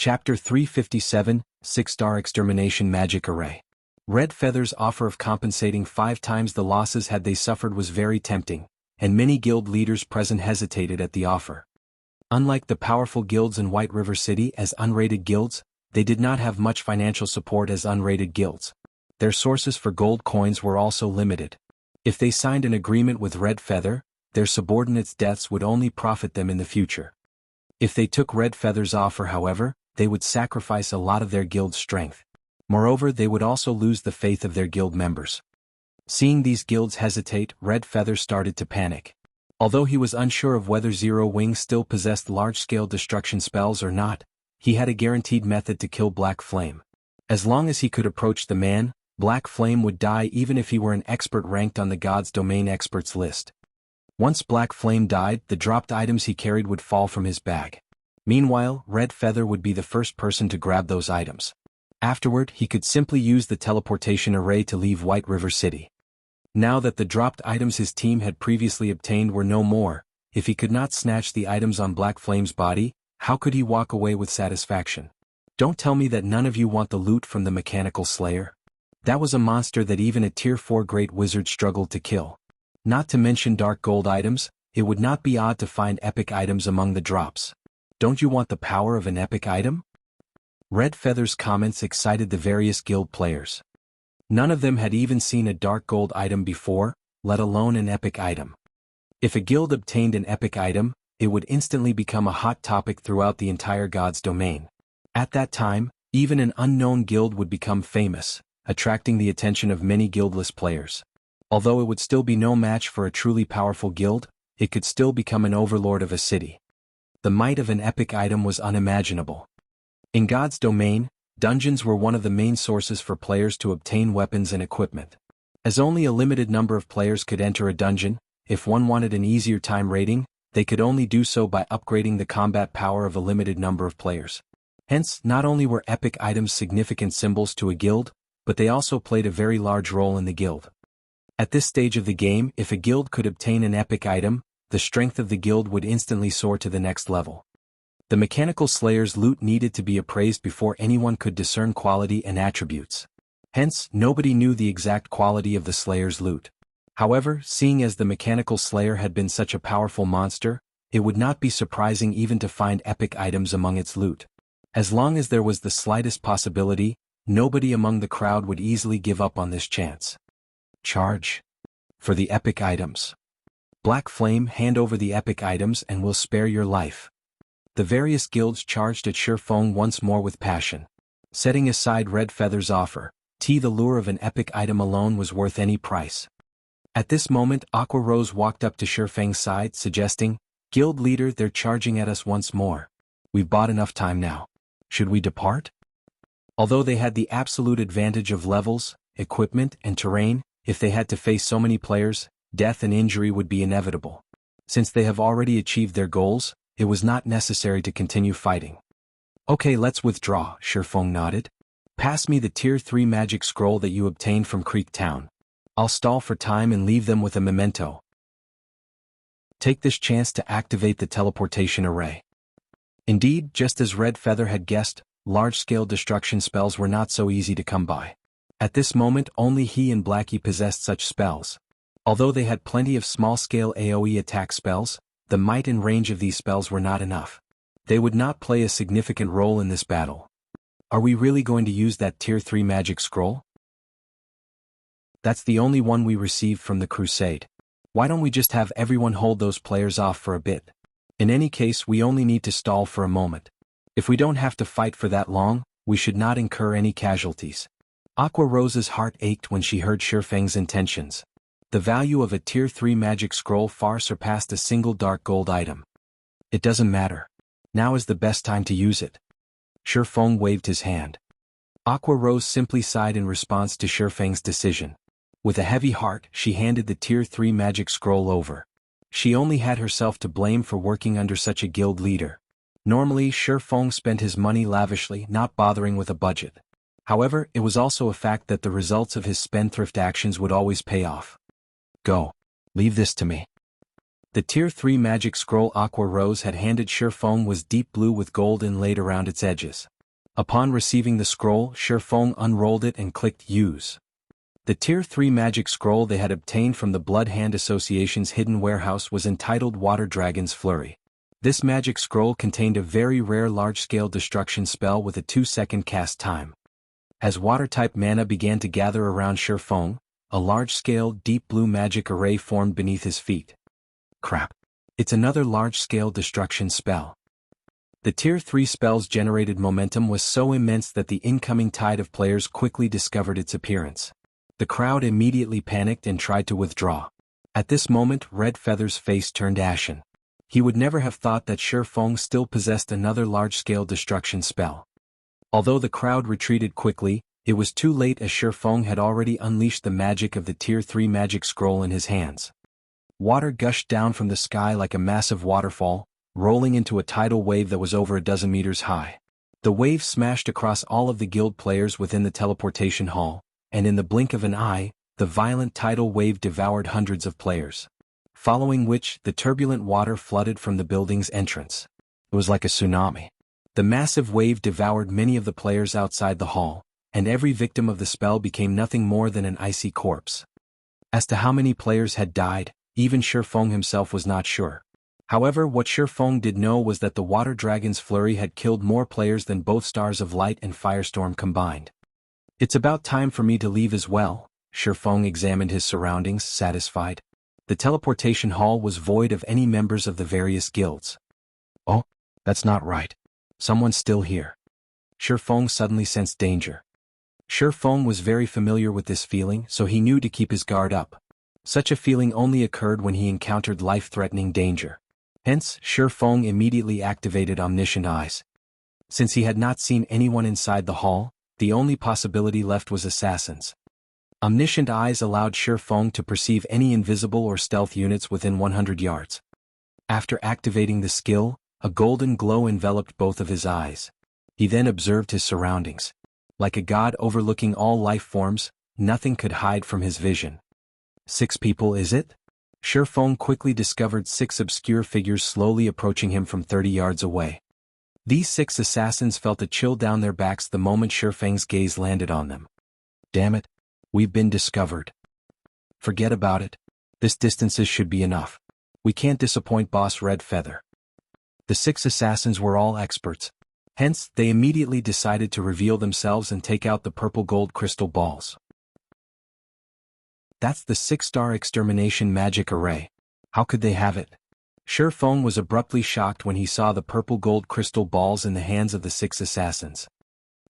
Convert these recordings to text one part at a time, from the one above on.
Chapter 357, 6-Star Extermination Magic Array. Red Feather's offer of compensating 5 times the losses had they suffered was very tempting, and many guild leaders present hesitated at the offer. Unlike the powerful guilds in White River City as unrated guilds, they did not have much financial support as unrated guilds. Their sources for gold coins were also limited. If they signed an agreement with Red Feather, their subordinates' deaths would only profit them in the future. If they took Red Feather's offer, however, they would sacrifice a lot of their guild's strength. Moreover, they would also lose the faith of their guild members. Seeing these guilds hesitate, Red Feather started to panic. Although he was unsure of whether Zero Wing still possessed large-scale destruction spells or not, he had a guaranteed method to kill Black Flame. As long as he could approach the man, Black Flame would die even if he were an expert ranked on the God's Domain experts list. Once Black Flame died, the dropped items he carried would fall from his bag. Meanwhile, Red Feather would be the first person to grab those items. Afterward, he could simply use the teleportation array to leave White River City. Now that the dropped items his team had previously obtained were no more, if he could not snatch the items on Black Flame's body, how could he walk away with satisfaction? Don't tell me that none of you want the loot from the Mechanical Slayer. That was a monster that even a Tier 4 Great Wizard struggled to kill. Not to mention dark gold items, it would not be odd to find epic items among the drops. Don't you want the power of an epic item? Red Feather's comments excited the various guild players. None of them had even seen a dark gold item before, let alone an epic item. If a guild obtained an epic item, it would instantly become a hot topic throughout the entire God's Domain. At that time, even an unknown guild would become famous, attracting the attention of many guildless players. Although it would still be no match for a truly powerful guild, it could still become an overlord of a city. The might of an epic item was unimaginable. In God's Domain, dungeons were one of the main sources for players to obtain weapons and equipment. As only a limited number of players could enter a dungeon, if one wanted an easier time raiding, they could only do so by upgrading the combat power of a limited number of players. Hence, not only were epic items significant symbols to a guild, but they also played a very large role in the guild. At this stage of the game, if a guild could obtain an epic item, the strength of the guild would instantly soar to the next level. The Mechanical Slayer's loot needed to be appraised before anyone could discern quality and attributes. Hence, nobody knew the exact quality of the Slayer's loot. However, seeing as the Mechanical Slayer had been such a powerful monster, it would not be surprising even to find epic items among its loot. As long as there was the slightest possibility, nobody among the crowd would easily give up on this chance. Charge. For the epic items. Black Flame, hand over the epic items and we'll spare your life. The various guilds charged at Shifeng once more with passion. Setting aside Red Feather's offer, the lure of an epic item alone was worth any price. At this moment, Aqua Rose walked up to Shifeng's side, suggesting, "Guild leader, they're charging at us once more. We've bought enough time now. Should we depart?" Although they had the absolute advantage of levels, equipment, and terrain, if they had to face so many players, death and injury would be inevitable. Since they have already achieved their goals, it was not necessary to continue fighting. "Okay, let's withdraw," Shifeng nodded. "Pass me the Tier 3 magic scroll that you obtained from Creek Town. I'll stall for time and leave them with a memento. Take this chance to activate the teleportation array." Indeed, just as Red Feather had guessed, large-scale destruction spells were not so easy to come by. At this moment, only he and Blackie possessed such spells. Although they had plenty of small-scale AoE attack spells, the might and range of these spells were not enough. They would not play a significant role in this battle. Are we really going to use that Tier 3 magic scroll? That's the only one we received from the crusade. Why don't we just have everyone hold those players off for a bit? In any case, we only need to stall for a moment. If we don't have to fight for that long, we should not incur any casualties. Aqua Rose's heart ached when she heard Shifeng's intentions. The value of a Tier 3 magic scroll far surpassed a single dark gold item. It doesn't matter. Now is the best time to use it. Shifeng waved his hand. Aqua Rose simply sighed in response to Shifeng's decision. With a heavy heart, she handed the Tier 3 magic scroll over. She only had herself to blame for working under such a guild leader. Normally, Shifeng spent his money lavishly, not bothering with a budget. However, it was also a fact that the results of his spendthrift actions would always pay off. "Go. Leave this to me." The Tier 3 magic scroll Aqua Rose had handed Shifeng was deep blue with gold inlaid around its edges. Upon receiving the scroll, Shifeng unrolled it and clicked Use. The Tier 3 magic scroll they had obtained from the Blood Hand Association's hidden warehouse was entitled Water Dragon's Flurry. This magic scroll contained a very rare large-scale destruction spell with a 2-second cast time. As water-type mana began to gather around Shifeng, a large-scale deep blue magic array formed beneath his feet. Crap. It's another large-scale destruction spell. The Tier 3 spell's generated momentum was so immense that the incoming tide of players quickly discovered its appearance. The crowd immediately panicked and tried to withdraw. At this moment, Red Feather's face turned ashen. He would never have thought that Shifeng still possessed another large-scale destruction spell. Although the crowd retreated quickly, it was too late as Shifeng had already unleashed the magic of the Tier 3 magic scroll in his hands. Water gushed down from the sky like a massive waterfall, rolling into a tidal wave that was over a dozen meters high. The wave smashed across all of the guild players within the teleportation hall, and in the blink of an eye, the violent tidal wave devoured hundreds of players. Following which, the turbulent water flooded from the building's entrance. It was like a tsunami. The massive wave devoured many of the players outside the hall, and every victim of the spell became nothing more than an icy corpse. As to how many players had died, even Shifeng himself was not sure. However, what Shifeng did know was that the Water Dragon's Flurry had killed more players than both Stars of Light and Firestorm combined. It's about time for me to leave as well. Shifeng examined his surroundings, satisfied. The teleportation hall was void of any members of the various guilds. Oh, that's not right. Someone's still here. Shifeng suddenly sensed danger. Shifeng was very familiar with this feeling, so he knew to keep his guard up. Such a feeling only occurred when he encountered life-threatening danger. Hence, Shifeng immediately activated Omniscient Eyes. Since he had not seen anyone inside the hall, the only possibility left was assassins. Omniscient Eyes allowed Shifeng to perceive any invisible or stealth units within 100 yards. After activating the skill, a golden glow enveloped both of his eyes. He then observed his surroundings. Like a god overlooking all life forms, nothing could hide from his vision. 6 people, is it? Shifeng quickly discovered 6 obscure figures slowly approaching him from 30 yards away. These 6 assassins felt a chill down their backs the moment Shifeng's gaze landed on them. Damn it. We've been discovered. Forget about it. This distances should be enough. We can't disappoint Boss Red Feather. The 6 assassins were all experts. Hence, they immediately decided to reveal themselves and take out the purple gold crystal balls. That's the 6-star Extermination magic array. How could they have it? Shifeng was abruptly shocked when he saw the purple gold crystal balls in the hands of the 6 assassins.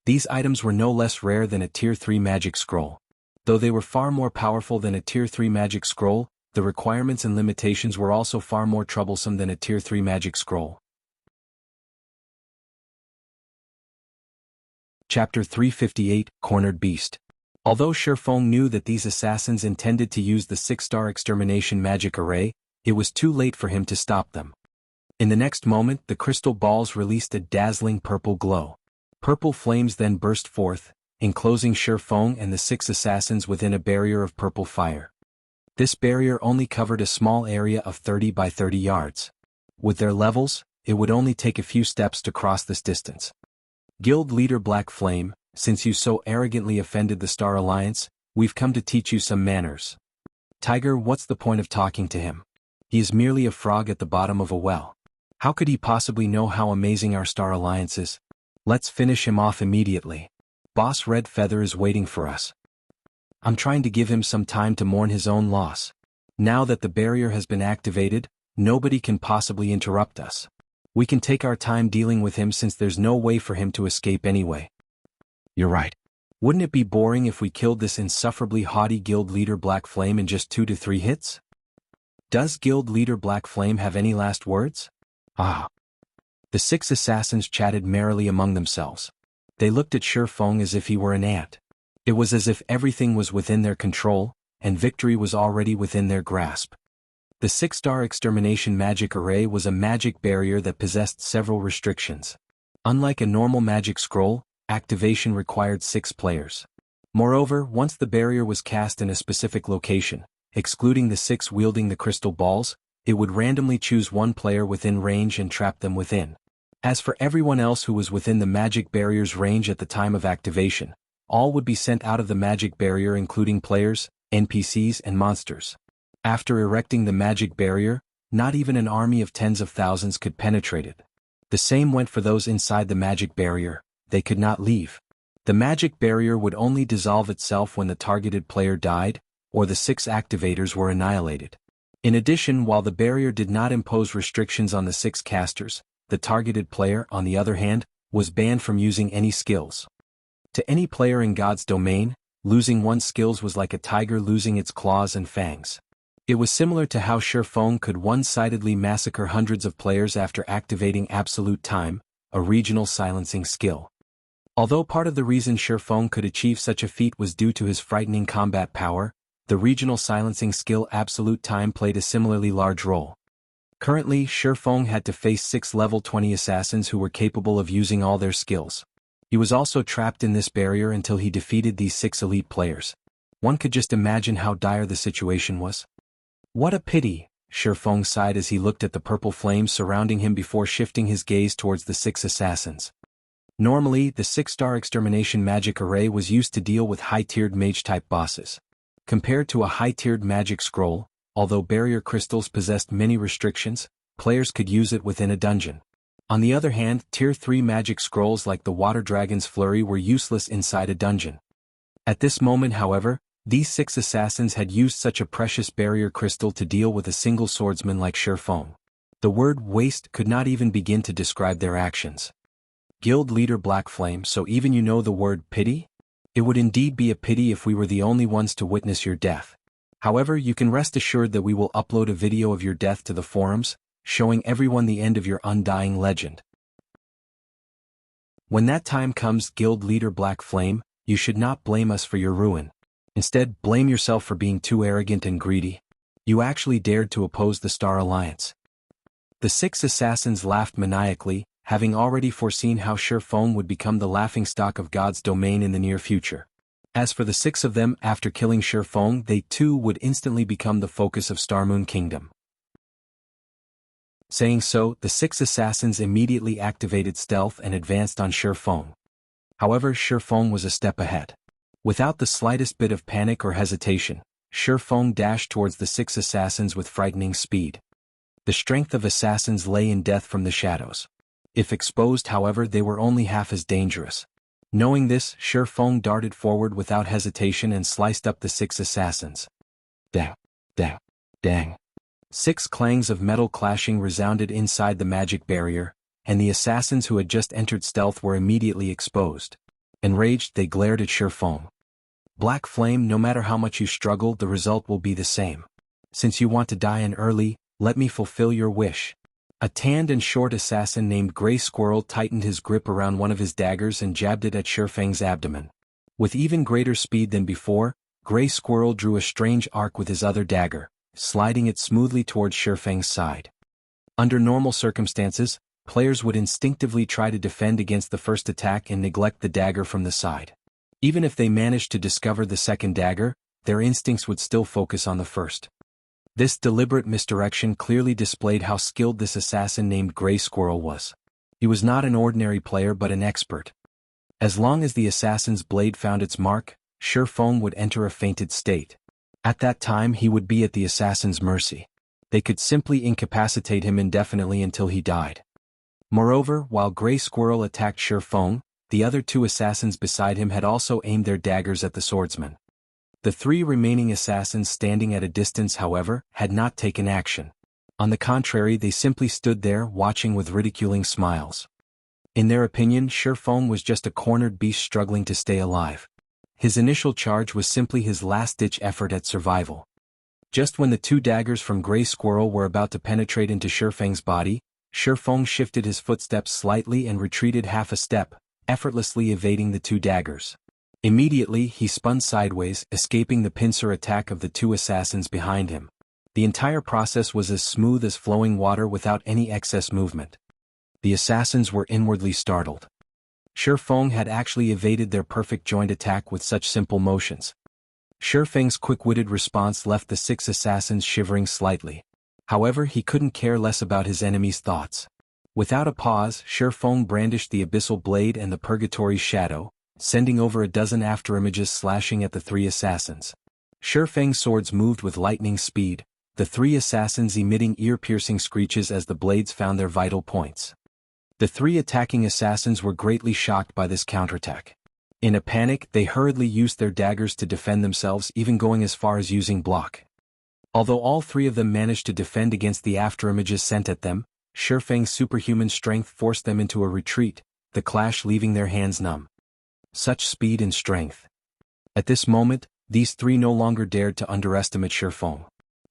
These items were no less rare than a Tier 3 magic scroll. Though they were far more powerful than a Tier 3 magic scroll, the requirements and limitations were also far more troublesome than a Tier 3 magic scroll. Chapter 358, Cornered Beast. Although Shifeng knew that these assassins intended to use the 6-star Extermination magic array, it was too late for him to stop them. In the next moment, the crystal balls released a dazzling purple glow. Purple flames then burst forth, enclosing Shifeng and the 6 assassins within a barrier of purple fire. This barrier only covered a small area of 30 by 30 yards. With their levels, it would only take a few steps to cross this distance. Guild Leader Black Flame, since you so arrogantly offended the Star Alliance, we've come to teach you some manners. Tiger, what's the point of talking to him? He is merely a frog at the bottom of a well. How could he possibly know how amazing our Star Alliance is? Let's finish him off immediately. Boss Red Feather is waiting for us. I'm trying to give him some time to mourn his own loss. Now that the barrier has been activated, nobody can possibly interrupt us. We can take our time dealing with him since there's no way for him to escape anyway. You're right. Wouldn't it be boring if we killed this insufferably haughty Guild Leader Black Flame in just 2 to 3 hits? Does Guild Leader Black Flame have any last words? Ah. The 6 assassins chatted merrily among themselves. They looked at Shifeng as if he were an ant. It was as if everything was within their control, and victory was already within their grasp. The 6-star Extermination magic array was a magic barrier that possessed several restrictions. Unlike a normal magic scroll, activation required 6 players. Moreover, once the barrier was cast in a specific location, excluding the 6 wielding the crystal balls, it would randomly choose one player within range and trap them within. As for everyone else who was within the magic barrier's range at the time of activation, all would be sent out of the magic barrier, including players, NPCs, and monsters. After erecting the magic barrier, not even an army of tens of thousands could penetrate it. The same went for those inside the magic barrier; they could not leave. The magic barrier would only dissolve itself when the targeted player died, or the 6 activators were annihilated. In addition, while the barrier did not impose restrictions on the 6 casters, the targeted player, on the other hand, was banned from using any skills. To any player in God's domain, losing one's skills was like a tiger losing its claws and fangs. It was similar to how Shifeng could one-sidedly massacre hundreds of players after activating Absolute Time, a regional silencing skill. Although part of the reason Shifeng could achieve such a feat was due to his frightening combat power, the regional silencing skill Absolute Time played a similarly large role. Currently, Shifeng had to face 6 level 20 assassins who were capable of using all their skills. He was also trapped in this barrier until he defeated these 6 elite players. One could just imagine how dire the situation was. What a pity, Shifeng sighed as he looked at the purple flames surrounding him before shifting his gaze towards the 6 assassins. Normally, the 6-star Extermination magic array was used to deal with high-tiered mage-type bosses. Compared to a high-tiered magic scroll, although barrier crystals possessed many restrictions, players could use it within a dungeon. On the other hand, Tier 3 magic scrolls like the Water Dragon's Flurry were useless inside a dungeon. At this moment, however, these 6 assassins had used such a precious barrier crystal to deal with a single swordsman like Shifeng. The word waste could not even begin to describe their actions. Guild leader Black Flame, so even you know the word pity? It would indeed be a pity if we were the only ones to witness your death. However, you can rest assured that we will upload a video of your death to the forums, showing everyone the end of your undying legend. When that time comes, Guild leader Black Flame, you should not blame us for your ruin. Instead, blame yourself for being too arrogant and greedy. You actually dared to oppose the Star Alliance. The 6 assassins laughed maniacally, having already foreseen how Shifeng would become the laughingstock of God's domain in the near future. As for the 6 of them, after killing Shifeng, they too would instantly become the focus of Starmoon Kingdom. Saying so, the 6 assassins immediately activated stealth and advanced on Shifeng. However, Shifeng was a step ahead. Without the slightest bit of panic or hesitation, Shifeng dashed towards the 6 assassins with frightening speed. The strength of assassins lay in death from the shadows. If exposed, however, they were only half as dangerous. Knowing this, Shifeng darted forward without hesitation and sliced up the 6 assassins. Dang. Dang. Dang. 6 clangs of metal clashing resounded inside the magic barrier, and the assassins who had just entered stealth were immediately exposed. Enraged, they glared at Shifeng. Black Flame, no matter how much you struggle, the result will be the same. Since you want to die in early, let me fulfill your wish. A tanned and short assassin named Grey Squirrel tightened his grip around one of his daggers and jabbed it at Shifeng's abdomen. With even greater speed than before, Grey Squirrel drew a strange arc with his other dagger, sliding it smoothly towards Shifeng's side. Under normal circumstances, players would instinctively try to defend against the first attack and neglect the dagger from the side. Even if they managed to discover the second dagger, their instincts would still focus on the first. This deliberate misdirection clearly displayed how skilled this assassin named Grey Squirrel was. He was not an ordinary player but an expert. As long as the assassin's blade found its mark, Shifeng would enter a fainted state. At that time he would be at the assassin's mercy. They could simply incapacitate him indefinitely until he died. Moreover, while Grey Squirrel attacked Shifeng, the other 2 assassins beside him had also aimed their daggers at the swordsman. The 3 remaining assassins standing at a distance, however, had not taken action. On the contrary, they simply stood there watching with ridiculing smiles. In their opinion, Shifeng was just a cornered beast struggling to stay alive. His initial charge was simply his last-ditch effort at survival. Just when the 2 daggers from Grey Squirrel were about to penetrate into Shifeng's body, Shifeng shifted his footsteps slightly and retreated half a step, effortlessly evading the 2 daggers. Immediately, he spun sideways, escaping the pincer attack of the 2 assassins behind him. The entire process was as smooth as flowing water without any excess movement. The assassins were inwardly startled. Shifeng had actually evaded their perfect joint attack with such simple motions. Shifeng's quick-witted response left the 6 assassins shivering slightly. However, he couldn't care less about his enemy's thoughts. Without a pause, Shifeng brandished the abyssal blade and the purgatory shadow, sending over a dozen afterimages slashing at the three assassins. Shifeng's swords moved with lightning speed, the three assassins emitting ear-piercing screeches as the blades found their vital points. The three attacking assassins were greatly shocked by this counterattack. In a panic, they hurriedly used their daggers to defend themselves, even going as far as using block. Although all three of them managed to defend against the afterimages sent at them, Shifeng's superhuman strength forced them into a retreat, the clash leaving their hands numb. Such speed and strength. At this moment, these three no longer dared to underestimate Shifeng.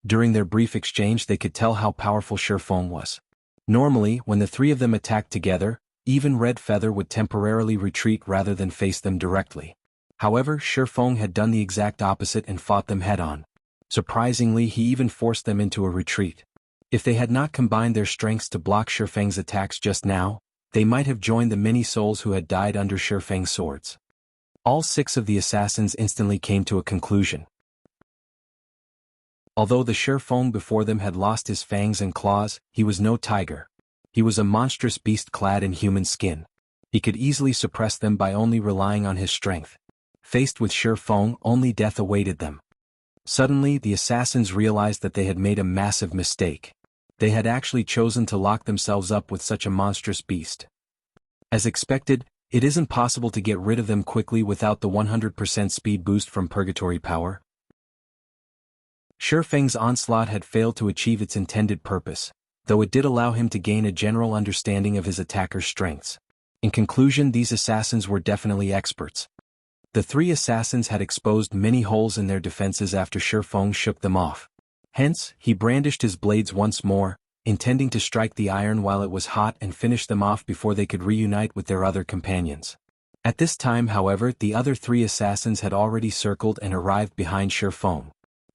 During their brief exchange they could tell how powerful Shifeng was. Normally, when the three of them attacked together, even Red Feather would temporarily retreat rather than face them directly. However, Shifeng had done the exact opposite and fought them head-on. Surprisingly, he even forced them into a retreat. If they had not combined their strengths to block Shifeng's attacks just now, they might have joined the many souls who had died under Shifeng's swords. All six of the assassins instantly came to a conclusion. Although the Shifeng before them had lost his fangs and claws, he was no tiger. He was a monstrous beast clad in human skin. He could easily suppress them by only relying on his strength. Faced with Shifeng, only death awaited them. Suddenly, the assassins realized that they had made a massive mistake. They had actually chosen to lock themselves up with such a monstrous beast. As expected, it isn't possible to get rid of them quickly without the 100% speed boost from purgatory power. Shifeng's onslaught had failed to achieve its intended purpose, though it did allow him to gain a general understanding of his attacker's strengths. In conclusion, these assassins were definitely experts. The three assassins had exposed many holes in their defenses after Shifeng shook them off. Hence, he brandished his blades once more, intending to strike the iron while it was hot and finish them off before they could reunite with their other companions. At this time, however, the other three assassins had already circled and arrived behind Shifeng.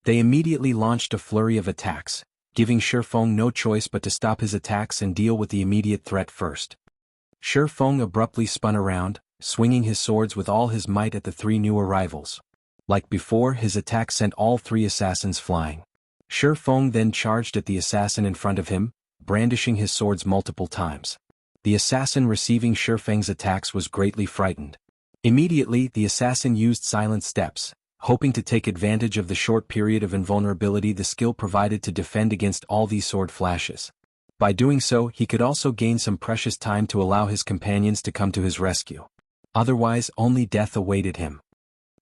They immediately launched a flurry of attacks, giving Shifeng no choice but to stop his attacks and deal with the immediate threat first. Shifeng abruptly spun around, swinging his swords with all his might at the three new arrivals. Like before, his attack sent all three assassins flying. Shifeng then charged at the assassin in front of him, brandishing his swords multiple times. The assassin receiving Shifeng's attacks was greatly frightened. Immediately, the assassin used silent steps, hoping to take advantage of the short period of invulnerability the skill provided to defend against all these sword flashes. By doing so, he could also gain some precious time to allow his companions to come to his rescue. Otherwise, only death awaited him.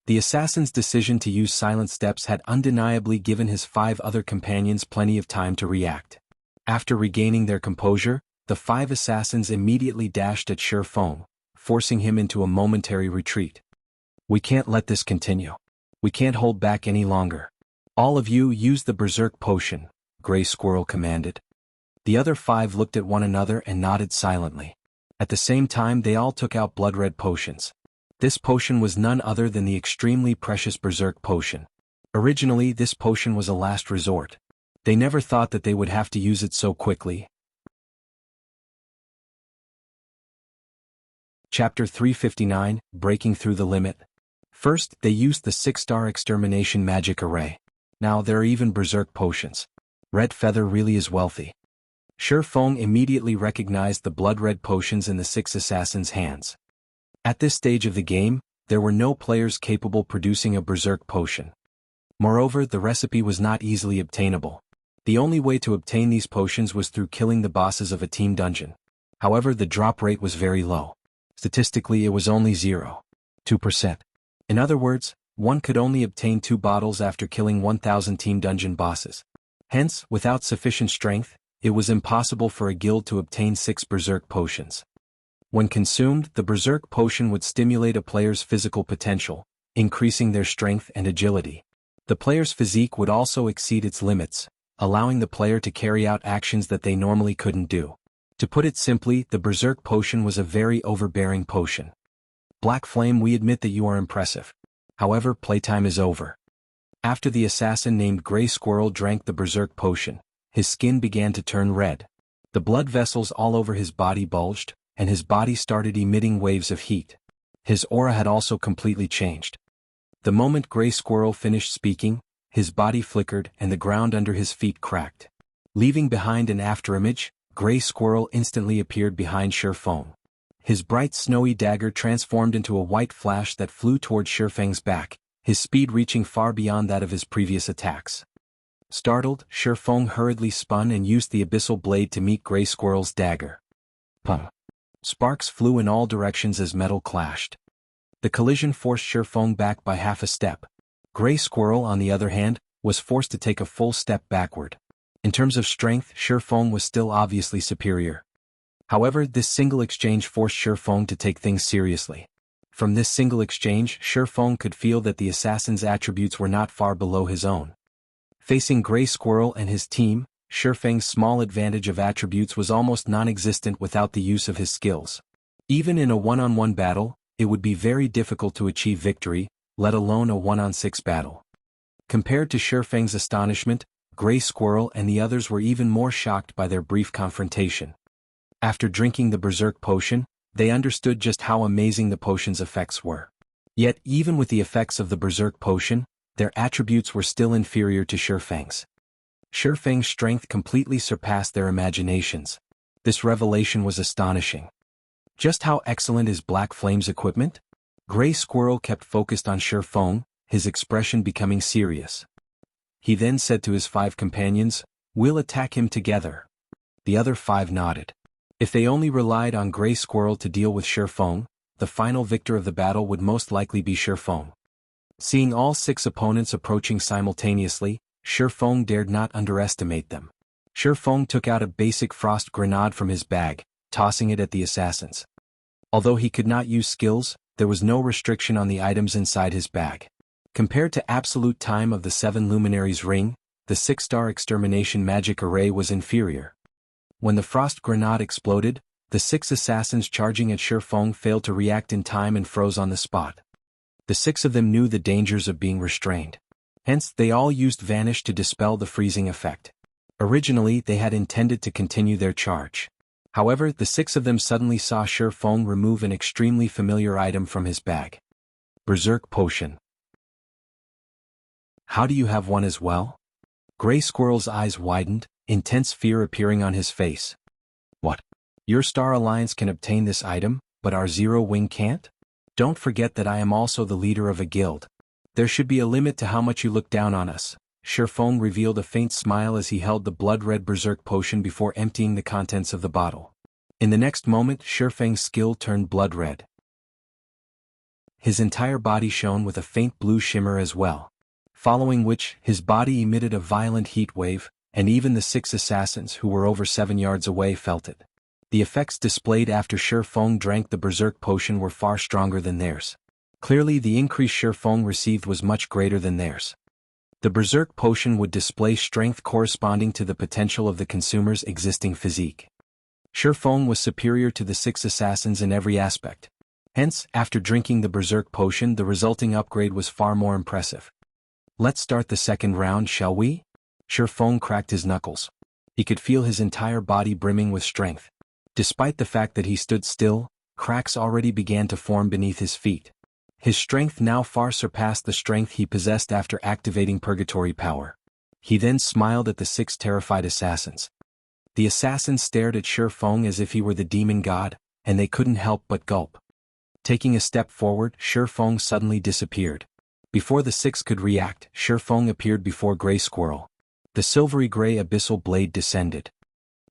The assassin's decision to use silent steps had undeniably given his 5 other companions plenty of time to react. After regaining their composure, the 5 assassins immediately dashed at Shifeng, forcing him into a momentary retreat. "We can't let this continue. We can't hold back any longer. All of you use the Berserk Potion," Gray Squirrel commanded. The other 5 looked at one another and nodded silently. At the same time, they all took out Blood Red Potions. This potion was none other than the extremely precious Berserk Potion. Originally, this potion was a last resort. They never thought that they would have to use it so quickly. Chapter 359, Breaking Through the Limit. First, they used the 6-star Extermination magic array. Now there are even Berserk Potions. Red Feather really is wealthy. Shifeng immediately recognized the blood red potions in the 6 assassins' hands. At this stage of the game, there were no players capable of producing a Berserk Potion. Moreover, the recipe was not easily obtainable. The only way to obtain these potions was through killing the bosses of a team dungeon. However, the drop rate was very low. Statistically, it was only 0.2%. In other words, one could only obtain 2 bottles after killing 1,000 team dungeon bosses. Hence, without sufficient strength, it was impossible for a guild to obtain 6 Berserk Potions. When consumed, the Berserk Potion would stimulate a player's physical potential, increasing their strength and agility. The player's physique would also exceed its limits, allowing the player to carry out actions that they normally couldn't do. To put it simply, the Berserk Potion was a very overbearing potion. Black Flame, we admit that you are impressive. However, playtime is over. After the assassin named Gray Squirrel drank the Berserk Potion, his skin began to turn red. The blood vessels all over his body bulged, and his body started emitting waves of heat. His aura had also completely changed. The moment Gray Squirrel finished speaking, his body flickered and the ground under his feet cracked. Leaving behind an afterimage, Gray Squirrel instantly appeared behind Shifeng. His bright snowy dagger transformed into a white flash that flew toward Shifeng's back, his speed reaching far beyond that of his previous attacks. Startled, Shifeng hurriedly spun and used the abyssal blade to meet Gray Squirrel's dagger. Pum! Sparks flew in all directions as metal clashed. The collision forced Shifeng back by half a step. Gray Squirrel, on the other hand, was forced to take a full step backward. In terms of strength, Shifeng was still obviously superior. However, this single exchange forced Shifeng to take things seriously. From this single exchange, Shifeng could feel that the assassin's attributes were not far below his own. Facing Gray Squirrel and his team, Shifeng's small advantage of attributes was almost non-existent without the use of his skills. Even in a one-on-one battle, it would be very difficult to achieve victory, let alone a 1-on-6 battle. Compared to Shifeng's astonishment, Gray Squirrel and the others were even more shocked by their brief confrontation. After drinking the Berserk Potion, they understood just how amazing the potion's effects were. Yet, even with the effects of the Berserk Potion, their attributes were still inferior to Shifeng's. Shifeng's strength completely surpassed their imaginations. This revelation was astonishing. Just how excellent is Black Flame's equipment? Gray Squirrel kept focused on Shifeng, his expression becoming serious. He then said to his 5 companions, "We'll attack him together." The other 5 nodded. If they only relied on Gray Squirrel to deal with Shifeng, the final victor of the battle would most likely be Shifeng. Seeing all 6 opponents approaching simultaneously, Shifeng dared not underestimate them. Shifeng took out a basic frost grenade from his bag, tossing it at the assassins. Although he could not use skills, there was no restriction on the items inside his bag. Compared to absolute time of the 7 luminaries ring, the 6-star extermination magic array was inferior. When the frost grenade exploded, the 6 assassins charging at Shifeng failed to react in time and froze on the spot. The 6 of them knew the dangers of being restrained. Hence, they all used Vanish to dispel the freezing effect. Originally, they had intended to continue their charge. However, the 6 of them suddenly saw Shifeng remove an extremely familiar item from his bag. Berserk Potion. How do you have one as well? Gray Squirrel's eyes widened, intense fear appearing on his face. What? Your Star Alliance can obtain this item, but our Zero Wing can't? Don't forget that I am also the leader of a guild. There should be a limit to how much you look down on us. Shifeng revealed a faint smile as he held the blood-red Berserk Potion before emptying the contents of the bottle. In the next moment, Shifeng's skill turned blood-red. His entire body shone with a faint blue shimmer as well. Following which, his body emitted a violent heat wave, and even the 6 assassins who were over 7 yards away felt it. The effects displayed after Shifeng drank the Berserk Potion were far stronger than theirs. Clearly, the increase Shifeng received was much greater than theirs. The Berserk Potion would display strength corresponding to the potential of the consumer's existing physique. Shifeng was superior to the 6 assassins in every aspect. Hence, after drinking the Berserk Potion, the resulting upgrade was far more impressive. Let's start the second round, shall we? Shifeng cracked his knuckles. He could feel his entire body brimming with strength. Despite the fact that he stood still, cracks already began to form beneath his feet. His strength now far surpassed the strength he possessed after activating Purgatory Power. He then smiled at the 6 terrified assassins. The assassins stared at Shifeng as if he were the demon god, and they couldn't help but gulp. Taking a step forward, Shifeng suddenly disappeared. Before the 6 could react, Shifeng appeared before Gray Squirrel. The silvery gray abyssal blade descended.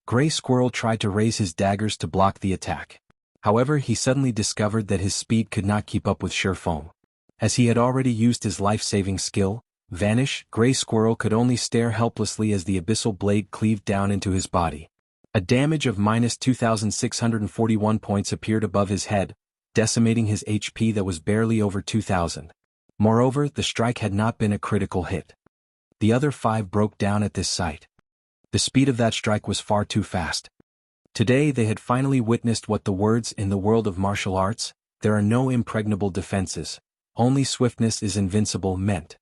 Gray Squirrel tried to raise his daggers to block the attack. However, he suddenly discovered that his speed could not keep up with Shifeng. As he had already used his life-saving skill, Vanish, Gray Squirrel could only stare helplessly as the abyssal blade cleaved down into his body. A damage of minus 2,641 points appeared above his head, decimating his HP that was barely over 2,000. Moreover, the strike had not been a critical hit. The other 5 broke down at this sight. The speed of that strike was far too fast. Today they had finally witnessed what the words in the world of martial arts, "There are no impregnable defenses, only swiftness is invincible," meant.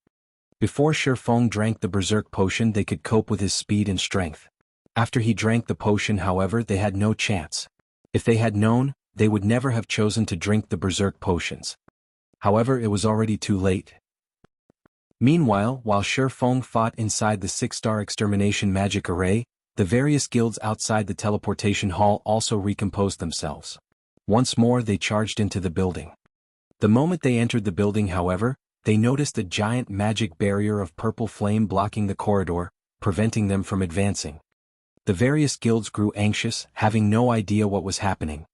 Before Shifeng drank the Berserk Potion, they could cope with his speed and strength. After he drank the potion, however, they had no chance. If they had known, they would never have chosen to drink the Berserk Potions. However, it was already too late. Meanwhile, while Shifeng fought inside the 6-star extermination magic array, The various guilds outside the teleportation hall also recomposed themselves. Once more they charged into the building. The moment they entered the building, however, they noticed a giant magic barrier of purple flame blocking the corridor, preventing them from advancing. The various guilds grew anxious, having no idea what was happening.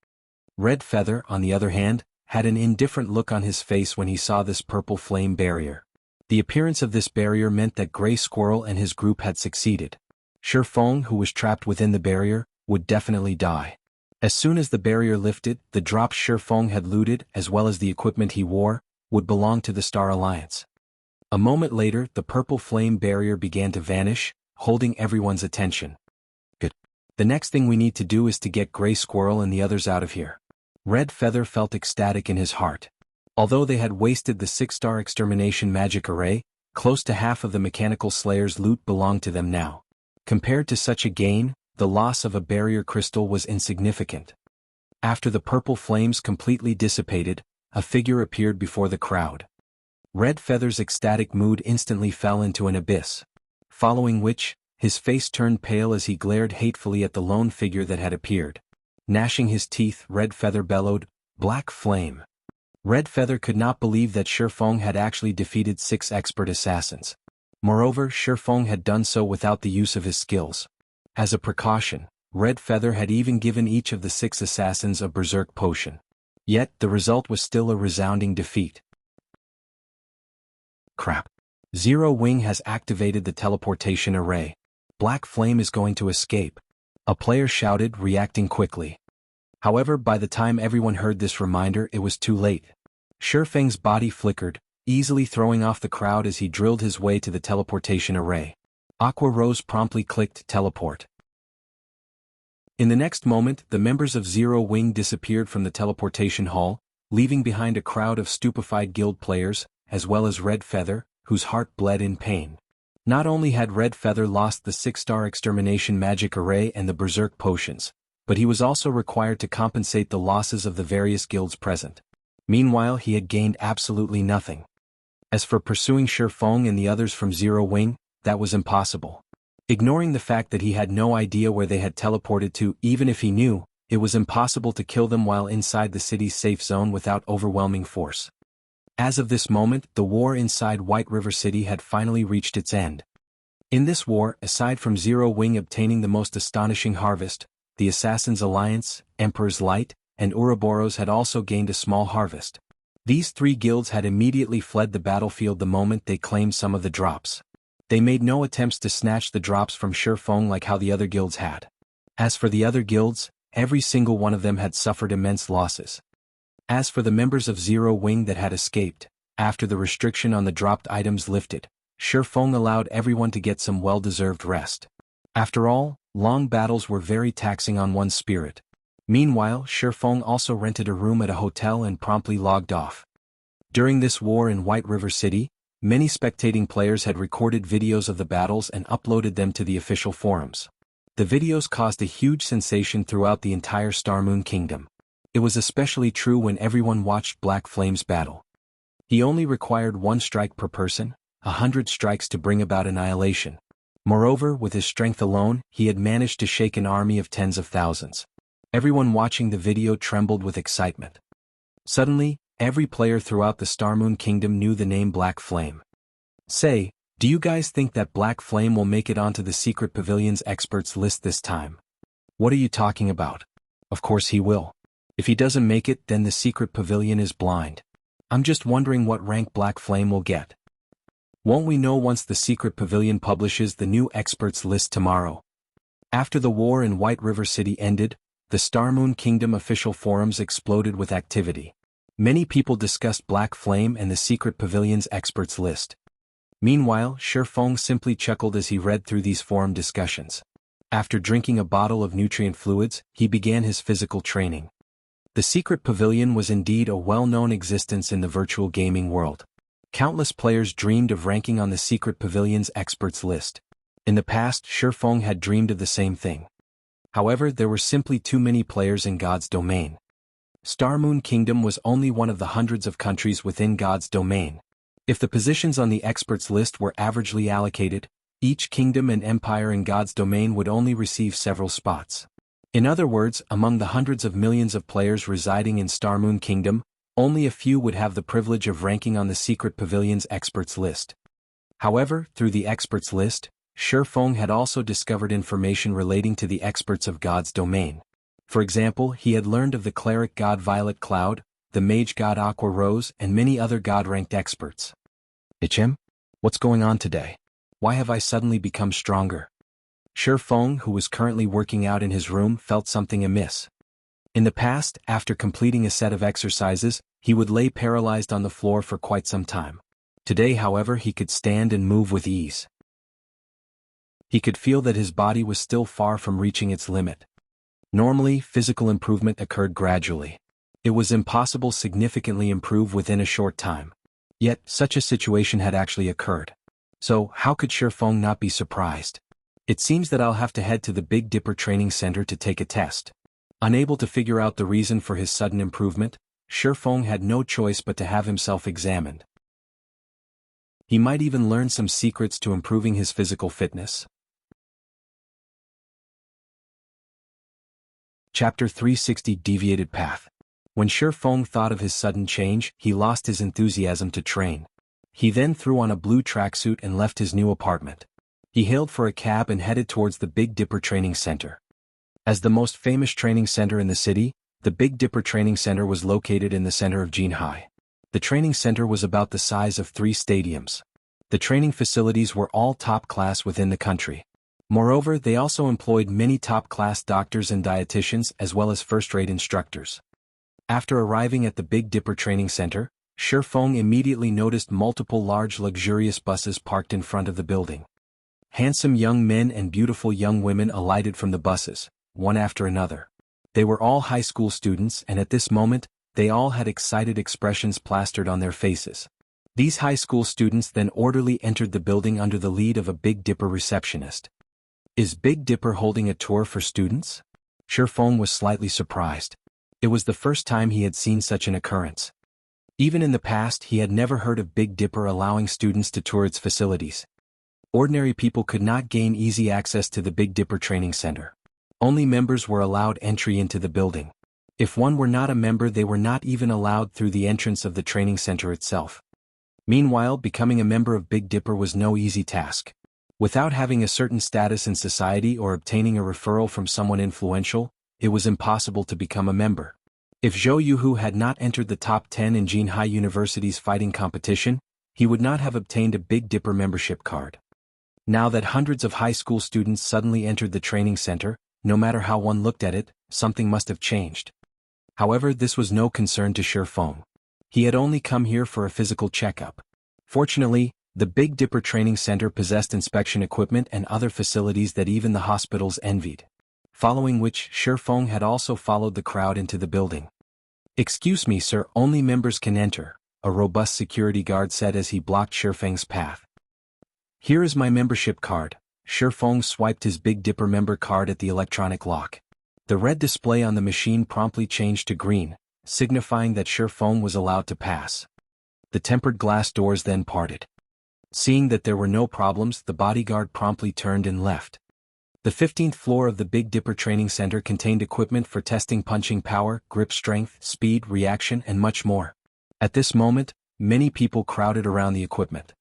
Red Feather, on the other hand, had an indifferent look on his face when he saw this purple flame barrier. The appearance of this barrier meant that Gray Squirrel and his group had succeeded. Shi Feng, who was trapped within the barrier, would definitely die. As soon as the barrier lifted, the drops Shi Feng had looted, as well as the equipment he wore, would belong to the Star Alliance. A moment later, the purple flame barrier began to vanish, holding everyone's attention. Good. The next thing we need to do is to get Gray Squirrel and the others out of here. Red Feather felt ecstatic in his heart. Although they had wasted the 6-star Extermination magic array, close to half of the Mechanical Slayer's loot belonged to them now. Compared to such a gain, the loss of a barrier crystal was insignificant. After the purple flames completely dissipated, a figure appeared before the crowd. Red Feather's ecstatic mood instantly fell into an abyss. Following which, his face turned pale as he glared hatefully at the lone figure that had appeared. Gnashing his teeth, Red Feather bellowed, "Black Flame!" Red Feather could not believe that Shi Feng had actually defeated 6 expert assassins. Moreover, Shi Feng had done so without the use of his skills. As a precaution, Red Feather had even given each of the 6 assassins a berserk potion. Yet, the result was still a resounding defeat. Crap. Zero Wing has activated the teleportation array. Black Flame is going to escape. A player shouted, reacting quickly. However, by the time everyone heard this reminder, it was too late. Shi Feng's body flickered, easily throwing off the crowd as he drilled his way to the teleportation array. Aqua Rose promptly clicked teleport. In the next moment, the members of Zero Wing disappeared from the teleportation hall, leaving behind a crowd of stupefied guild players, as well as Red Feather, whose heart bled in pain. Not only had Red Feather lost the 6-star Extermination magic array and the berserk potions, but he was also required to compensate the losses of the various guilds present. Meanwhile, he had gained absolutely nothing. As for pursuing Shi Feng and the others from Zero Wing, that was impossible. Ignoring the fact that he had no idea where they had teleported to, even if he knew, it was impossible to kill them while inside the city's safe zone without overwhelming force. As of this moment, the war inside White River City had finally reached its end. In this war, aside from Zero Wing obtaining the most astonishing harvest, the Assassin's Alliance, Emperor's Light, and Ouroboros had also gained a small harvest. These 3 guilds had immediately fled the battlefield the moment they claimed some of the drops. They made no attempts to snatch the drops from Shi Feng like how the other guilds had. As for the other guilds, every single one of them had suffered immense losses. As for the members of Zero Wing that had escaped, after the restriction on the dropped items lifted, Shi Feng allowed everyone to get some well-deserved rest. After all, long battles were very taxing on one's spirit. Meanwhile, Shi Feng also rented a room at a hotel and promptly logged off. During this war in White River City, many spectating players had recorded videos of the battles and uploaded them to the official forums. The videos caused a huge sensation throughout the entire Star Moon Kingdom. It was especially true when everyone watched Black Flame's battle. He only required 1 strike per person, 100 strikes to bring about annihilation. Moreover, with his strength alone, he had managed to shake an army of tens of thousands. Everyone watching the video trembled with excitement. Suddenly, every player throughout the Star Moon Kingdom knew the name Black Flame. Say, do you guys think that Black Flame will make it onto the Secret Pavilion's experts list this time? What are you talking about? Of course he will. If he doesn't make it, then the Secret Pavilion is blind. I'm just wondering what rank Black Flame will get. Won't we know once the Secret Pavilion publishes the new experts list tomorrow? After the war in White River City ended, the Star Moon Kingdom official forums exploded with activity. Many people discussed Black Flame and the Secret Pavilion's experts list. Meanwhile, Shi Feng simply chuckled as he read through these forum discussions. After drinking a bottle of nutrient fluids, he began his physical training. The Secret Pavilion was indeed a well-known existence in the virtual gaming world. Countless players dreamed of ranking on the Secret Pavilion's experts list. In the past, Shi Feng had dreamed of the same thing. However, there were simply too many players in God's domain. Star Moon Kingdom was only one of the hundreds of countries within God's domain. If the positions on the experts list were averagely allocated, Each kingdom and empire in God's domain would only receive several spots. In other words, among the hundreds of millions of players residing in Starmoon Kingdom, only a few would have the privilege of ranking on the secret pavilion's experts list. However, through the experts list, Shifeng had also discovered information relating to the experts of God's domain. For example, he had learned of the cleric god Violet Cloud, the mage god Aqua Rose, and many other god-ranked experts. Ichem? What's going on today? Why have I suddenly become stronger? Shifeng, who was currently working out in his room, felt something amiss. In the past, after completing a set of exercises, he would lay paralyzed on the floor for quite some time. Today, however, he could stand and move with ease. He could feel that his body was still far from reaching its limit. Normally, physical improvement occurred gradually. It was impossible to significantly improve within a short time. Yet, such a situation had actually occurred. So, how could Shifeng not be surprised? It seems that I'll have to head to the Big Dipper Training Center to take a test. Unable to figure out the reason for his sudden improvement, Shifeng had no choice but to have himself examined. He might even learn some secrets to improving his physical fitness. Chapter 360 Deviated Path. When Shifeng thought of his sudden change, he lost his enthusiasm to train. He then threw on a blue tracksuit and left his new apartment. He hailed for a cab and headed towards the Big Dipper Training Center. As the most famous training center in the city, the Big Dipper Training Center was located in the center of Jianghu. The training center was about the size of 3 stadiums. The training facilities were all top class within the country. Moreover, they also employed many top-class doctors and dietitians as well as first-rate instructors. After arriving at the Big Dipper Training Center, Shifeng immediately noticed multiple large luxurious buses parked in front of the building. Handsome young men and beautiful young women alighted from the buses, one after another. They were all high school students, and at this moment, they all had excited expressions plastered on their faces. These high school students then orderly entered the building under the lead of a Big Dipper receptionist. Is Big Dipper holding a tour for students? Shifeng was slightly surprised. It was the first time he had seen such an occurrence. Even in the past, he had never heard of Big Dipper allowing students to tour its facilities. Ordinary people could not gain easy access to the Big Dipper Training Center. Only members were allowed entry into the building. If one were not a member, they were not even allowed through the entrance of the training center itself. Meanwhile, becoming a member of Big Dipper was no easy task. Without having a certain status in society or obtaining a referral from someone influential, it was impossible to become a member. If Zhou Yuhu had not entered the top 10 in Jianghu University's fighting competition, he would not have obtained a Big Dipper membership card. Now that hundreds of high school students suddenly entered the training center, no matter how one looked at it, something must have changed. However, this was no concern to Shifeng. He had only come here for a physical checkup. Fortunately, the Big Dipper Training Center possessed inspection equipment and other facilities that even the hospitals envied. Following which, Shifeng had also followed the crowd into the building. "Excuse me, sir, only members can enter," a robust security guard said as he blocked Shifeng's path. "Here is my membership card." Shifeng swiped his Big Dipper member card at the electronic lock. The red display on the machine promptly changed to green, signifying that Shifeng was allowed to pass. The tempered glass doors then parted. Seeing that there were no problems, the bodyguard promptly turned and left. The 15th floor of the Big Dipper Training Center contained equipment for testing punching power, grip strength, speed, reaction, and much more. At this moment, many people crowded around the equipment.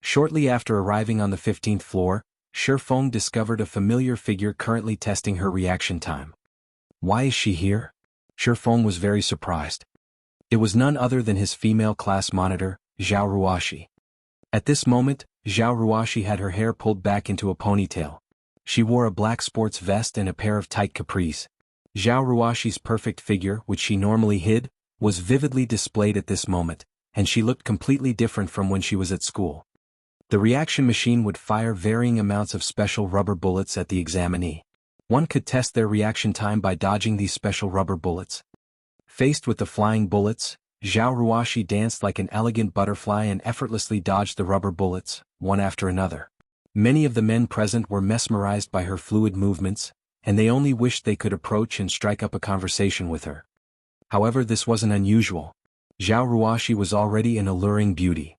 Shortly after arriving on the 15th floor, Shifeng discovered a familiar figure currently testing her reaction time. Why is she here? Shifeng was very surprised. It was none other than his female class monitor, Zhao Ruoshi. At this moment, Zhao Ruoshi had her hair pulled back into a ponytail. She wore a black sports vest and a pair of tight capris. Zhao Ruoshi's perfect figure, which she normally hid, was vividly displayed at this moment, and she looked completely different from when she was at school. The reaction machine would fire varying amounts of special rubber bullets at the examinee. One could test their reaction time by dodging these special rubber bullets. Faced with the flying bullets, Zhao Ruoshi danced like an elegant butterfly and effortlessly dodged the rubber bullets, one after another. Many of the men present were mesmerized by her fluid movements, and they only wished they could approach and strike up a conversation with her. However, this wasn't unusual. Zhao Ruoshi was already an alluring beauty.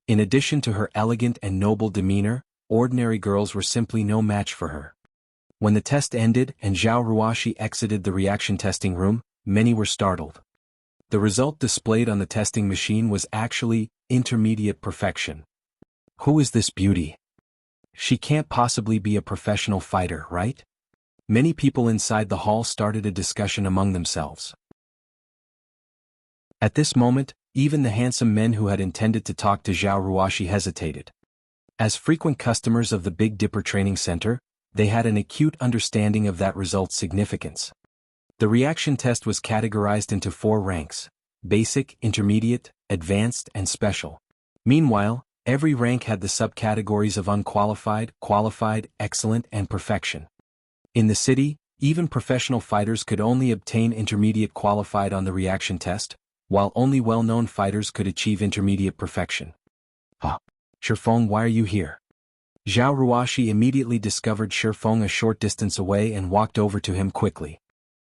In addition to her elegant and noble demeanor, ordinary girls were simply no match for her. When the test ended and Zhao Ruoxi exited the reaction testing room, many were startled. The result displayed on the testing machine was actually intermediate perfection. Who is this beauty? She can't possibly be a professional fighter, right? Many people inside the hall started a discussion among themselves. At this moment, even the handsome men who had intended to talk to Zhao Ruoxi hesitated. As frequent customers of the Big Dipper Training Center, they had an acute understanding of that result's significance. The reaction test was categorized into 4 ranks: basic, intermediate, advanced, and special. Meanwhile, every rank had the subcategories of unqualified, qualified, excellent, and perfection. In the city, even professional fighters could only obtain intermediate qualified on the reaction test, while only well-known fighters could achieve intermediate perfection. Shifeng, why are you here? Zhao Ruoxi immediately discovered Shifeng a short distance away and walked over to him quickly.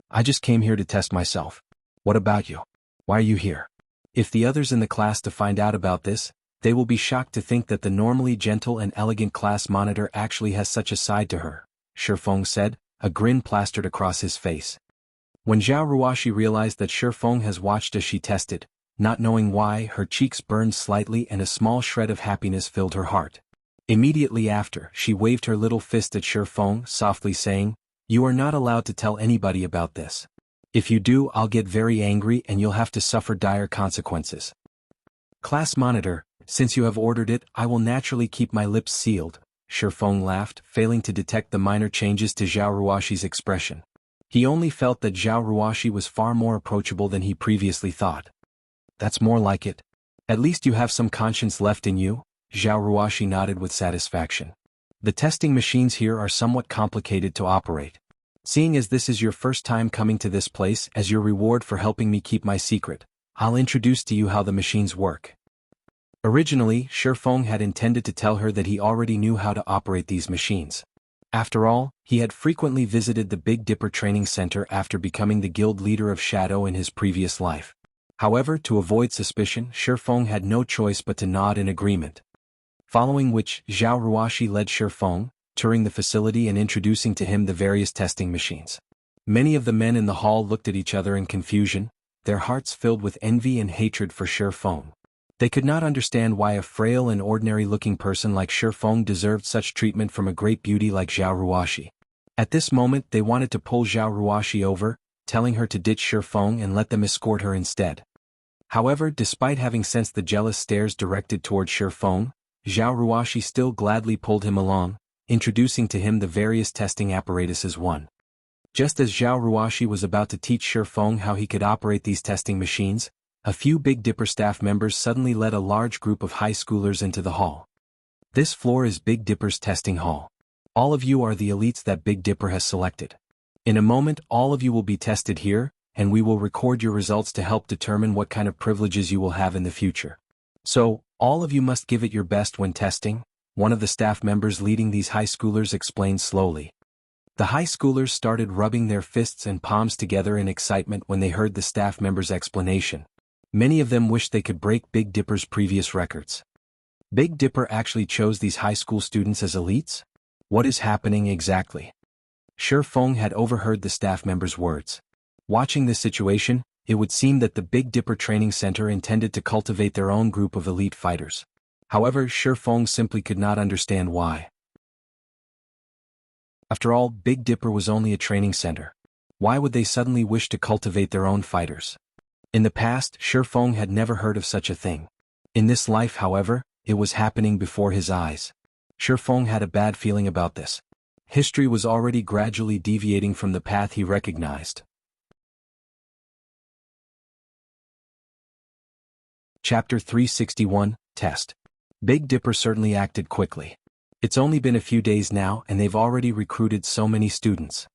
I just came here to test myself. What about you? Why are you here? If the others in the class to find out about this, they will be shocked to think that the normally gentle and elegant class monitor actually has such a side to her, Shifeng said, a grin plastered across his face. When Zhao Ruoxi realized that Shifeng has watched as she tested, not knowing why, her cheeks burned slightly and a small shred of happiness filled her heart. Immediately after, she waved her little fist at Shifeng, softly saying, "You are not allowed to tell anybody about this. If you do, I'll get very angry and you'll have to suffer dire consequences." Class monitor, since you have ordered it, I will naturally keep my lips sealed, Shifeng laughed, failing to detect the minor changes to Zhao Ruoxi's expression. He only felt that Zhao Ruoxi was far more approachable than he previously thought. That's more like it. At least you have some conscience left in you, Zhao Ruoxi nodded with satisfaction. The testing machines here are somewhat complicated to operate. Seeing as this is your first time coming to this place, as your reward for helping me keep my secret, I'll introduce to you how the machines work. Originally, Shifeng had intended to tell her that he already knew how to operate these machines. After all, he had frequently visited the Big Dipper Training Center after becoming the guild leader of Shadow in his previous life. However, to avoid suspicion, Shifeng had no choice but to nod in agreement. Following which, Zhao Ruoxi led Shifeng, touring the facility and introducing to him the various testing machines. Many of the men in the hall looked at each other in confusion, their hearts filled with envy and hatred for Shifeng. They could not understand why a frail and ordinary-looking person like Shifeng deserved such treatment from a great beauty like Zhao Ruoxi. At this moment they wanted to pull Zhao Ruoxi over, telling her to ditch Shifeng and let them escort her instead. However, despite having sensed the jealous stares directed toward Shifeng, Zhao Ruoxi still gladly pulled him along, introducing to him the various testing apparatuses. Just as Zhao Ruoxi was about to teach Shifeng how he could operate these testing machines, a few Big Dipper staff members suddenly led a large group of high schoolers into the hall. This floor is Big Dipper's testing hall. All of you are the elites that Big Dipper has selected. In a moment, all of you will be tested here, and we will record your results to help determine what kind of privileges you will have in the future. So, all of you must give it your best when testing, one of the staff members leading these high schoolers explained slowly. The high schoolers started rubbing their fists and palms together in excitement when they heard the staff member's explanation. Many of them wished they could break Big Dipper's previous records. Big Dipper actually chose these high school students as elites? What is happening exactly? Shifeng had overheard the staff members' words. Watching this situation, it would seem that the Big Dipper Training Center intended to cultivate their own group of elite fighters. However, Shifeng simply could not understand why. After all, Big Dipper was only a training center. Why would they suddenly wish to cultivate their own fighters? In the past, Shifeng had never heard of such a thing. In this life, however, it was happening before his eyes. Shifeng had a bad feeling about this. History was already gradually deviating from the path he recognized. Chapter 361, Test. Big Dipper certainly acted quickly. It's only been a few days now and they've already recruited so many students.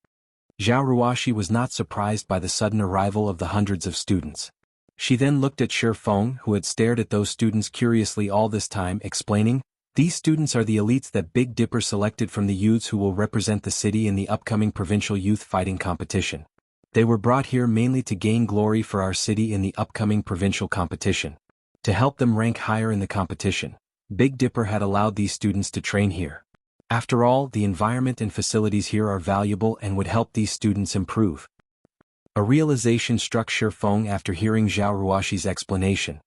Zhao Ruoxi was not surprised by the sudden arrival of the hundreds of students. She then looked at Shifeng, who had stared at those students curiously all this time, explaining, "These students are the elites that Big Dipper selected from the youths who will represent the city in the upcoming provincial youth fighting competition. They were brought here mainly to gain glory for our city in the upcoming provincial competition. To help them rank higher in the competition, Big Dipper had allowed these students to train here. After all, the environment and facilities here are valuable and would help these students improve. A realization struck Shi Feng after hearing Zhao Ruoxi's explanation.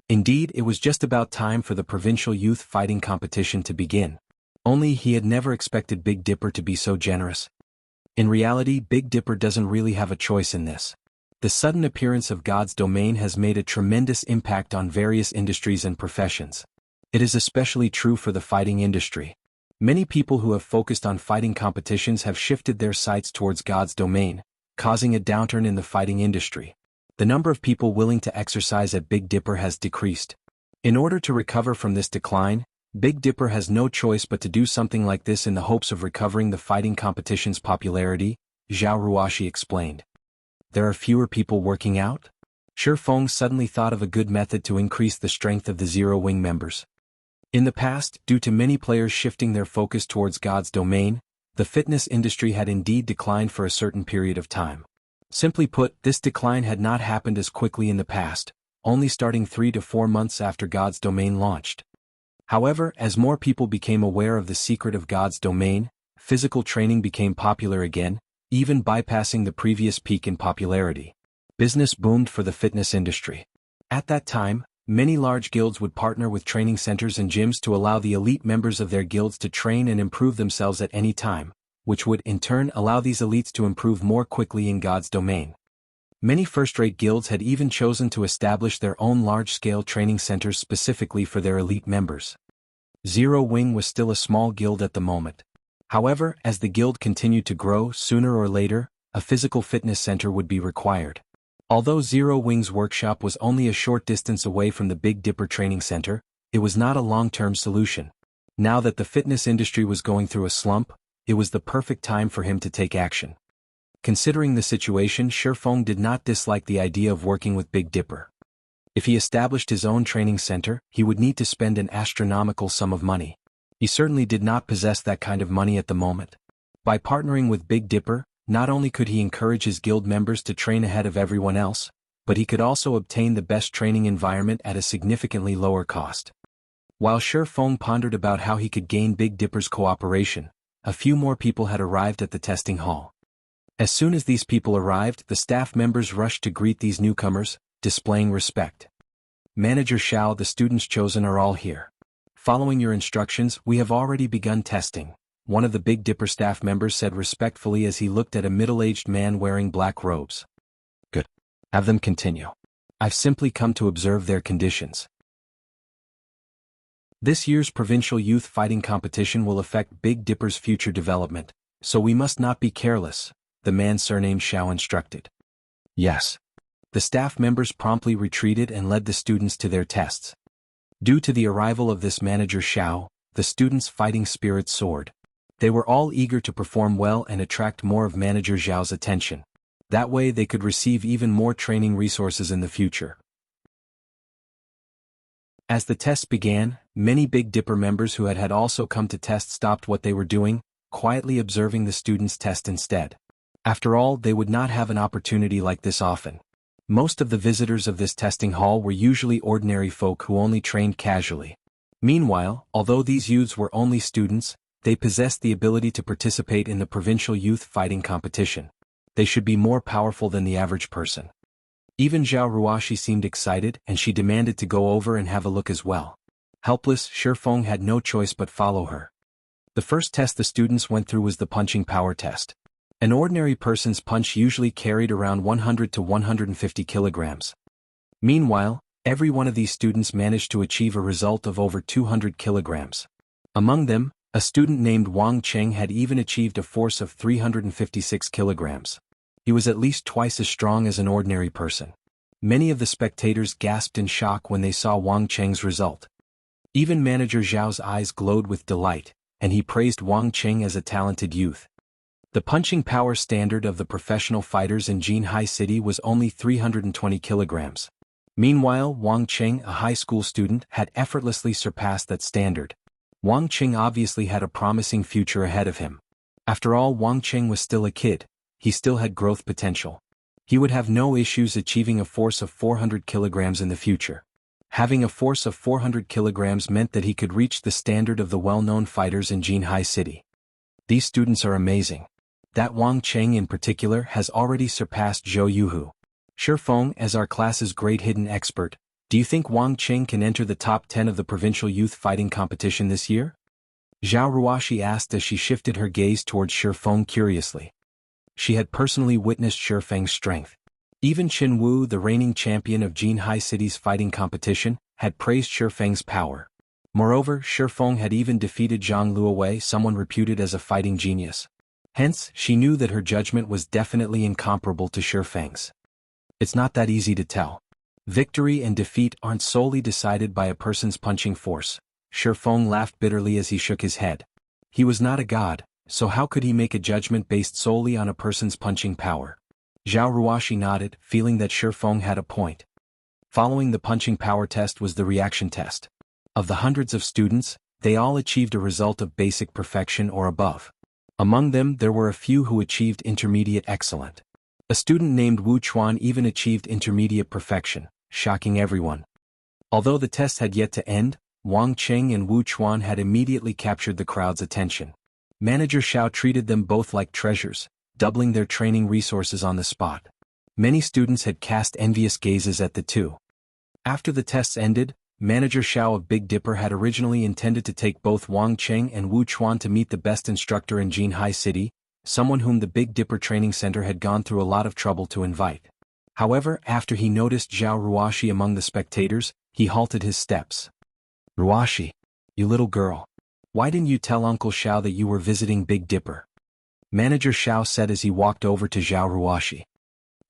Indeed, it was just about time for the provincial youth fighting competition to begin. Only he had never expected Big Dipper to be so generous. In reality, Big Dipper doesn't really have a choice in this. The sudden appearance of God's domain has made a tremendous impact on various industries and professions. It is especially true for the fighting industry. Many people who have focused on fighting competitions have shifted their sights towards God's domain, causing a downturn in the fighting industry. The number of people willing to exercise at Big Dipper has decreased. In order to recover from this decline, Big Dipper has no choice but to do something like this in the hopes of recovering the fighting competition's popularity, Zhao Ruoxi explained. There are fewer people working out? Shi Feng suddenly thought of a good method to increase the strength of the Zero Wing members. In the past, due to many players shifting their focus towards God's domain, the fitness industry had indeed declined for a certain period of time. Simply put, this decline had not happened as quickly in the past, only starting 3 to 4 months after God's domain launched. However, as more people became aware of the secret of God's domain, physical training became popular again, even bypassing the previous peak in popularity. Business boomed for the fitness industry. At that time, many large guilds would partner with training centers and gyms to allow the elite members of their guilds to train and improve themselves at any time, which would in turn allow these elites to improve more quickly in God's domain. Many first-rate guilds had even chosen to establish their own large-scale training centers specifically for their elite members. Zero Wing was still a small guild at the moment. However, as the guild continued to grow, sooner or later, a physical fitness center would be required. Although Zero Wing's workshop was only a short distance away from the Big Dipper training center, it was not a long-term solution. Now that the fitness industry was going through a slump, it was the perfect time for him to take action. Considering the situation, Shi Feng did not dislike the idea of working with Big Dipper. If he established his own training center, he would need to spend an astronomical sum of money. He certainly did not possess that kind of money at the moment. By partnering with Big Dipper, not only could he encourage his guild members to train ahead of everyone else, but he could also obtain the best training environment at a significantly lower cost. While Shi Feng pondered about how he could gain Big Dipper's cooperation, a few more people had arrived at the testing hall. As soon as these people arrived, the staff members rushed to greet these newcomers, displaying respect. Manager Xiao, the students chosen are all here. Following your instructions, we have already begun testing, one of the Big Dipper staff members said respectfully as he looked at a middle-aged man wearing black robes. Good. Have them continue. I've simply come to observe their conditions. This year's provincial youth fighting competition will affect Big Dipper's future development, so we must not be careless, the man surnamed Xiao instructed. Yes. The staff members promptly retreated and led the students to their tests. Due to the arrival of this manager Xiao, the students' fighting spirit soared. They were all eager to perform well and attract more of Manager Zhao's attention. That way they could receive even more training resources in the future. As the tests began, many Big Dipper members who had also come to test stopped what they were doing, quietly observing the students test instead. After all, they would not have an opportunity like this often. Most of the visitors of this testing hall were usually ordinary folk who only trained casually. Meanwhile, although these youths were only students, they possessed the ability to participate in the provincial youth fighting competition. They should be more powerful than the average person. Even Zhao Ruoxi seemed excited and she demanded to go over and have a look as well. Helpless, Shi Feng had no choice but follow her. The first test the students went through was the punching power test. An ordinary person's punch usually carried around 100 to 150 kilograms. Meanwhile, every one of these students managed to achieve a result of over 200 kilograms. Among them, a student named Wang Cheng had even achieved a force of 356 kilograms. He was at least twice as strong as an ordinary person. Many of the spectators gasped in shock when they saw Wang Cheng's result. Even Manager Zhao's eyes glowed with delight, and he praised Wang Cheng as a talented youth. The punching power standard of the professional fighters in Jianghu City was only 320 kilograms. Meanwhile, Wang Cheng, a high school student, had effortlessly surpassed that standard. Wang Cheng obviously had a promising future ahead of him. After all, Wang Cheng was still a kid. He still had growth potential. He would have no issues achieving a force of 400 kilograms in the future. Having a force of 400 kilograms meant that he could reach the standard of the well-known fighters in Jianghu City. These students are amazing. That Wang Cheng in particular has already surpassed Zhou Yuhu. Shifeng, as our class's great hidden expert, do you think Wang Cheng can enter the top 10 of the provincial youth fighting competition this year? Zhao Ruoxi asked as she shifted her gaze towards Shifeng curiously. She had personally witnessed Shifeng's strength. Even Qin Wu, the reigning champion of Jianghu City's fighting competition, had praised Shifeng's power. Moreover, Shifeng had even defeated Zhang Luowei, someone reputed as a fighting genius. Hence, she knew that her judgment was definitely incomparable to Shifeng's. It's not that easy to tell. Victory and defeat aren't solely decided by a person's punching force. Shifeng laughed bitterly as he shook his head. He was not a god, so how could he make a judgment based solely on a person's punching power? Zhao Ruoxi nodded, feeling that Shifeng had a point. Following the punching power test was the reaction test. Of the hundreds of students, they all achieved a result of basic perfection or above. Among them there were a few who achieved intermediate excellent. A student named Wu Chuan even achieved intermediate perfection, shocking everyone. Although the test had yet to end, Wang Cheng and Wu Chuan had immediately captured the crowd's attention. Manager Xiao treated them both like treasures, doubling their training resources on the spot. Many students had cast envious gazes at the two. After the tests ended, Manager Xiao of Big Dipper had originally intended to take both Wang Cheng and Wu Chuan to meet the best instructor in Jianghu City, someone whom the Big Dipper Training Center had gone through a lot of trouble to invite. However, after he noticed Zhao Ruoxi among the spectators, he halted his steps. Ruoxi, you little girl. Why didn't you tell Uncle Xiao that you were visiting Big Dipper? Manager Xiao said as he walked over to Zhao Ruoxi.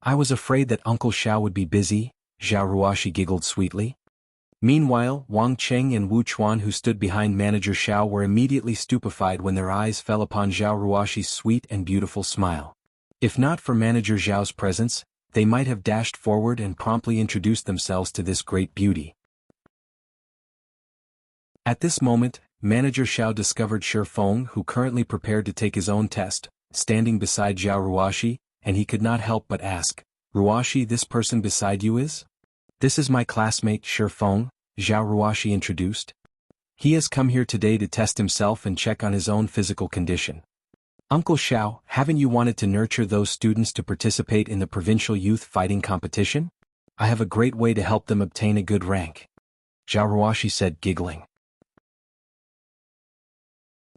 I was afraid that Uncle Xiao would be busy, Zhao Ruoxi giggled sweetly. Meanwhile, Wang Cheng and Wu Chuan, who stood behind Manager Xiao, were immediately stupefied when their eyes fell upon Zhao Ruoxi's sweet and beautiful smile. If not for Manager Zhao's presence, they might have dashed forward and promptly introduced themselves to this great beauty. At this moment, Manager Xiao discovered Shifeng, who currently prepared to take his own test, standing beside Zhao Ruoxi, and he could not help but ask, Ruoxi, this person beside you is? This is my classmate Shifeng, Zhao Ruoxi introduced. He has come here today to test himself and check on his own physical condition. Uncle Xiao, haven't you wanted to nurture those students to participate in the provincial youth fighting competition? I have a great way to help them obtain a good rank. Zhao Ruoxi said, giggling.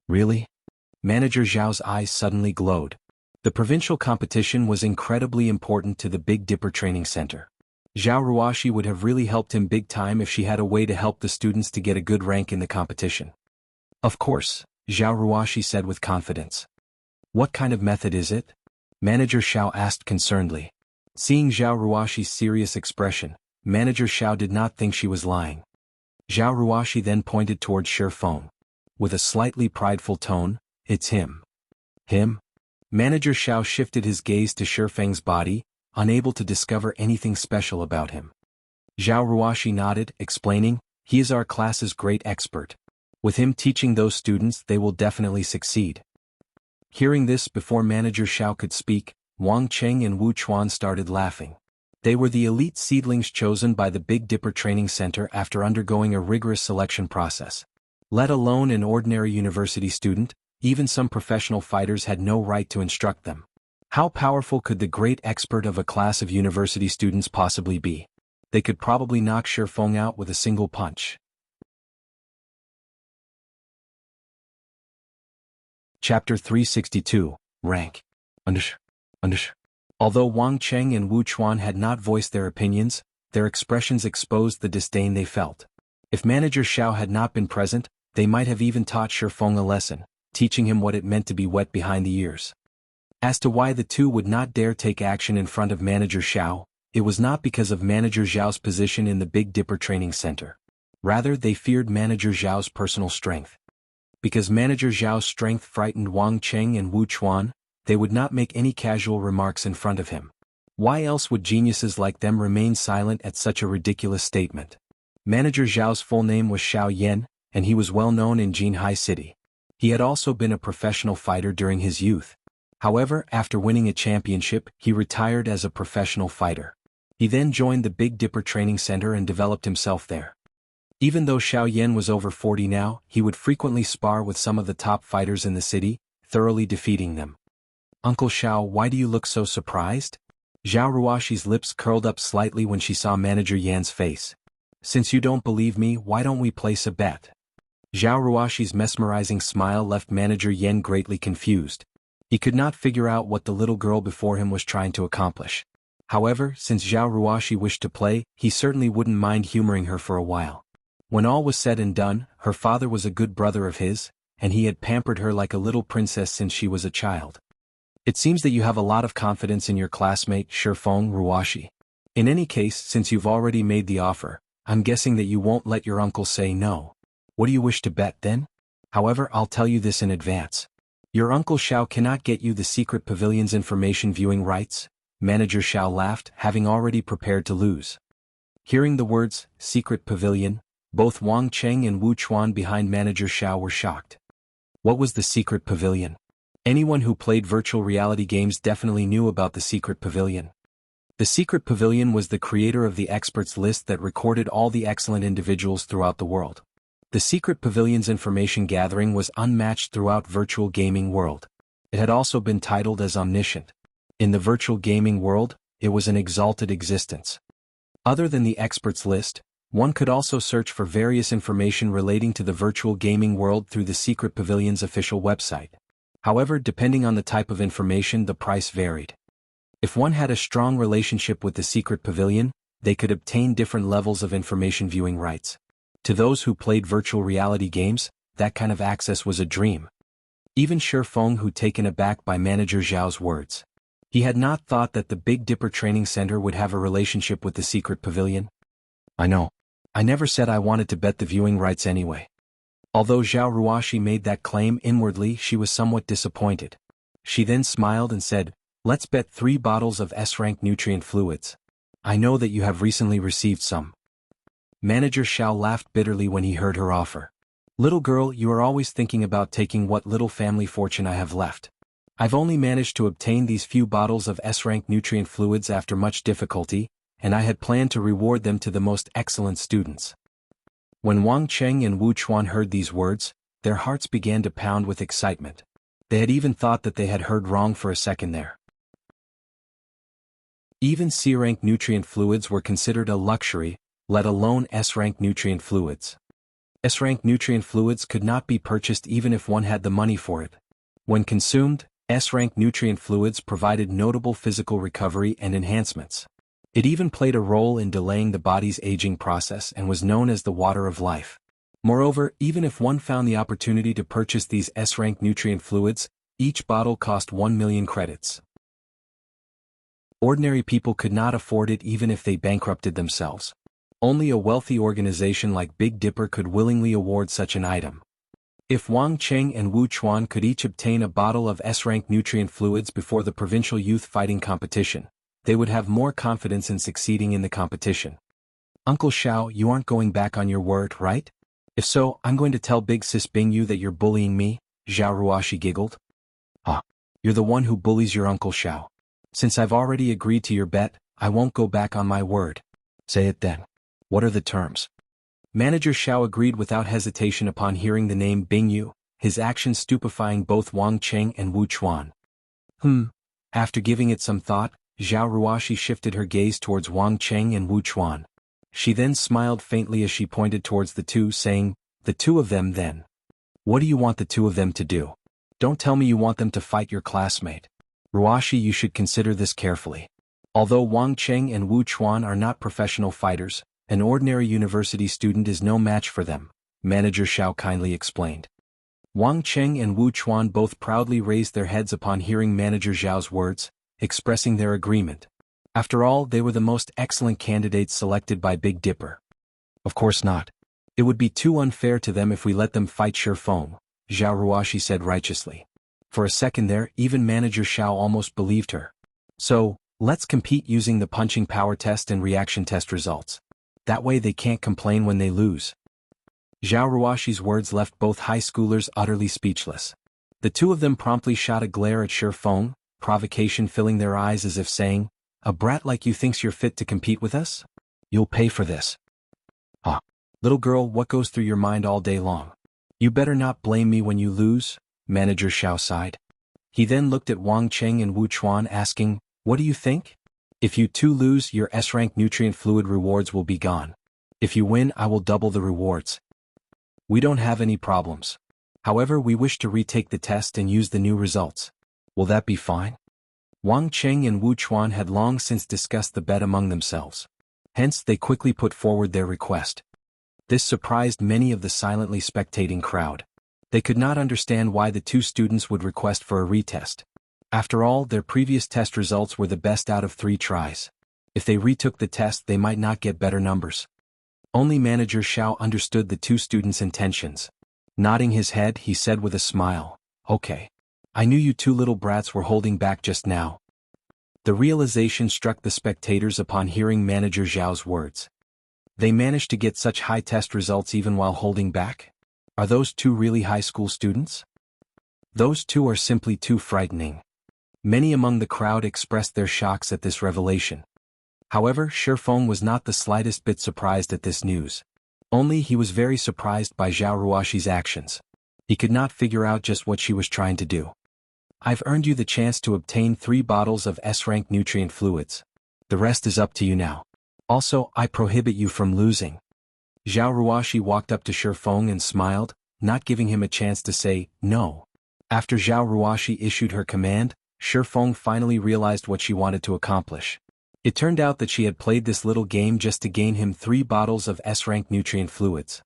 Really? Manager Zhao's eyes suddenly glowed. The provincial competition was incredibly important to the Big Dipper Training Center. Zhao Ruoxi would have really helped him big time if she had a way to help the students to get a good rank in the competition. Of course, Zhao Ruoxi said with confidence. What kind of method is it? Manager Xiao asked concernedly. Seeing Zhao Ruoxi's serious expression, Manager Xiao did not think she was lying. Zhao Ruoxi then pointed towards Shifeng. With a slightly prideful tone, it's him. Him? Manager Xiao shifted his gaze to Shifeng's body, unable to discover anything special about him. Zhao Ruoxi nodded, explaining, he is our class's great expert. With him teaching those students, they will definitely succeed. Hearing this before Manager Xiao could speak, Wang Cheng and Wu Chuan started laughing. They were the elite seedlings chosen by the Big Dipper Training Center after undergoing a rigorous selection process. Let alone an ordinary university student, even some professional fighters had no right to instruct them. How powerful could the great expert of a class of university students possibly be? They could probably knock Shifeng out with a single punch. Chapter 362, Rank. Although Wang Cheng and Wu Chuan had not voiced their opinions, their expressions exposed the disdain they felt. If Manager Xiao had not been present, they might have even taught Shifeng a lesson, teaching him what it meant to be wet behind the ears. As to why the two would not dare take action in front of Manager Xiao, it was not because of Manager Zhao's position in the Big Dipper Training Center. Rather, they feared Manager Zhao's personal strength. Because Manager Zhao's strength frightened Wang Cheng and Wu Chuan, they would not make any casual remarks in front of him. Why else would geniuses like them remain silent at such a ridiculous statement? Manager Zhao's full name was Xiao Yan, and he was well known in Jianghu City. He had also been a professional fighter during his youth. However, after winning a championship, he retired as a professional fighter. He then joined the Big Dipper Training Center and developed himself there. Even though Xiao Yan was over 40 now, he would frequently spar with some of the top fighters in the city, thoroughly defeating them. Uncle Xiao, why do you look so surprised? Zhao Ruoshi's lips curled up slightly when she saw Manager Yan's face. Since you don't believe me, why don't we place a bet? Zhao Ruoshi's mesmerizing smile left Manager Yan greatly confused. He could not figure out what the little girl before him was trying to accomplish. However, since Zhao Ruoshi wished to play, he certainly wouldn't mind humoring her for a while. When all was said and done, her father was a good brother of his, and he had pampered her like a little princess since she was a child. It seems that you have a lot of confidence in your classmate, Shifeng Ruoshi. In any case, since you've already made the offer, I'm guessing that you won't let your uncle say no. What do you wish to bet then? However, I'll tell you this in advance. Your Uncle Xiao cannot get you the secret pavilion's information viewing rights. Manager Xiao laughed, having already prepared to lose. Hearing the words, secret pavilion, both Wang Cheng and Wu Chuan behind Manager Xiao were shocked. What was the secret pavilion? Anyone who played virtual reality games definitely knew about the secret pavilion. The secret pavilion was the creator of the experts list that recorded all the excellent individuals throughout the world. The secret pavilion's information gathering was unmatched throughout virtual gaming world. It had also been titled as omniscient. In the virtual gaming world, it was an exalted existence. Other than the experts list, one could also search for various information relating to the virtual gaming world through the secret pavilion's official website. However, depending on the type of information, the price varied. If one had a strong relationship with the secret pavilion, they could obtain different levels of information viewing rights. To those who played virtual reality games, that kind of access was a dream. Even Shifeng, who taken aback by Manager Zhao's words. He had not thought that the Big Dipper Training Center would have a relationship with the secret pavilion. I know. I never said I wanted to bet the viewing rights anyway. Although Zhao Ruoshi made that claim inwardly, she was somewhat disappointed. She then smiled and said, let's bet 3 bottles of S-rank nutrient fluids. I know that you have recently received some. Manager Xiao laughed bitterly when he heard her offer. Little girl, you are always thinking about taking what little family fortune I have left. I've only managed to obtain these few bottles of S-rank nutrient fluids after much difficulty, and I had planned to reward them to the most excellent students. When Wang Cheng and Wu Chuan heard these words, their hearts began to pound with excitement. They had even thought that they had heard wrong for a second there. Even C-rank nutrient fluids were considered a luxury, let alone S-rank nutrient fluids. S-rank nutrient fluids could not be purchased even if one had the money for it. When consumed, S-rank nutrient fluids provided notable physical recovery and enhancements. It even played a role in delaying the body's aging process and was known as the water of life. Moreover, even if one found the opportunity to purchase these S-rank nutrient fluids, each bottle cost 1 million credits. Ordinary people could not afford it even if they bankrupted themselves. Only a wealthy organization like Big Dipper could willingly award such an item. If Wang Cheng and Wu Chuan could each obtain a bottle of S-rank nutrient fluids before the provincial youth fighting competition, they would have more confidence in succeeding in the competition. Uncle Xiao, you aren't going back on your word, right? If so, I'm going to tell Big Sis Bingyu that you're bullying me, Zhao Ruoshi giggled. Ah, you're the one who bullies your Uncle Xiao. Since I've already agreed to your bet, I won't go back on my word. Say it then. What are the terms? Manager Xiao agreed without hesitation upon hearing the name Bingyu, his actions stupefying both Wang Cheng and Wu Chuan. After giving it some thought, Zhao Ruoshi shifted her gaze towards Wang Cheng and Wu Chuan. She then smiled faintly as she pointed towards the two, saying, the two of them then. What do you want the two of them to do? Don't tell me you want them to fight your classmate. Ruoshi, you should consider this carefully. Although Wang Cheng and Wu Chuan are not professional fighters, an ordinary university student is no match for them, Manager Xiao kindly explained. Wang Cheng and Wu Chuan both proudly raised their heads upon hearing Manager Zhao's words, expressing their agreement. After all, they were the most excellent candidates selected by Big Dipper. Of course not. It would be too unfair to them if we let them fight Shifeng, Zhao Ruoshi said righteously. For a second there, even Manager Xiao almost believed her. So, let's compete using the punching power test and reaction test results. That way they can't complain when they lose. Zhao Ruoshi's words left both high schoolers utterly speechless. The two of them promptly shot a glare at Shifeng, provocation filling their eyes as if saying, A brat like you thinks you're fit to compete with us? You'll pay for this. Ah. Little girl, what goes through your mind all day long? You better not blame me when you lose, Manager Xiao sighed. He then looked at Wang Cheng and Wu Chuan asking, what do you think? If you two lose, your S-rank nutrient fluid rewards will be gone. If you win, I will double the rewards. We don't have any problems. However, we wish to retake the test and use the new results. Will that be fine? Wang Cheng and Wu Chuan had long since discussed the bet among themselves. Hence, they quickly put forward their request. This surprised many of the silently spectating crowd. They could not understand why the two students would request for a retest. After all, their previous test results were the best out of 3 tries. If they retook the test, they might not get better numbers. Only Manager Xiao understood the two students' intentions. Nodding his head, he said with a smile, okay. I knew you two little brats were holding back just now. The realization struck the spectators upon hearing Manager Xiao's words. They managed to get such high test results even while holding back? Are those two really high school students? Those two are simply too frightening. Many among the crowd expressed their shocks at this revelation. However, Shifeng was not the slightest bit surprised at this news. Only he was very surprised by Zhao Ruoxi's actions. He could not figure out just what she was trying to do. I've earned you the chance to obtain 3 bottles of S-rank nutrient fluids. The rest is up to you now. Also, I prohibit you from losing. Zhao Ruoxi walked up to Shifeng and smiled, not giving him a chance to say no. After Zhao Ruoxi issued her command, Shifeng finally realized what she wanted to accomplish. It turned out that she had played this little game just to gain him 3 bottles of S-rank nutrient fluids.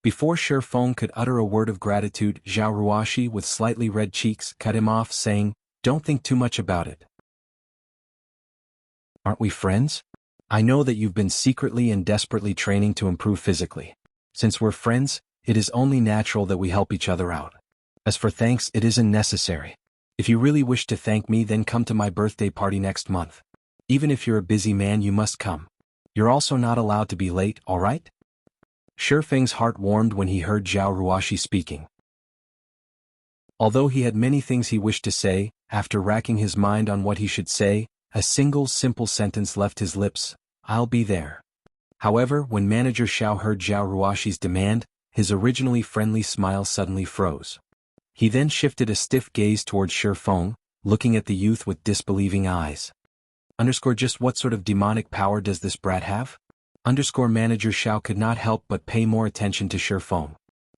Before Shifeng could utter a word of gratitude, Zhao Ruoxi with slightly red cheeks cut him off, saying, don't think too much about it. Aren't we friends? I know that you've been secretly and desperately training to improve physically. Since we're friends, it is only natural that we help each other out. As for thanks, it isn't necessary. If you really wish to thank me, then come to my birthday party next month. Even if you're a busy man, you must come. You're also not allowed to be late, alright? Shifeng's heart warmed when he heard Zhao Ruoxi speaking. Although he had many things he wished to say, after racking his mind on what he should say, a single simple sentence left his lips, I'll be there. However, when Manager Xiao heard Zhao Ruoxi's demand, his originally friendly smile suddenly froze. He then shifted a stiff gaze towards Shifeng, looking at the youth with disbelieving eyes. Just what sort of demonic power does this brat have? Manager Xiao could not help but pay more attention to Shifeng.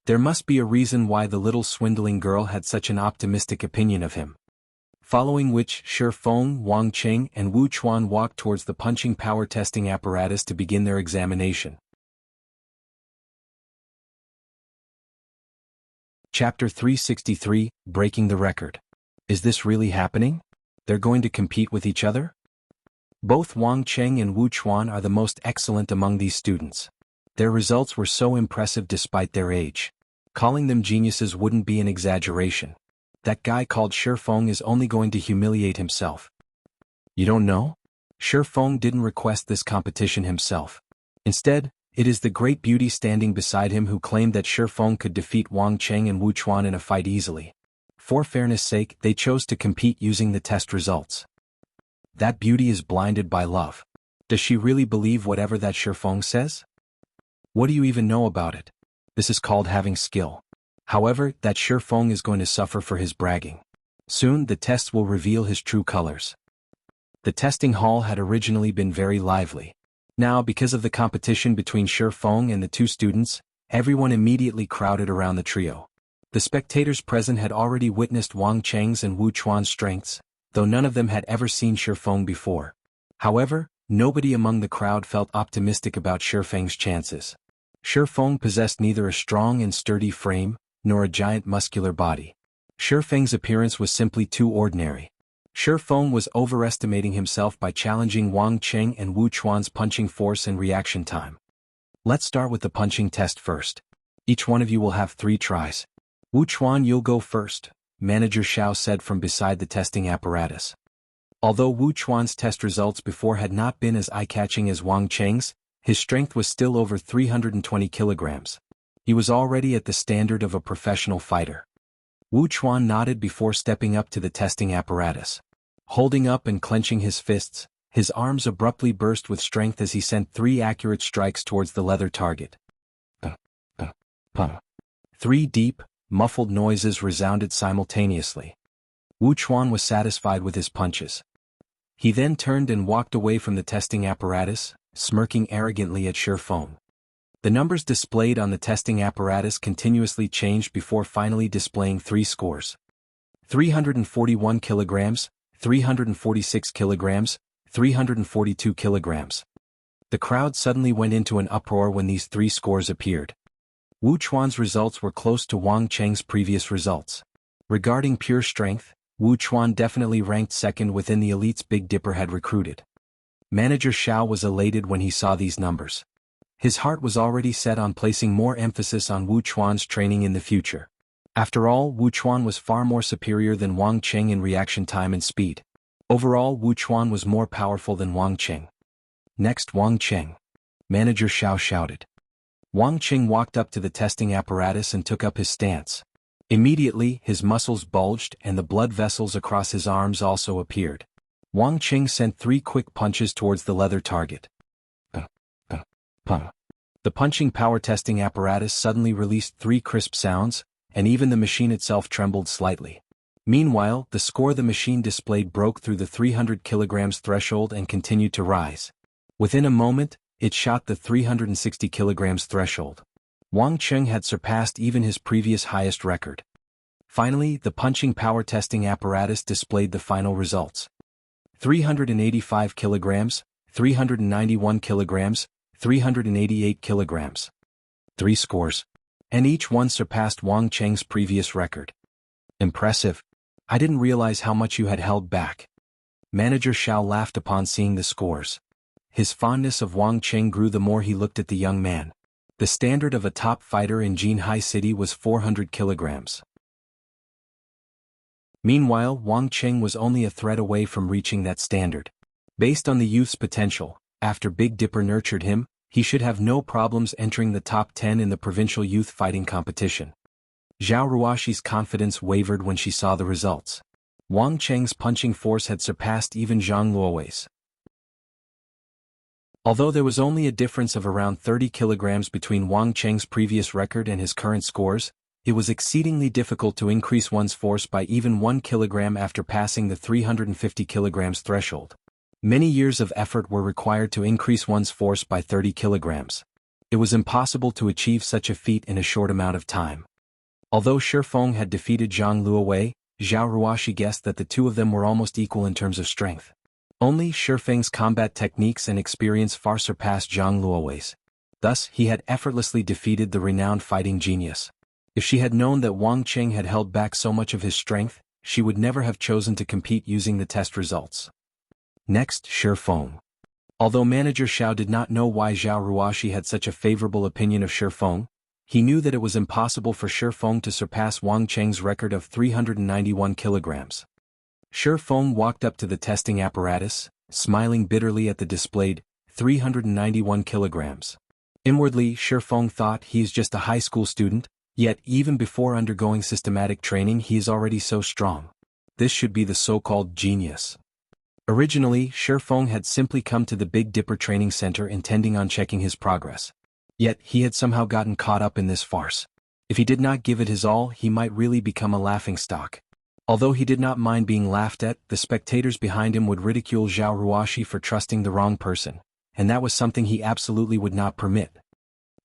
There must be a reason why the little swindling girl had such an optimistic opinion of him. Following which, Shifeng, Wang Cheng, and Wu Chuan walked towards the punching power testing apparatus to begin their examination. Chapter 363, Breaking the Record. Is this really happening? They're going to compete with each other? Both Wang Cheng and Wu Chuan are the most excellent among these students. Their results were so impressive despite their age. Calling them geniuses wouldn't be an exaggeration. That guy called Shifeng is only going to humiliate himself. You don't know? Shifeng didn't request this competition himself. Instead, it is the great beauty standing beside him who claimed that Shifeng could defeat Wang Cheng and Wu Chuan in a fight easily. For fairness' sake, they chose to compete using the test results. That beauty is blinded by love. Does she really believe whatever that Shifeng says? What do you even know about it? This is called having skill. However, that Shifeng is going to suffer for his bragging. Soon, the tests will reveal his true colors. The testing hall had originally been very lively. Now, because of the competition between Shifeng and the two students, everyone immediately crowded around the trio. The spectators present had already witnessed Wang Cheng's and Wu Chuan's strengths, though none of them had ever seen Shifeng before. However, nobody among the crowd felt optimistic about Shifeng's chances. Shifeng possessed neither a strong and sturdy frame, nor a giant muscular body. Shifeng's appearance was simply too ordinary. Shifeng was overestimating himself by challenging Wang Cheng and Wu Chuan's punching force and reaction time. Let's start with the punching test first. Each one of you will have 3 tries. Wu Chuan, you'll go first, Manager Xiao said from beside the testing apparatus. Although Wu Chuan's test results before had not been as eye-catching as Wang Cheng's, his strength was still over 320 kilograms. He was already at the standard of a professional fighter. Wu Chuan nodded before stepping up to the testing apparatus. Holding up and clenching his fists, His arms abruptly burst with strength as he sent 3 accurate strikes towards the leather target. Three deep, muffled noises resounded simultaneously. Wu Chuan was satisfied with his punches. He then turned and walked away from the testing apparatus, smirking arrogantly at Shi Feng. The numbers displayed on the testing apparatus continuously changed before finally displaying 3 scores. 341 kilograms, 346 kilograms, 342 kilograms. The crowd suddenly went into an uproar when these 3 scores appeared. Wu Chuan's results were close to Wang Cheng's previous results. Regarding pure strength, Wu Chuan definitely ranked second within the elites Big Dipper had recruited. Manager Xiao was elated when he saw these numbers. His heart was already set on placing more emphasis on Wu Chuan's training in the future. After all, Wu Chuan was far more superior than Wang Cheng in reaction time and speed. Overall, Wu Chuan was more powerful than Wang Cheng. Next, Wang Cheng. Manager Xiao shouted. Wang Cheng walked up to the testing apparatus and took up his stance. Immediately, his muscles bulged and the blood vessels across his arms also appeared. Wang Cheng sent 3 quick punches towards the leather target. The punching power testing apparatus suddenly released 3 crisp sounds, and even the machine itself trembled slightly. Meanwhile, the score the machine displayed broke through the 300 kilograms threshold and continued to rise. Within a moment, it shot the 360 kilograms threshold. Wang Cheng had surpassed even his previous highest record. Finally, the punching power testing apparatus displayed the final results. 385 kilograms, 391 kilograms, 388 kilograms. 3 scores. And each one surpassed Wang Cheng's previous record. Impressive. I didn't realize how much you had held back. Manager Xiao laughed upon seeing the scores. His fondness of Wang Cheng grew the more he looked at the young man. The standard of a top fighter in Jianghu City was 400 kilograms. Meanwhile, Wang Cheng was only a thread away from reaching that standard. Based on the youth's potential, after Big Dipper nurtured him, he should have no problems entering the top 10 in the provincial youth fighting competition. Zhao Ruoshi's confidence wavered when she saw the results. Wang Cheng's punching force had surpassed even Zhang Luowei's. Although there was only a difference of around 30 kilograms between Wang Cheng's previous record and his current scores, it was exceedingly difficult to increase one's force by even 1 kilogram after passing the 350 kilograms threshold. Many years of effort were required to increase one's force by 30 kilograms. It was impossible to achieve such a feat in a short amount of time. Although Shi Feng had defeated Zhang Luowei, Zhao Ruoshi guessed that the two of them were almost equal in terms of strength. Only Shi Feng's combat techniques and experience far surpassed Zhang Luowei's. Thus, he had effortlessly defeated the renowned fighting genius. If she had known that Wang Cheng had held back so much of his strength, she would never have chosen to compete using the test results. Next, Shi Feng. Although Manager Xiao did not know why Zhao Ruoshi had such a favorable opinion of Shi Feng, he knew that it was impossible for Shi Feng to surpass Wang Cheng's record of 391 kilograms. Shi Feng walked up to the testing apparatus, smiling bitterly at the displayed 391 kilograms. Inwardly, Shi Feng thought he is just a high school student, yet even before undergoing systematic training he is already so strong. This should be the so-called genius. Originally, Shi Feng had simply come to the Big Dipper training center intending on checking his progress. Yet, he had somehow gotten caught up in this farce. If he did not give it his all, he might really become a laughingstock. Although he did not mind being laughed at, the spectators behind him would ridicule Zhao Ruoshi for trusting the wrong person, and that was something he absolutely would not permit.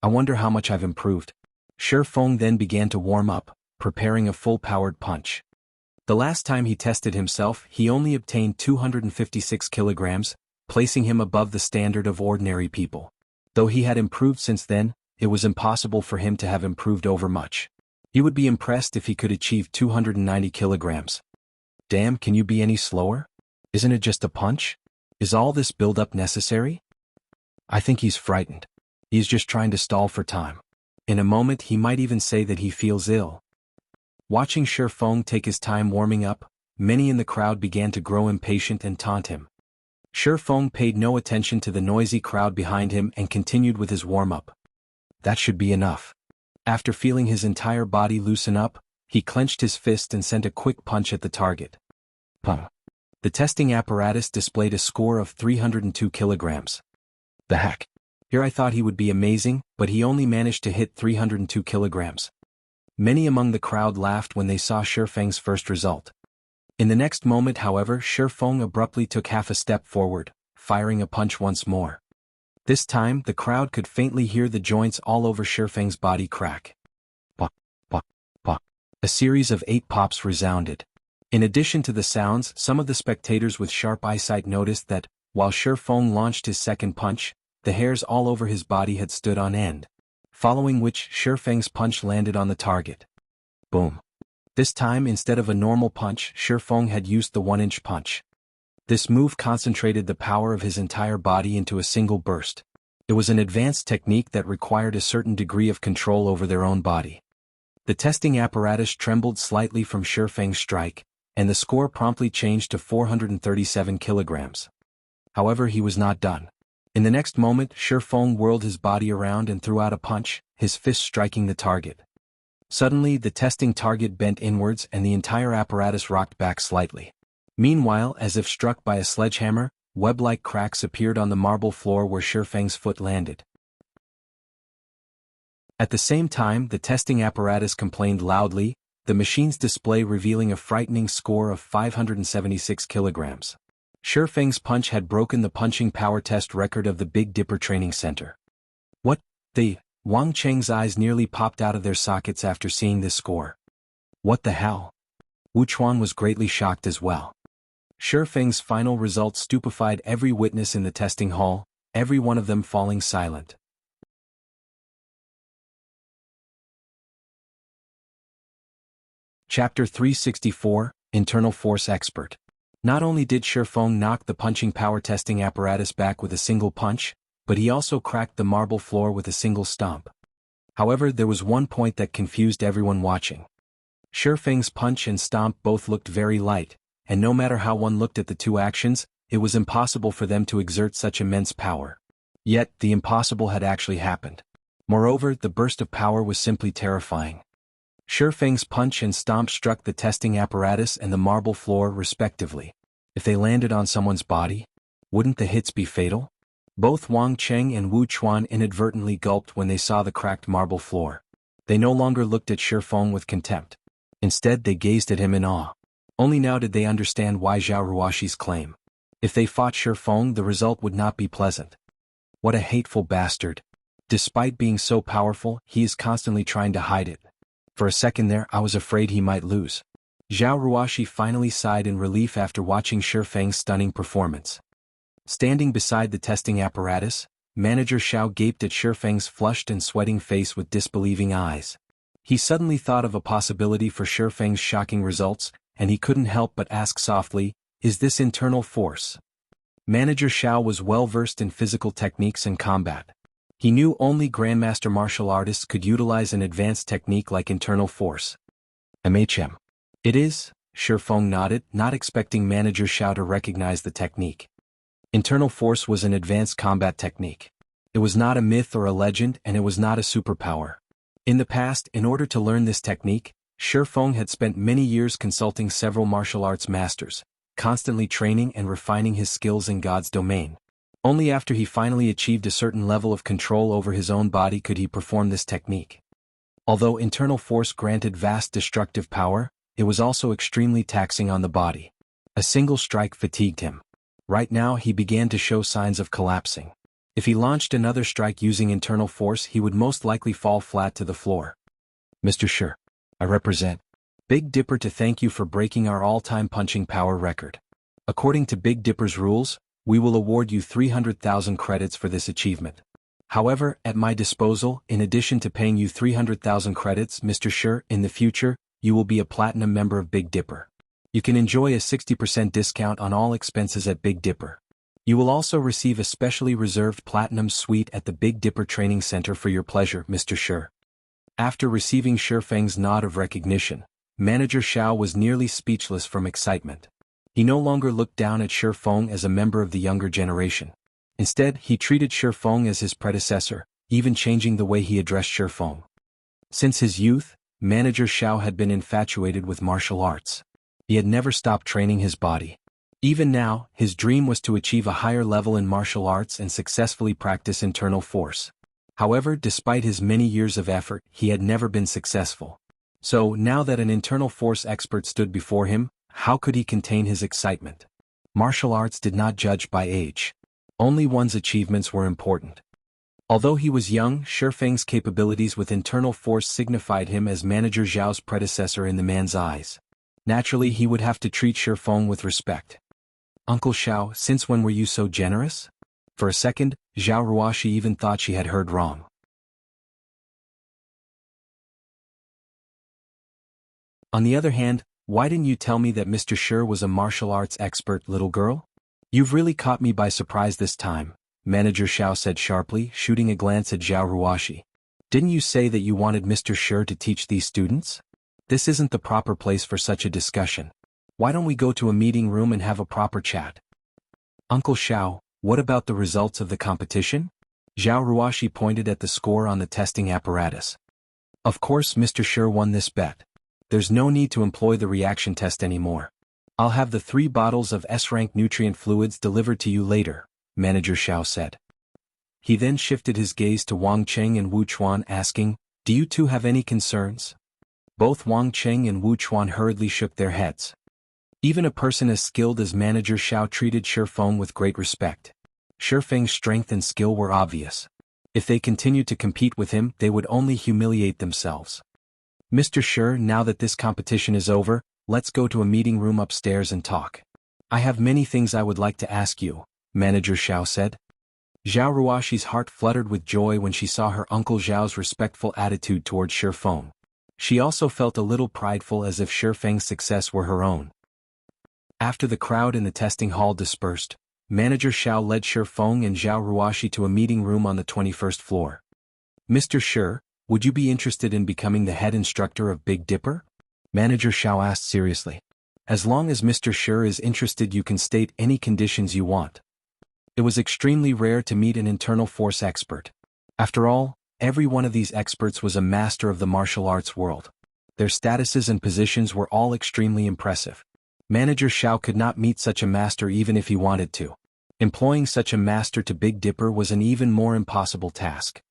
I wonder how much I've improved. Shi Feng then began to warm up, preparing a full-powered punch. The last time he tested himself, he only obtained 256 kilograms, placing him above the standard of ordinary people. Though he had improved since then, it was impossible for him to have improved overmuch. He would be impressed if he could achieve 290 kilograms. Damn, can you be any slower? Isn't it just a punch? Is all this build-up necessary? I think he's frightened. He's just trying to stall for time. In a moment he might even say that he feels ill. Watching Shi Feng take his time warming up, many in the crowd began to grow impatient and taunt him. Shi Feng paid no attention to the noisy crowd behind him and continued with his warm-up. That should be enough. After feeling his entire body loosen up, he clenched his fist and sent a quick punch at the target. The testing apparatus displayed a score of 302 kilograms. The heck? Here I thought he would be amazing, but he only managed to hit 302 kilograms. Many among the crowd laughed when they saw Shifeng's first result. In the next moment, however, Shifeng abruptly took half a step forward, firing a punch once more. This time, the crowd could faintly hear the joints all over Shifeng's body crack. Pop, pop, pop. A series of 8 pops resounded. In addition to the sounds, some of the spectators with sharp eyesight noticed that, while Shifeng launched his second punch, the hairs all over his body had stood on end. Following which, Shifeng's punch landed on the target. Boom. This time, instead of a normal punch, Shifeng had used the 1-inch punch. This move concentrated the power of his entire body into a single burst. It was an advanced technique that required a certain degree of control over their own body. The testing apparatus trembled slightly from Shifeng's strike, and the score promptly changed to 437 kilograms. However, he was not done. In the next moment, Shifeng whirled his body around and threw out a punch, his fist striking the target. Suddenly, the testing target bent inwards and the entire apparatus rocked back slightly. Meanwhile, as if struck by a sledgehammer, web-like cracks appeared on the marble floor where Shifeng's foot landed. At the same time, the testing apparatus complained loudly, the machine's display revealing a frightening score of 576 kilograms. Shifeng's punch had broken the punching power test record of the Big Dipper Training Center. What the? Wang Cheng's eyes nearly popped out of their sockets after seeing this score. What the hell? Wu Chuan was greatly shocked as well. Shifeng's final result stupefied every witness in the testing hall, every one of them falling silent. Chapter 364, Internal Force Expert. Not only did Shifeng knock the punching power testing apparatus back with a single punch, but he also cracked the marble floor with a single stomp. However, there was one point that confused everyone watching. Shifeng's punch and stomp both looked very light, and no matter how one looked at the two actions, it was impossible for them to exert such immense power. Yet, the impossible had actually happened. Moreover, the burst of power was simply terrifying. Shifeng's punch and stomp struck the testing apparatus and the marble floor respectively. If they landed on someone's body, wouldn't the hits be fatal? Both Wang Cheng and Wu Chuan inadvertently gulped when they saw the cracked marble floor. They no longer looked at Shifeng with contempt. Instead, they gazed at him in awe. Only now did they understand why Zhao Ruoshi's claim. If they fought Shifeng, the result would not be pleasant. What a hateful bastard. Despite being so powerful, he is constantly trying to hide it. For a second there, I was afraid he might lose. Zhao Ruoshi finally sighed in relief after watching Shifeng's stunning performance. Standing beside the testing apparatus, Manager Xiao gaped at Shifeng's flushed and sweating face with disbelieving eyes. He suddenly thought of a possibility for Shifeng's shocking results, and he couldn't help but ask softly, "Is this internal force?" Manager Xiao was well versed in physical techniques and combat. He knew only Grandmaster martial artists could utilize an advanced technique like internal force. MHM. It is, Shifeng nodded, not expecting Manager Xiao to recognize the technique. Internal force was an advanced combat technique. It was not a myth or a legend, and it was not a superpower. In the past, in order to learn this technique, Shifeng had spent many years consulting several martial arts masters, constantly training and refining his skills in God's domain. Only after he finally achieved a certain level of control over his own body could he perform this technique. Although internal force granted vast destructive power, it was also extremely taxing on the body. A single strike fatigued him. Right now he began to show signs of collapsing. If he launched another strike using internal force, he would most likely fall flat to the floor. Mr. Shi, I represent Big Dipper to thank you for breaking our all-time punching power record. According to Big Dipper's rules, we will award you 300,000 credits for this achievement. However, at my disposal, in addition to paying you 300,000 credits, Mr. Shi, in the future, you will be a platinum member of Big Dipper. You can enjoy a 60% discount on all expenses at Big Dipper. You will also receive a specially reserved platinum suite at the Big Dipper Training Center for your pleasure, Mr. Shi. After receiving Shifeng's nod of recognition, Manager Xiao was nearly speechless from excitement. He no longer looked down at Shifeng as a member of the younger generation. Instead, he treated Shifeng as his predecessor, even changing the way he addressed Shifeng. Since his youth, Manager Xiao had been infatuated with martial arts. He had never stopped training his body. Even now, his dream was to achieve a higher level in martial arts and successfully practice internal force. However, despite his many years of effort, he had never been successful. So, now that an internal force expert stood before him, how could he contain his excitement? Martial arts did not judge by age. Only one's achievements were important. Although he was young, Shifeng's capabilities with internal force signified him as Manager Zhao's predecessor in the man's eyes. Naturally, he would have to treat Shifeng with respect. Uncle Xiao, since when were you so generous? For a second, Zhao Ruoshi even thought she had heard wrong. On the other hand, why didn't you tell me that Mr. Shi was a martial arts expert, little girl? You've really caught me by surprise this time, Manager Xiao said sharply, shooting a glance at Zhao Ruoshi. Didn't you say that you wanted Mr. Shi to teach these students? This isn't the proper place for such a discussion. Why don't we go to a meeting room and have a proper chat? Uncle Xiao, what about the results of the competition? Zhao Ruoshi pointed at the score on the testing apparatus. Of course Mr. Shi won this bet. There's no need to employ the reaction test anymore. I'll have the 3 bottles of S-rank nutrient fluids delivered to you later, Manager Xiao said. He then shifted his gaze to Wang Cheng and Wu Chuan, asking, do you two have any concerns? Both Wang Cheng and Wu Chuan hurriedly shook their heads. Even a person as skilled as Manager Xiao treated Shifeng with great respect. Shifeng's strength and skill were obvious. If they continued to compete with him, they would only humiliate themselves. Mr. Shi, now that this competition is over, let's go to a meeting room upstairs and talk. I have many things I would like to ask you, Manager Xiao said. Zhao Ruoshi's heart fluttered with joy when she saw her Uncle Zhao's respectful attitude towards Shifeng. She also felt a little prideful, as if Shifeng's success were her own. After the crowd in the testing hall dispersed, Manager Xiao led Shifeng and Zhao Ruoshi to a meeting room on the 21st floor. Mr. Shi, would you be interested in becoming the head instructor of Big Dipper? Manager Xiao asked seriously. As long as Mr. Shi is interested, you can state any conditions you want. It was extremely rare to meet an internal force expert. After all, every one of these experts was a master of the martial arts world. Their statuses and positions were all extremely impressive. Manager Xiao could not meet such a master even if he wanted to. Employing such a master to Big Dipper was an even more impossible task.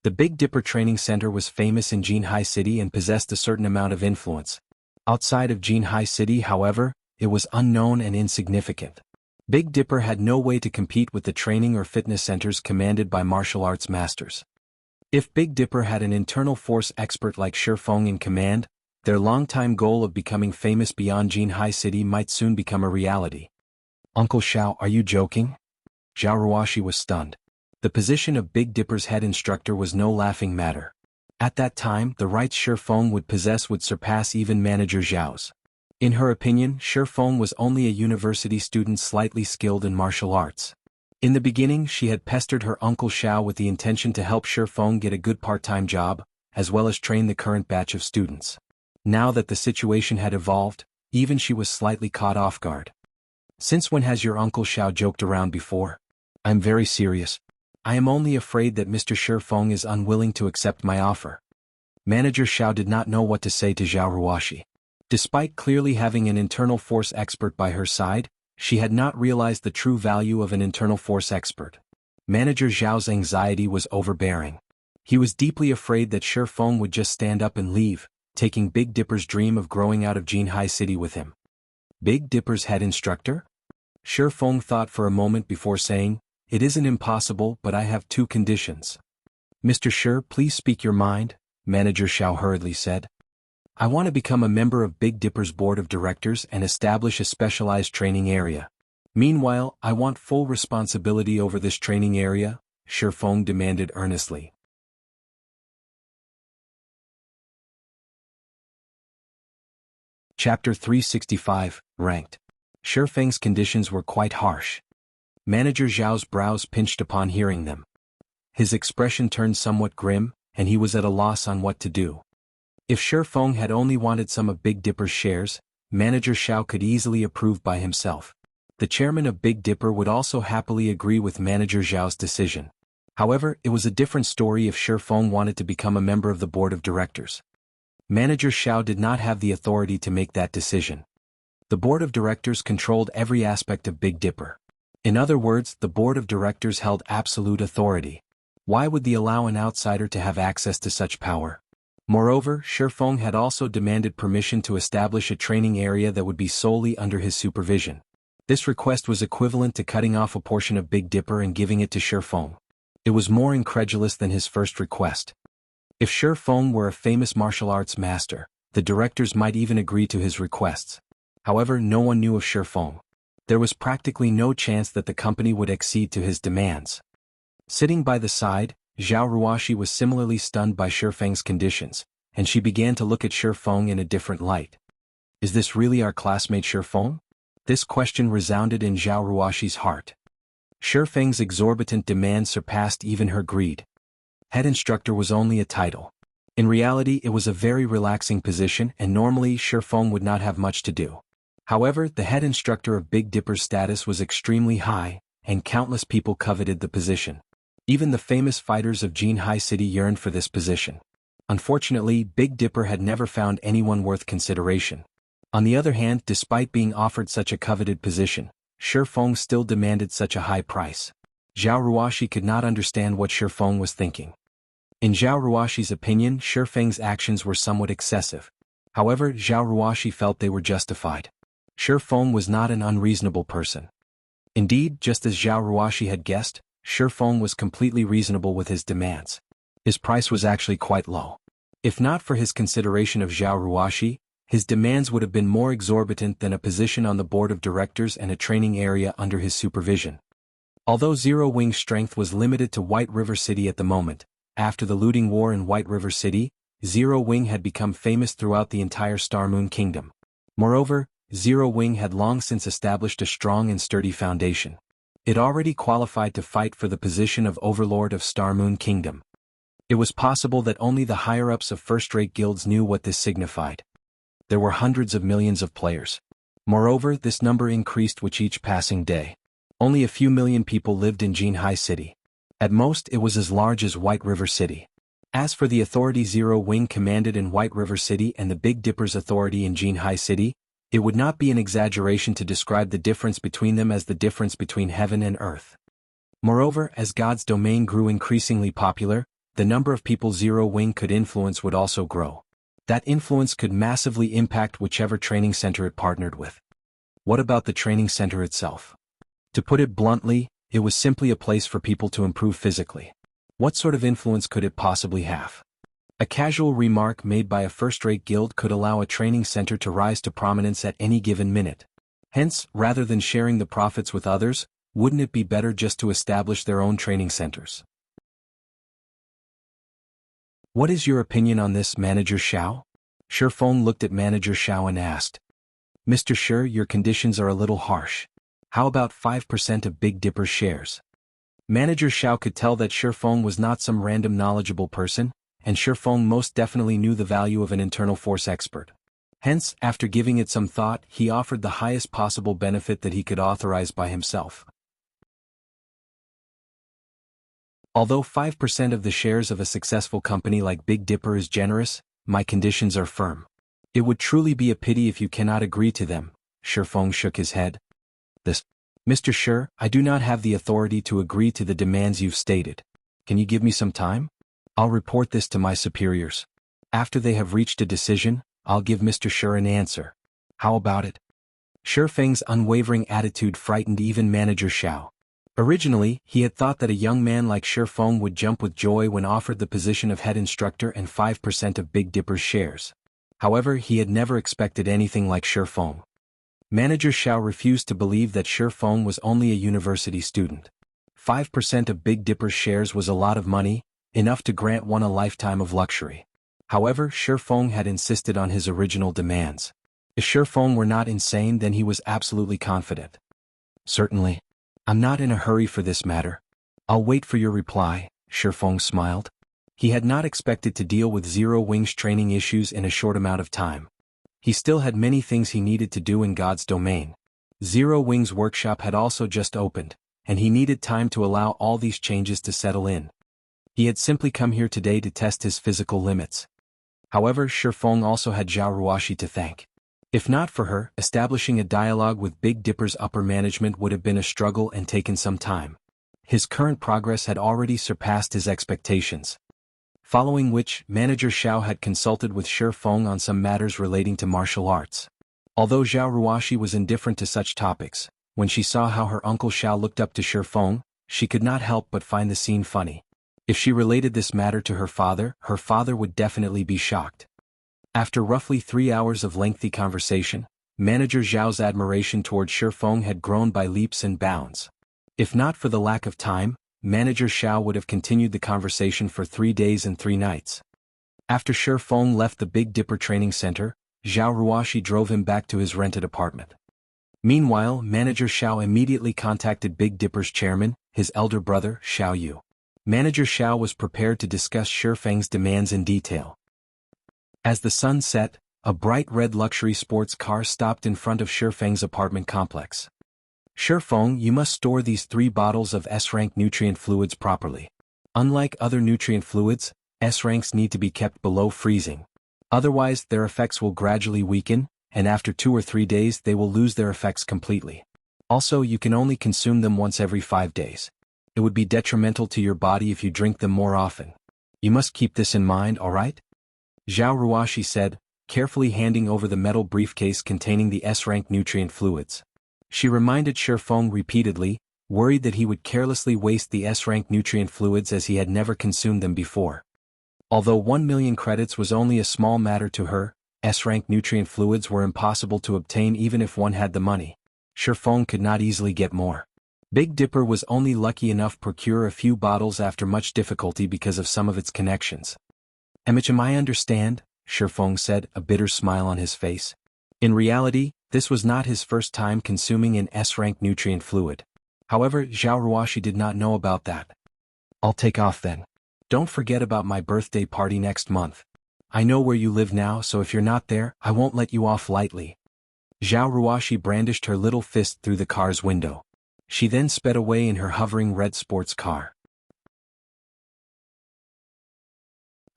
The Big Dipper Training Center was famous in Jianghu City and possessed a certain amount of influence. Outside of Jianghu City, however, it was unknown and insignificant. Big Dipper had no way to compete with the training or fitness centers commanded by martial arts masters. If Big Dipper had an internal force expert like Shifeng in command, their long-time goal of becoming famous beyond Jianghu City might soon become a reality. Uncle Xiao, are you joking? Zhao Ruoshi was stunned. The position of Big Dipper's head instructor was no laughing matter. At that time, the rights Shifeng would possess would surpass even Manager Zhao's. In her opinion, Shifeng was only a university student slightly skilled in martial arts. In the beginning, she had pestered her Uncle Xiao with the intention to help Shifeng get a good part-time job, as well as train the current batch of students. Now that the situation had evolved, even she was slightly caught off guard. Since when has your Uncle Xiao joked around before? I'm very serious. I am only afraid that Mr. Shifeng is unwilling to accept my offer. Manager Xiao did not know what to say to Zhao Ruoshi. Despite clearly having an internal force expert by her side, she had not realized the true value of an internal force expert. Manager Zhao's anxiety was overbearing. He was deeply afraid that Shifeng would just stand up and leave, taking Big Dipper's dream of growing out of Jianghu City with him. Big Dipper's head instructor? Shifeng thought for a moment before saying, it isn't impossible, but I have 2 conditions. Mr. Shi, please speak your mind, Manager Xiao hurriedly said. I want to become a member of Big Dipper's board of directors and establish a specialized training area. Meanwhile, I want full responsibility over this training area, Shifeng demanded earnestly. Chapter 365, Ranked. Shifeng's conditions were quite harsh. Manager Zhao's brows pinched upon hearing them. His expression turned somewhat grim, and he was at a loss on what to do. If Shifeng had only wanted some of Big Dipper's shares, Manager Xiao could easily approve by himself. The chairman of Big Dipper would also happily agree with Manager Zhao's decision. However, it was a different story if Shifeng wanted to become a member of the board of directors. Manager Xiao did not have the authority to make that decision. The board of directors controlled every aspect of Big Dipper. In other words, the board of directors held absolute authority. Why would they allow an outsider to have access to such power? Moreover, Shifeng had also demanded permission to establish a training area that would be solely under his supervision. This request was equivalent to cutting off a portion of Big Dipper and giving it to Shifeng. It was more incredulous than his first request. If Shifeng were a famous martial arts master, the directors might even agree to his requests. However, no one knew of Shifeng. There was practically no chance that the company would accede to his demands. Sitting by the side, Zhao Ruoxi was similarly stunned by Shifeng's conditions, and she began to look at Shifeng in a different light. Is this really our classmate Shifeng? This question resounded in Zhao Ruoxi's heart. Shifeng's exorbitant demands surpassed even her greed. Head instructor was only a title. In reality, it was a very relaxing position, and normally Shifeng would not have much to do. However, the head instructor of Big Dipper's status was extremely high, and countless people coveted the position. Even the famous fighters of Jianghu City yearned for this position. Unfortunately, Big Dipper had never found anyone worth consideration. On the other hand, despite being offered such a coveted position, Shifeng still demanded such a high price. Zhao Ruoxi could not understand what Shifeng was thinking. In Zhao Ruoxi's opinion, Shifeng's actions were somewhat excessive. However, Zhao Ruoxi felt they were justified. Shifeng was not an unreasonable person. Indeed, just as Zhao Ruoxi had guessed, Shifeng was completely reasonable with his demands. His price was actually quite low. If not for his consideration of Zhao Ruoxi, his demands would have been more exorbitant than a position on the board of directors and a training area under his supervision. Although Zero Wing's strength was limited to White River City at the moment, after the looting war in White River City, Zero Wing had become famous throughout the entire Star Moon Kingdom. Moreover, Zero Wing had long since established a strong and sturdy foundation. It already qualified to fight for the position of Overlord of Star Moon Kingdom. It was possible that only the higher-ups of first-rate guilds knew what this signified. There were hundreds of millions of players. Moreover, this number increased with each passing day. Only a few million people lived in Jianghu City. At most, it was as large as White River City. As for the authority Zero Wing commanded in White River City and the Big Dipper's authority in Jianghu City, it would not be an exaggeration to describe the difference between them as the difference between heaven and earth. Moreover, as God's domain grew increasingly popular, the number of people Zero Wing could influence would also grow. That influence could massively impact whichever training center it partnered with. What about the training center itself? To put it bluntly, it was simply a place for people to improve physically. What sort of influence could it possibly have? A casual remark made by a first-rate guild could allow a training center to rise to prominence at any given minute. Hence, rather than sharing the profits with others, wouldn't it be better just to establish their own training centers? What is your opinion on this, Manager Xiao? Shifeng looked at Manager Xiao and asked. Mr. Shi, your conditions are a little harsh. How about 5% of Big Dipper's shares? Manager Xiao could tell that Shifeng was not some random knowledgeable person, and Shifeng most definitely knew the value of an internal force expert. Hence, after giving it some thought, he offered the highest possible benefit that he could authorize by himself. Although 5% of the shares of a successful company like Big Dipper is generous, my conditions are firm. It would truly be a pity if you cannot agree to them. Shifeng shook his head. Mr. Shi, I do not have the authority to agree to the demands you've stated. Can you give me some time? I'll report this to my superiors. After they have reached a decision, I'll give Mr. Shi an answer. How about it? Shifeng's unwavering attitude frightened even Manager Xiao. Originally, he had thought that a young man like Shifeng would jump with joy when offered the position of head instructor and 5% of Big Dipper's shares. However, he had never expected anything like Shifeng. Manager Xiao refused to believe that Shifeng was only a university student. 5% of Big Dipper's shares was a lot of money, enough to grant one a lifetime of luxury. However, Shifeng had insisted on his original demands. If Shifeng were not insane, then he was absolutely confident. Certainly. I'm not in a hurry for this matter. I'll wait for your reply, Shifeng smiled. He had not expected to deal with Zero Wing's training issues in a short amount of time. He still had many things he needed to do in God's domain. Zero Wing's workshop had also just opened, and he needed time to allow all these changes to settle in. He had simply come here today to test his physical limits. However, Shifeng also had Zhao Ruoxi to thank. If not for her, establishing a dialogue with Big Dipper's upper management would have been a struggle and taken some time. His current progress had already surpassed his expectations. Following which, Manager Xiao had consulted with Shi Feng on some matters relating to martial arts. Although Zhao Ruoxi was indifferent to such topics, when she saw how her uncle Xiao looked up to Shi Feng, she could not help but find the scene funny. If she related this matter to her father would definitely be shocked. After roughly 3 hours of lengthy conversation, Manager Zhao's admiration toward Shi Feng had grown by leaps and bounds. If not for the lack of time, Manager Xiao would have continued the conversation for 3 days and 3 nights. After Shi Feng left the Big Dipper training center, Zhao Ruoxi drove him back to his rented apartment. Meanwhile, Manager Xiao immediately contacted Big Dipper's chairman, his elder brother, Xiao Yu. Manager Xiao was prepared to discuss Shi Feng's demands in detail. As the sun set, a bright red luxury sports car stopped in front of Shi Feng's apartment complex. Shi Feng, you must store these 3 bottles of S-rank nutrient fluids properly. Unlike other nutrient fluids, S-ranks need to be kept below freezing. Otherwise, their effects will gradually weaken, and after 2 or 3 days they will lose their effects completely. Also, you can only consume them once every 5 days. It would be detrimental to your body if you drink them more often. You must keep this in mind, alright? Zhao Ruoxi said, carefully handing over the metal briefcase containing the S-rank nutrient fluids. She reminded Shi Feng repeatedly, worried that he would carelessly waste the S-rank nutrient fluids as he had never consumed them before. Although 1 million credits was only a small matter to her, S-rank nutrient fluids were impossible to obtain even if one had the money. Shi Feng could not easily get more. Big Dipper was only lucky enough to procure a few bottles after much difficulty because of some of its connections. I understand, Shi Feng said, a bitter smile on his face. In reality, this was not his first time consuming an S-rank nutrient fluid. However, Zhao Ruoxi did not know about that. I'll take off then. Don't forget about my birthday party next month. I know where you live now, so if you're not there, I won't let you off lightly. Zhao Ruoxi brandished her little fist through the car's window. She then sped away in her hovering red sports car.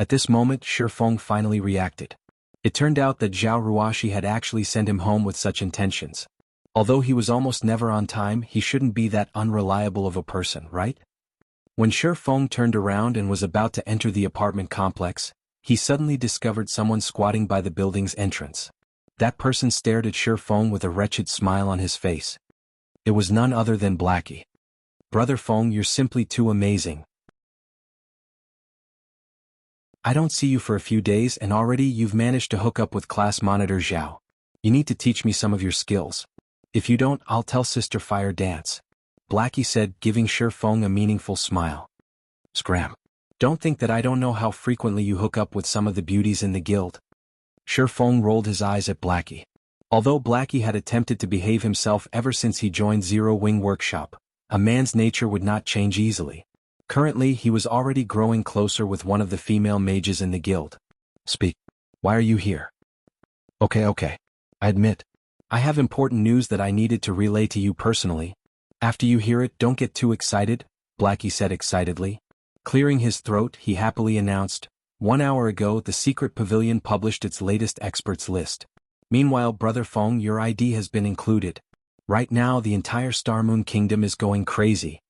At this moment, Shi Feng finally reacted. It turned out that Zhao Ruoxi had actually sent him home with such intentions. Although he was almost never on time, he shouldn't be that unreliable of a person, right? When Shi Feng turned around and was about to enter the apartment complex, he suddenly discovered someone squatting by the building's entrance. That person stared at Shi Feng with a wretched smile on his face. It was none other than Blackie. Brother Feng, you're simply too amazing. I don't see you for a few days and already you've managed to hook up with class monitor Zhao. You need to teach me some of your skills. If you don't, I'll tell Sister Fire Dance. Blackie said, giving Shi Feng a meaningful smile. Scram. Don't think that I don't know how frequently you hook up with some of the beauties in the guild. Shi Feng rolled his eyes at Blackie. Although Blackie had attempted to behave himself ever since he joined Zero Wing Workshop, a man's nature would not change easily. Currently, he was already growing closer with one of the female mages in the guild. Speak. Why are you here? Okay. I admit. I have important news that I needed to relay to you personally. After you hear it, don't get too excited, Blackie said excitedly. Clearing his throat, he happily announced, 1 hour ago the Secret Pavilion published its latest experts list. Meanwhile, Brother Feng, your ID has been included. Right now the entire Star Moon Kingdom is going crazy.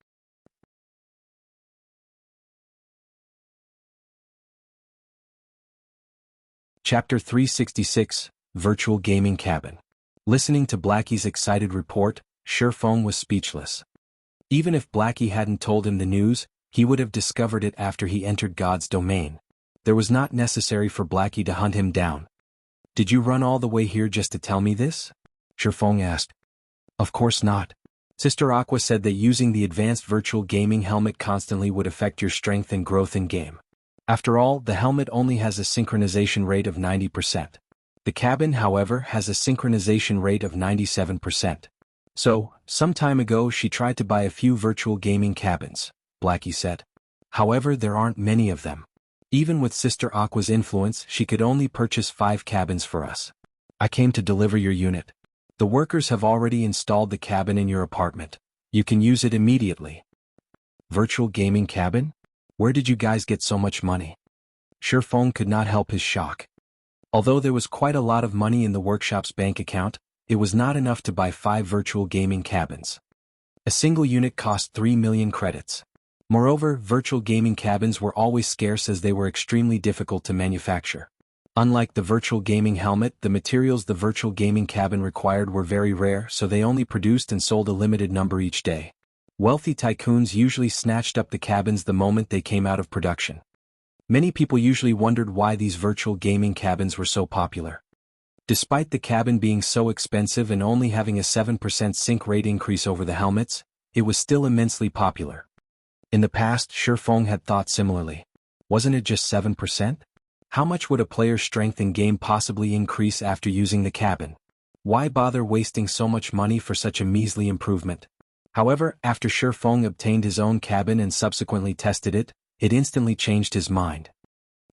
Chapter 366, Virtual Gaming Cabin. Listening to Blackie's excited report, Shi Feng was speechless. Even if Blackie hadn't told him the news, he would have discovered it after he entered God's domain. There was not necessary for Blackie to hunt him down. Did you run all the way here just to tell me this? Shi Feng asked. Of course not. Sister Aqua said that using the advanced virtual gaming helmet constantly would affect your strength and growth in game. After all, the helmet only has a synchronization rate of 90%. The cabin, however, has a synchronization rate of 97%. So, some time ago she tried to buy a few virtual gaming cabins, Blackie said. However, there aren't many of them. Even with Sister Aqua's influence, she could only purchase 5 cabins for us. I came to deliver your unit. The workers have already installed the cabin in your apartment. You can use it immediately. Virtual gaming cabin? Where did you guys get so much money? Shi Feng could not help his shock. Although there was quite a lot of money in the workshop's bank account, it was not enough to buy 5 virtual gaming cabins. A single unit cost 3 million credits. Moreover, virtual gaming cabins were always scarce as they were extremely difficult to manufacture. Unlike the virtual gaming helmet, the materials the virtual gaming cabin required were very rare, so they only produced and sold a limited number each day. Wealthy tycoons usually snatched up the cabins the moment they came out of production. Many people usually wondered why these virtual gaming cabins were so popular. Despite the cabin being so expensive and only having a 7% sync rate increase over the helmets, it was still immensely popular. In the past, Shifeng had thought similarly. Wasn't it just 7%? How much would a player's strength in game possibly increase after using the cabin? Why bother wasting so much money for such a measly improvement? However, after Shifeng obtained his own cabin and subsequently tested it, it instantly changed his mind.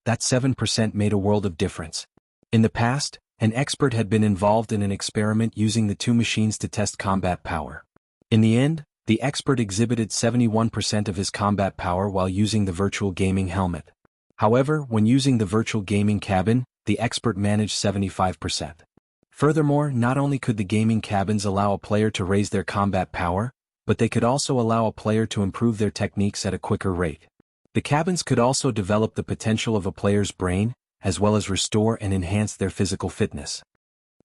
That 7% made a world of difference. In the past, an expert had been involved in an experiment using the 2 machines to test combat power. In the end, the expert exhibited 71% of his combat power while using the virtual gaming helmet. However, when using the virtual gaming cabin, the expert managed 75%. Furthermore, not only could the gaming cabins allow a player to raise their combat power, but they could also allow a player to improve their techniques at a quicker rate. The cabins could also develop the potential of a player's brain, as well as restore and enhance their physical fitness.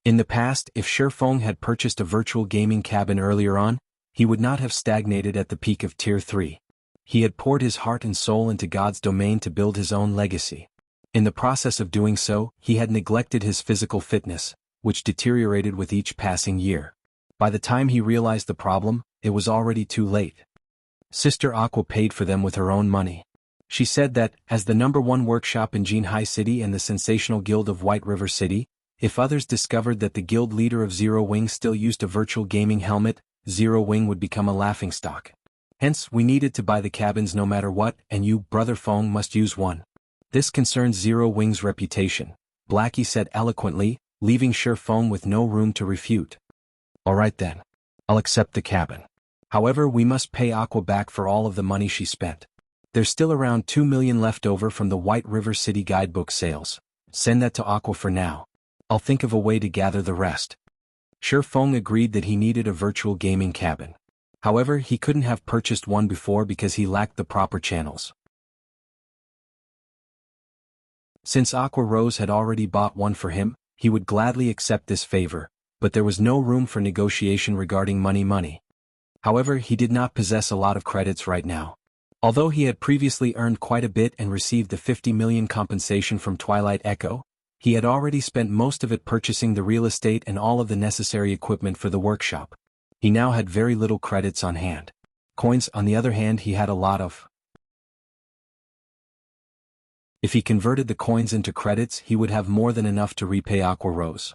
In the past, if Shifeng had purchased a virtual gaming cabin earlier on, he would not have stagnated at the peak of Tier 3. He had poured his heart and soul into God's domain to build his own legacy. In the process of doing so, he had neglected his physical fitness, which deteriorated with each passing year. By the time he realized the problem, it was already too late. Sister Aqua paid for them with her own money. She said that, as the #1 workshop in Jianghu City and the sensational guild of White River City, if others discovered that the guild leader of Zero Wing still used a virtual gaming helmet, Zero Wing would become a laughingstock. Hence, we needed to buy the cabins no matter what, and you, Brother Feng, must use one. This concerns Zero Wing's reputation, Blackie said eloquently, leaving Shifeng with no room to refute. Alright then. I'll accept the cabin. However, we must pay Aqua back for all of the money she spent. There's still around 2 million left over from the White River City guidebook sales. Send that to Aqua for now. I'll think of a way to gather the rest. Shifeng agreed that he needed a virtual gaming cabin. However, he couldn't have purchased one before because he lacked the proper channels. Since Aqua Rose had already bought one for him, he would gladly accept this favor, but there was no room for negotiation regarding money. However, he did not possess a lot of credits right now. Although he had previously earned quite a bit and received the 50 million compensation from Twilight Echo, he had already spent most of it purchasing the real estate and all of the necessary equipment for the workshop. He now had very little credits on hand. Coins, on the other hand, he had a lot of. If he converted the coins into credits, he would have more than enough to repay Aqua Rose.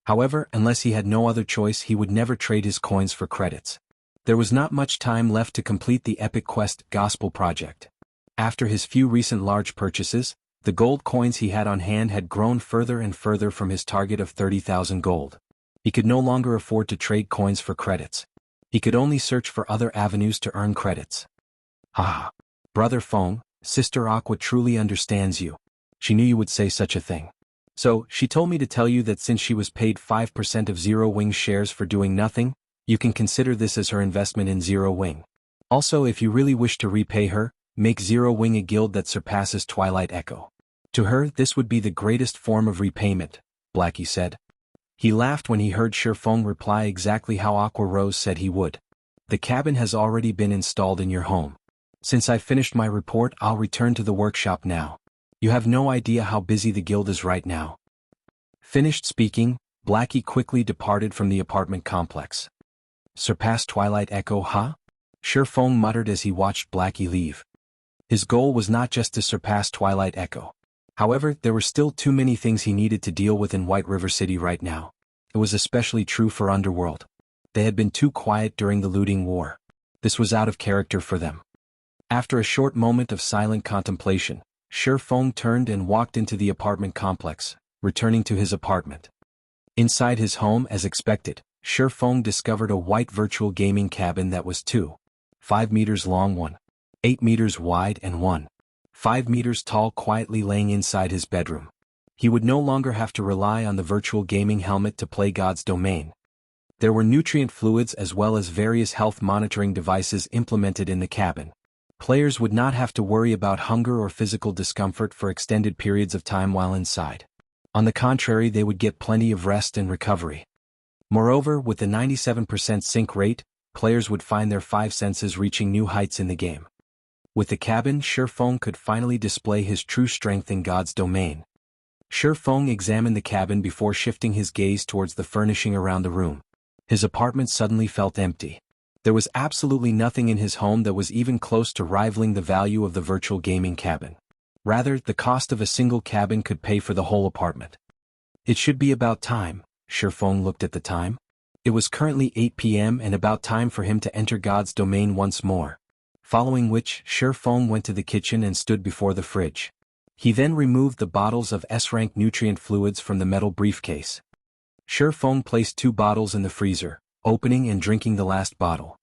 However, unless he had no other choice, he would never trade his coins for credits. There was not much time left to complete the Epic Quest Gospel project. After his few recent large purchases, the gold coins he had on hand had grown further and further from his target of 30,000 gold. He could no longer afford to trade coins for credits. He could only search for other avenues to earn credits. Ah, Brother Feng, Sister Aqua truly understands you. She knew you would say such a thing. So, she told me to tell you that since she was paid 5% of Zero Wing shares for doing nothing, you can consider this as her investment in Zero Wing. Also, if you really wish to repay her, make Zero Wing a guild that surpasses Twilight Echo. To her, this would be the greatest form of repayment, Blackie said. He laughed when he heard Shifeng reply exactly how Aqua Rose said he would. The cabin has already been installed in your home. Since I've finished my report, I'll return to the workshop now. You have no idea how busy the guild is right now. Finished speaking, Blackie quickly departed from the apartment complex. Surpass Twilight Echo, huh? Shifeng muttered as he watched Blackie leave. His goal was not just to surpass Twilight Echo. However, there were still too many things he needed to deal with in White River City right now. It was especially true for Underworld. They had been too quiet during the looting war. This was out of character for them. After a short moment of silent contemplation, Shifeng turned and walked into the apartment complex, returning to his apartment. Inside his home, as expected, Shifeng discovered a white virtual gaming cabin that was 5 meters long, 8 meters wide and 5 meters tall, quietly laying inside his bedroom. He would no longer have to rely on the virtual gaming helmet to play God's domain. There were nutrient fluids as well as various health monitoring devices implemented in the cabin. Players would not have to worry about hunger or physical discomfort for extended periods of time while inside. On the contrary, they would get plenty of rest and recovery. Moreover, with the 97% sync rate, players would find their five senses reaching new heights in the game. With the cabin, Shifeng could finally display his true strength in God's domain. Shifeng examined the cabin before shifting his gaze towards the furnishing around the room. His apartment suddenly felt empty. There was absolutely nothing in his home that was even close to rivaling the value of the virtual gaming cabin. Rather, the cost of a single cabin could pay for the whole apartment. It should be about time. Shifeng looked at the time. It was currently 8 p.m. and about time for him to enter God's domain once more. Following which, Shifeng went to the kitchen and stood before the fridge. He then removed the bottles of S-rank nutrient fluids from the metal briefcase. Shifeng placed 2 bottles in the freezer, opening and drinking the last bottle.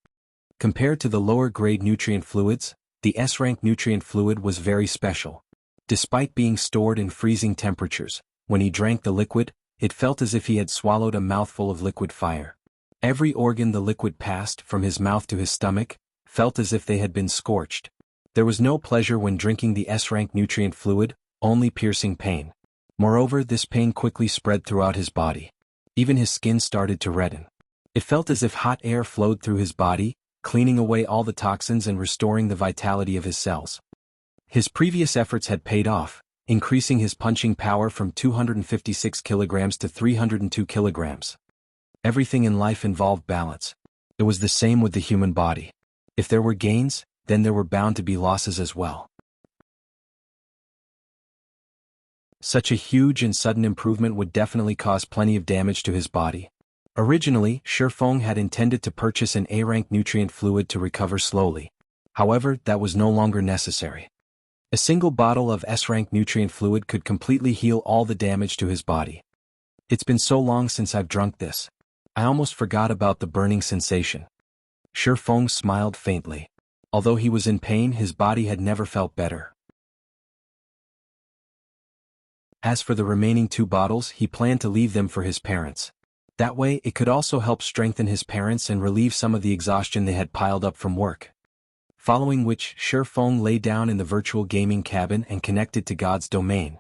Compared to the lower-grade nutrient fluids, the S-rank nutrient fluid was very special. Despite being stored in freezing temperatures, when he drank the liquid, it felt as if he had swallowed a mouthful of liquid fire. Every organ the liquid passed, from his mouth to his stomach, felt as if they had been scorched. There was no pleasure when drinking the S-rank nutrient fluid, only piercing pain. Moreover, this pain quickly spread throughout his body. Even his skin started to redden. It felt as if hot air flowed through his body, cleaning away all the toxins and restoring the vitality of his cells. His previous efforts had paid off, increasing his punching power from 256 kilograms to 302 kilograms. Everything in life involved balance. It was the same with the human body. If there were gains, then there were bound to be losses as well. Such a huge and sudden improvement would definitely cause plenty of damage to his body. Originally, Shifeng had intended to purchase an A-rank nutrient fluid to recover slowly. However, that was no longer necessary. A single bottle of S-rank nutrient fluid could completely heal all the damage to his body. It's been so long since I've drunk this. I almost forgot about the burning sensation. Shifeng smiled faintly. Although he was in pain, his body had never felt better. As for the remaining 2 bottles, he planned to leave them for his parents. That way, it could also help strengthen his parents and relieve some of the exhaustion they had piled up from work. Following which, Shifeng lay down in the virtual gaming cabin and connected to God's domain.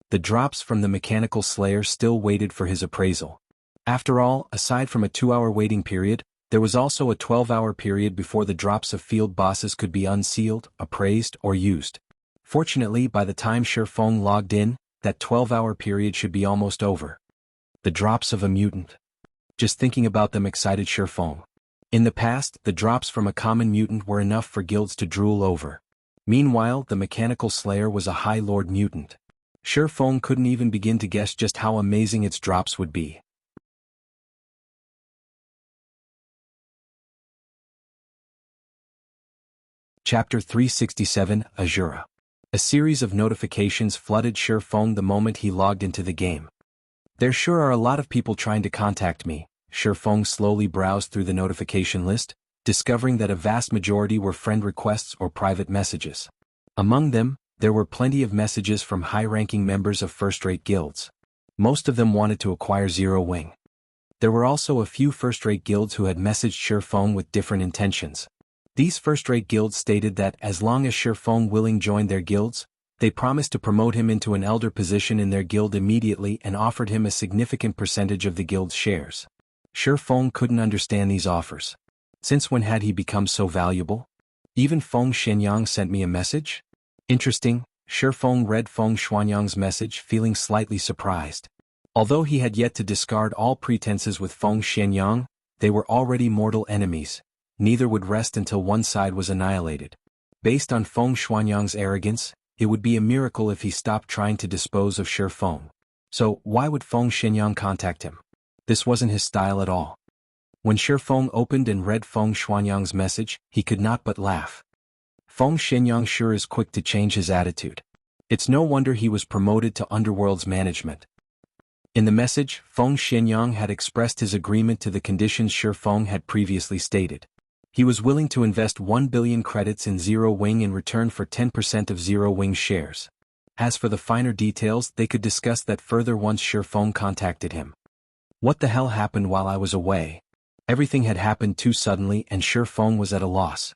The drops from the mechanical slayer still waited for his appraisal. After all, aside from a 2-hour waiting period, there was also a 12-hour period before the drops of field bosses could be unsealed, appraised, or used. Fortunately, by the time Shifeng logged in, that 12-hour period should be almost over. The drops of a mutant. Just thinking about them excited Shifeng. In the past, the drops from a common mutant were enough for guilds to drool over. Meanwhile, the mechanical slayer was a High Lord mutant. Shifeng couldn't even begin to guess just how amazing its drops would be. Chapter 367, Asura. A series of notifications flooded Shifeng the moment he logged into the game. There sure are a lot of people trying to contact me. Shifeng slowly browsed through the notification list, discovering that a vast majority were friend requests or private messages. Among them, there were plenty of messages from high-ranking members of first-rate guilds. Most of them wanted to acquire Zero Wing. There were also a few first-rate guilds who had messaged Shifeng with different intentions. These first-rate guilds stated that as long as Shifeng willing joined their guilds, they promised to promote him into an elder position in their guild immediately and offered him a significant percentage of the guild's shares. Shifeng couldn't understand these offers. Since when had he become so valuable? Even Feng Xianyang sent me a message? Interesting. Shifeng read Feng Xuanyang's message, feeling slightly surprised. Although he had yet to discard all pretenses with Feng Xianyang, they were already mortal enemies. Neither would rest until one side was annihilated. Based on Feng Xuanyang's arrogance, it would be a miracle if he stopped trying to dispose of Shifeng. So, why would Feng Xianyang contact him? This wasn't his style at all. When Shifeng opened and read Feng Xuanyang's message, he could not but laugh. Feng Xianyang sure is quick to change his attitude. It's no wonder he was promoted to Underworld's management. In the message, Feng Xianyang had expressed his agreement to the conditions Shifeng had previously stated. He was willing to invest 1 billion credits in Zero Wing in return for 10% of Zero Wing shares. As for the finer details, they could discuss that further once Shifeng contacted him. What the hell happened while I was away? Everything had happened too suddenly and Shifeng was at a loss.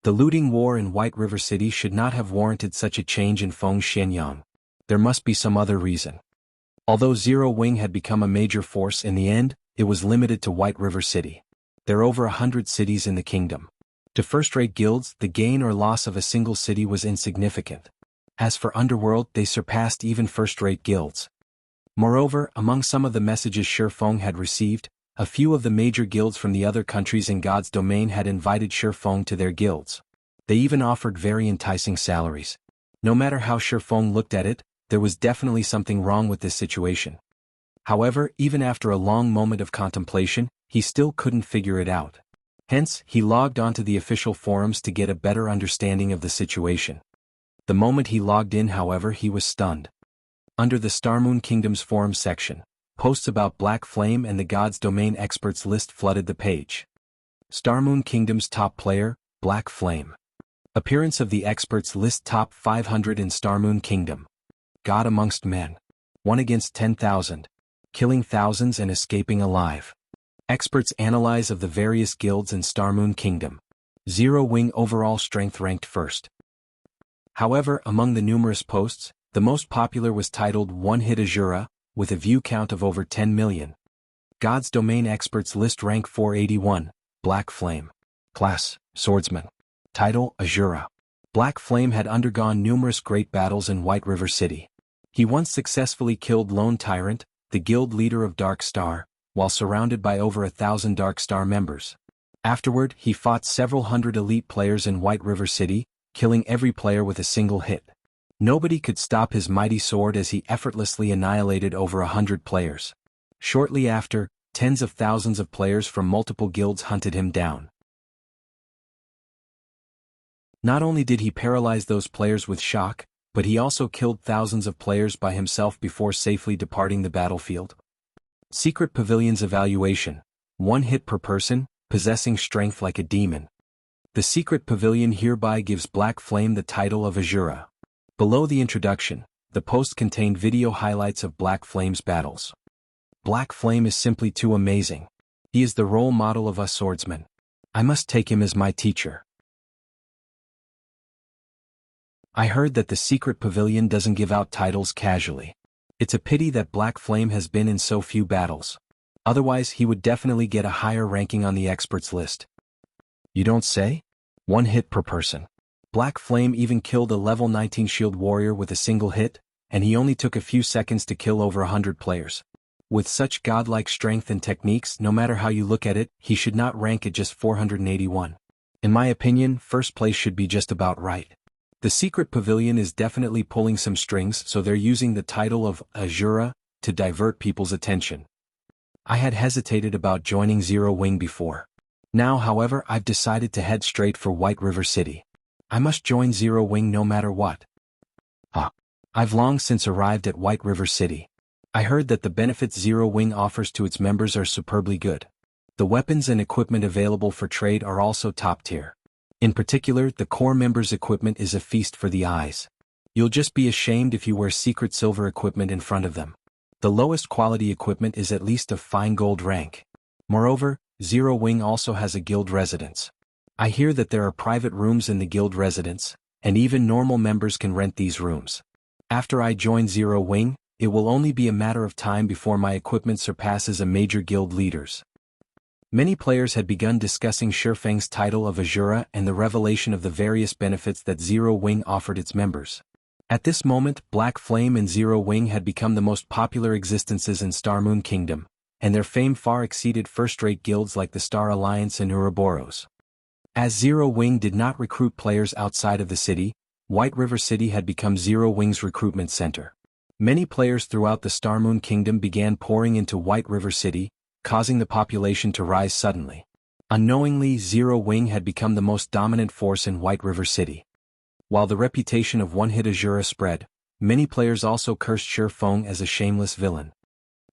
The looting war in White River City should not have warranted such a change in Feng Xianyang. There must be some other reason. Although Zero Wing had become a major force in the end, it was limited to White River City. There are over 100 cities in the kingdom. To first-rate guilds, the gain or loss of a single city was insignificant. As for Underworld, they surpassed even first-rate guilds. Moreover, among some of the messages Shifeng had received, a few of the major guilds from the other countries in God's domain had invited Shifeng to their guilds. They even offered very enticing salaries. No matter how Shifeng looked at it, there was definitely something wrong with this situation. However, even after a long moment of contemplation, he still couldn't figure it out. Hence, he logged onto the official forums to get a better understanding of the situation. The moment he logged in, however, he was stunned. Under the Starmoon Kingdom's forum section, posts about Black Flame and the God's Domain experts list flooded the page. Starmoon Kingdom's top player, Black Flame. Appearance of the experts list top 500 in Starmoon Kingdom. God amongst men. 1 against 10,000. Killing thousands and escaping alive. Experts analyze of the various guilds in Starmoon Kingdom. Zero Wing overall strength ranked first. However, among the numerous posts, the most popular was titled One Hit Asura, with a view count of over 10 million. God's Domain experts list rank 481, Black Flame. Class, Swordsman. Title, Asura. Black Flame had undergone numerous great battles in White River City. He once successfully killed Lone Tyrant, the guild leader of Dark Star, while surrounded by over 1,000 Dark Star members. Afterward, he fought several hundred elite players in White River City, killing every player with a single hit. Nobody could stop his mighty sword as he effortlessly annihilated over 100 players. Shortly after, tens of thousands of players from multiple guilds hunted him down. Not only did he paralyze those players with shock, but he also killed thousands of players by himself before safely departing the battlefield. Secret Pavilion's evaluation. 1 hit per person, possessing strength like a demon. The Secret Pavilion hereby gives Black Flame the title of Asura. Below the introduction, the post contained video highlights of Black Flame's battles. Black Flame is simply too amazing. He is the role model of us swordsmen. I must take him as my teacher. I heard that the Secret Pavilion doesn't give out titles casually. It's a pity that Black Flame has been in so few battles. Otherwise, he would definitely get a higher ranking on the experts list. You don't say? 1 hit per person. Black Flame even killed a level 19 shield warrior with a single hit, and he only took a few seconds to kill over 100 players. With such godlike strength and techniques, no matter how you look at it, he should not rank at just 481. In my opinion, first place should be just about right. The Secret Pavilion is definitely pulling some strings, so they're using the title of Asura to divert people's attention. I had hesitated about joining Zero Wing before. Now, however, I've decided to head straight for White River City. I must join Zero Wing no matter what. I've long since arrived at White River City. I heard that the benefits Zero Wing offers to its members are superbly good. The weapons and equipment available for trade are also top tier. In particular, the core members' equipment is a feast for the eyes. You'll just be ashamed if you wear secret silver equipment in front of them. The lowest quality equipment is at least of fine gold rank. Moreover, Zero Wing also has a guild residence. I hear that there are private rooms in the guild residence, and even normal members can rent these rooms. After I join Zero Wing, it will only be a matter of time before my equipment surpasses a major guild leader's. Many players had begun discussing Shifeng's title of Asura and the revelation of the various benefits that Zero Wing offered its members. At this moment, Black Flame and Zero Wing had become the most popular existences in Starmoon Kingdom, and their fame far exceeded first-rate guilds like the Star Alliance and Ouroboros. As Zero Wing did not recruit players outside of the city, White River City had become Zero Wing's recruitment center. Many players throughout the Starmoon Kingdom began pouring into White River City, causing the population to rise suddenly. Unknowingly, Zero Wing had become the most dominant force in White River City. While the reputation of One Hit Asura spread, many players also cursed Shifeng as a shameless villain.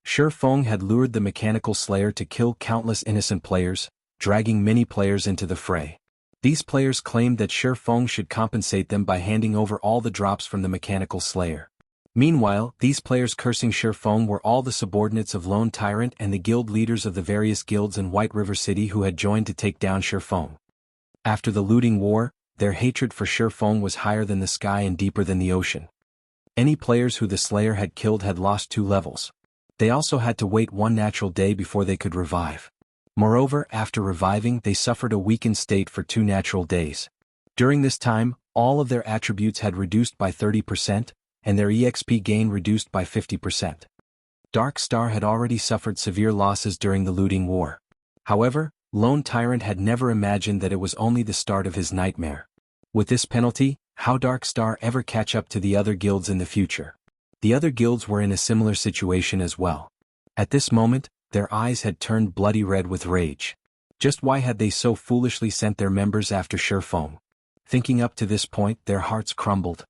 Shifeng had lured the Mechanical Slayer to kill countless innocent players, dragging many players into the fray. These players claimed that Shi Feng should compensate them by handing over all the drops from the Mechanical Slayer. Meanwhile, these players cursing Shi Feng were all the subordinates of Lone Tyrant and the guild leaders of the various guilds in White River City who had joined to take down Shi Feng. After the looting war, their hatred for Shi Feng was higher than the sky and deeper than the ocean. Any players who the Slayer had killed had lost 2 levels. They also had to wait 1 natural day before they could revive. Moreover, after reviving they suffered a weakened state for 2 natural days. During this time, all of their attributes had reduced by 30%, and their EXP gain reduced by 50%. Dark Star had already suffered severe losses during the looting war. However, Lone Tyrant had never imagined that it was only the start of his nightmare. With this penalty, how Dark Star ever catch up to the other guilds in the future? The other guilds were in a similar situation as well. At this moment, their eyes had turned bloody red with rage. Just why had they so foolishly sent their members after Shi Feng? Thinking up to this point, their hearts crumbled.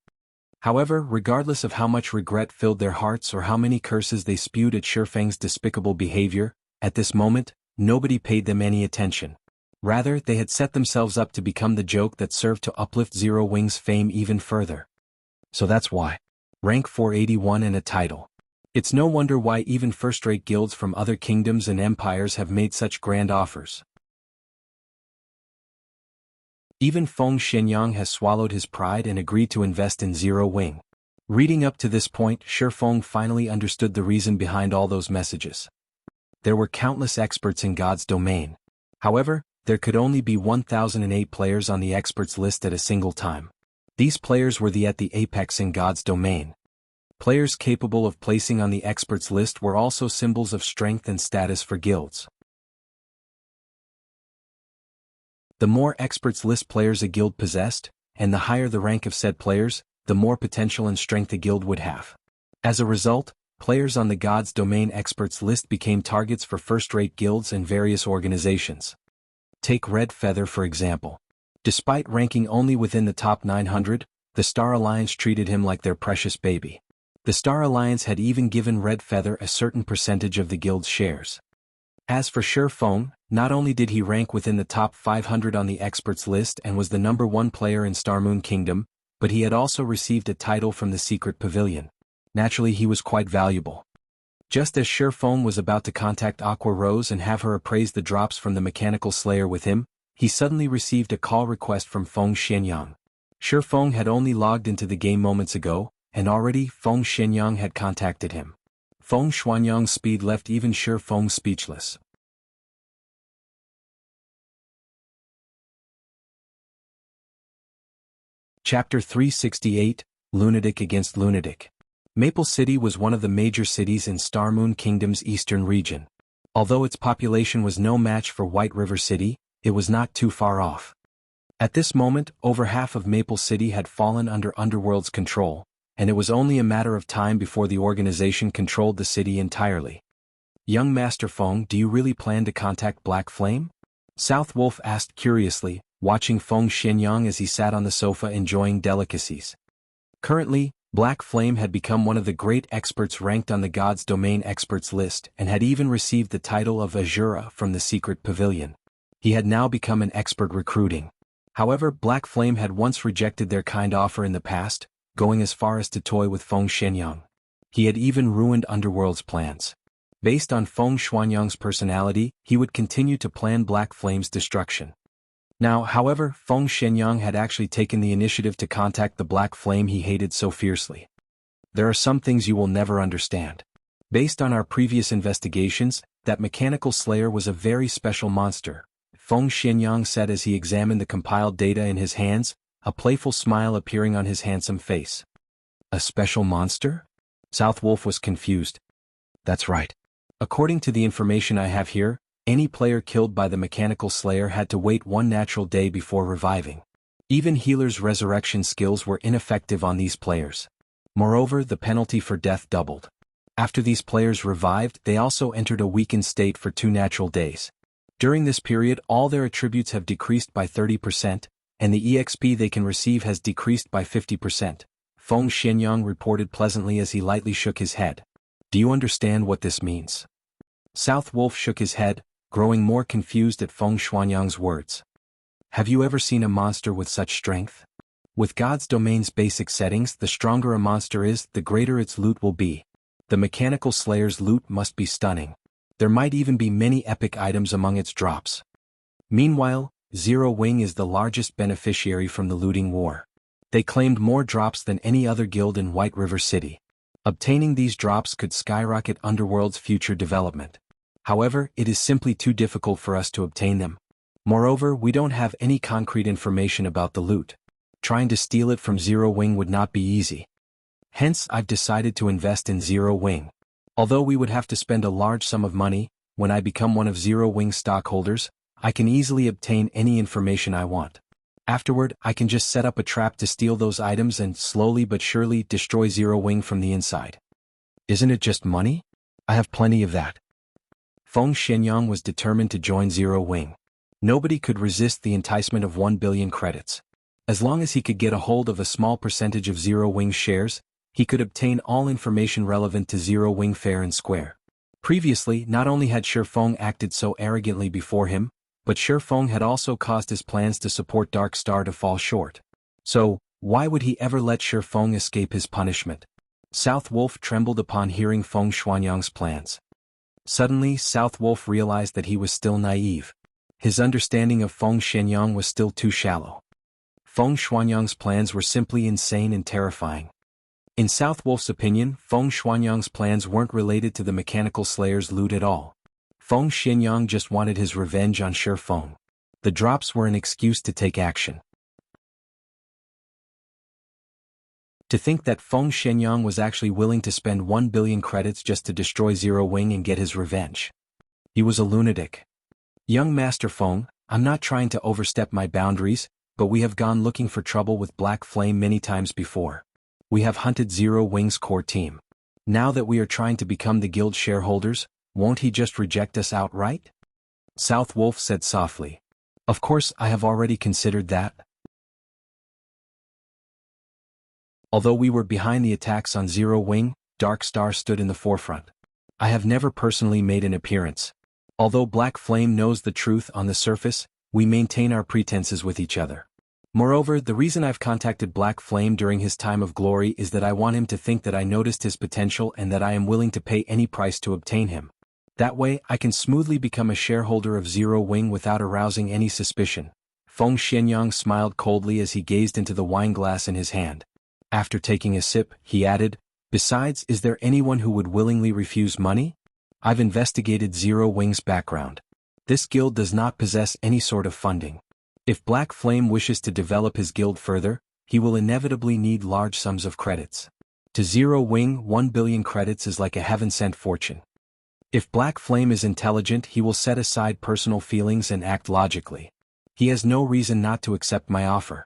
However, regardless of how much regret filled their hearts or how many curses they spewed at Shi Feng's despicable behavior, at this moment, nobody paid them any attention. Rather, they had set themselves up to become the joke that served to uplift Zero Wing's fame even further. So that's why. Rank 481 and a title. It's no wonder why even first-rate guilds from other kingdoms and empires have made such grand offers. Even Feng Xianyang has swallowed his pride and agreed to invest in Zero Wing. Reading up to this point, Shi Feng finally understood the reason behind all those messages. There were countless experts in God's domain. However, there could only be 1,008 players on the experts list at a single time. These players were at the apex in God's domain. Players capable of placing on the experts list were also symbols of strength and status for guilds. The more experts list players a guild possessed, and the higher the rank of said players, the more potential and strength a guild would have. As a result, players on the God's Domain experts list became targets for first-rate guilds and various organizations. Take Red Feather for example. Despite ranking only within the top 900, the Star Alliance treated him like their precious baby. The Star Alliance had even given Red Feather a certain percentage of the guild's shares. As for Shi Feng, not only did he rank within the top 500 on the experts list and was the #1 player in Star Moon Kingdom, but he had also received a title from the Secret Pavilion. Naturally, he was quite valuable. Just as Shi Feng was about to contact Aqua Rose and have her appraise the drops from the Mechanical Slayer with him, he suddenly received a call request from Feng Xianyang. Shi Feng had only logged into the game moments ago, and already Feng Xianyang had contacted him. Feng Xianyang's speed left even Shi Feng speechless. Chapter 368, Lunatic against Lunatic. Maple City was one of the major cities in Star Moon Kingdom's eastern region. Although its population was no match for White River City, it was not too far off. At this moment, over half of Maple City had fallen under Underworld's control, and it was only a matter of time before the organization controlled the city entirely. Young Master Feng, do you really plan to contact Black Flame? South Wolf asked curiously, watching Feng Xianyang as he sat on the sofa enjoying delicacies. Currently, Black Flame had become one of the great experts ranked on the God's Domain experts list and had even received the title of Asura from the Secret Pavilion. He had now become an expert recruiting. However, Black Flame had once rejected their kind offer in the past, going as far as to toy with Feng Xianyang. He had even ruined Underworld's plans. Based on Feng Xianyang's personality, he would continue to plan Black Flame's destruction. Now, however, Feng Xianyang had actually taken the initiative to contact the Black Flame he hated so fiercely. There are some things you will never understand. Based on our previous investigations, that Mechanical Slayer was a very special monster, Feng Xianyang said as he examined the compiled data in his hands, a playful smile appearing on his handsome face. A special monster? South Wolf was confused. That's right. According to the information I have here, any player killed by the Mechanical Slayer had to wait 1 natural day before reviving. Even healers' resurrection skills were ineffective on these players. Moreover, the penalty for death doubled. After these players revived, they also entered a weakened state for 2 natural days. During this period, all their attributes have decreased by 30%, and the EXP they can receive has decreased by 50%. Feng Xianyang reported pleasantly as he lightly shook his head. Do you understand what this means? South Wolf shook his head, growing more confused at Feng Xianyang's words. Have you ever seen a monster with such strength? With God's domain's basic settings, the stronger a monster is, the greater its loot will be. The mechanical slayer's loot must be stunning. There might even be many epic items among its drops. Meanwhile, Zero Wing is the largest beneficiary from the looting war. They claimed more drops than any other guild in White River City. Obtaining these drops could skyrocket Underworld's future development. However, it is simply too difficult for us to obtain them. Moreover, we don't have any concrete information about the loot. Trying to steal it from Zero Wing would not be easy. Hence, I've decided to invest in Zero Wing. Although we would have to spend a large sum of money, when I become one of Zero Wing's stockholders, I can easily obtain any information I want. Afterward, I can just set up a trap to steal those items and slowly but surely destroy Zero Wing from the inside. Isn't it just money? I have plenty of that. Feng Xianyang was determined to join Zero Wing. Nobody could resist the enticement of 1 billion credits. As long as he could get a hold of a small percentage of Zero Wing shares, he could obtain all information relevant to Zero Wing fair and square. Previously, not only had Shi Feng acted so arrogantly before him, but Shi Feng had also caused his plans to support Dark Star to fall short. So, why would he ever let Shi Feng escape his punishment? South Wolf trembled upon hearing Feng Xuanyang's plans. Suddenly, South Wolf realized that he was still naive. His understanding of Feng Xianyang was still too shallow. Feng Xuanyang's plans were simply insane and terrifying. In South Wolf's opinion, Feng Xuanyang's plans weren't related to the mechanical slayer's loot at all. Feng Xianyang just wanted his revenge on Shi Feng. The drops were an excuse to take action. To think that Feng Xianyang was actually willing to spend 1 billion credits just to destroy Zero Wing and get his revenge. He was a lunatic. Young Master Feng, I'm not trying to overstep my boundaries, but we have gone looking for trouble with Black Flame many times before. We have hunted Zero Wing's core team. Now that we are trying to become the guild shareholders, won't he just reject us outright? South Wolf said softly. Of course, I have already considered that. Although we were behind the attacks on Zero Wing, Dark Star stood in the forefront. I have never personally made an appearance. Although Black Flame knows the truth on the surface, we maintain our pretenses with each other. Moreover, the reason I've contacted Black Flame during his time of glory is that I want him to think that I noticed his potential and that I am willing to pay any price to obtain him. That way, I can smoothly become a shareholder of Zero Wing without arousing any suspicion. Feng Xianyang smiled coldly as he gazed into the wine glass in his hand. After taking a sip, he added, "Besides, is there anyone who would willingly refuse money? I've investigated Zero Wing's background. This guild does not possess any sort of funding. If Black Flame wishes to develop his guild further, he will inevitably need large sums of credits. To Zero Wing, 1 billion credits is like a heaven-sent fortune. If Black Flame is intelligent, he will set aside personal feelings and act logically. He has no reason not to accept my offer."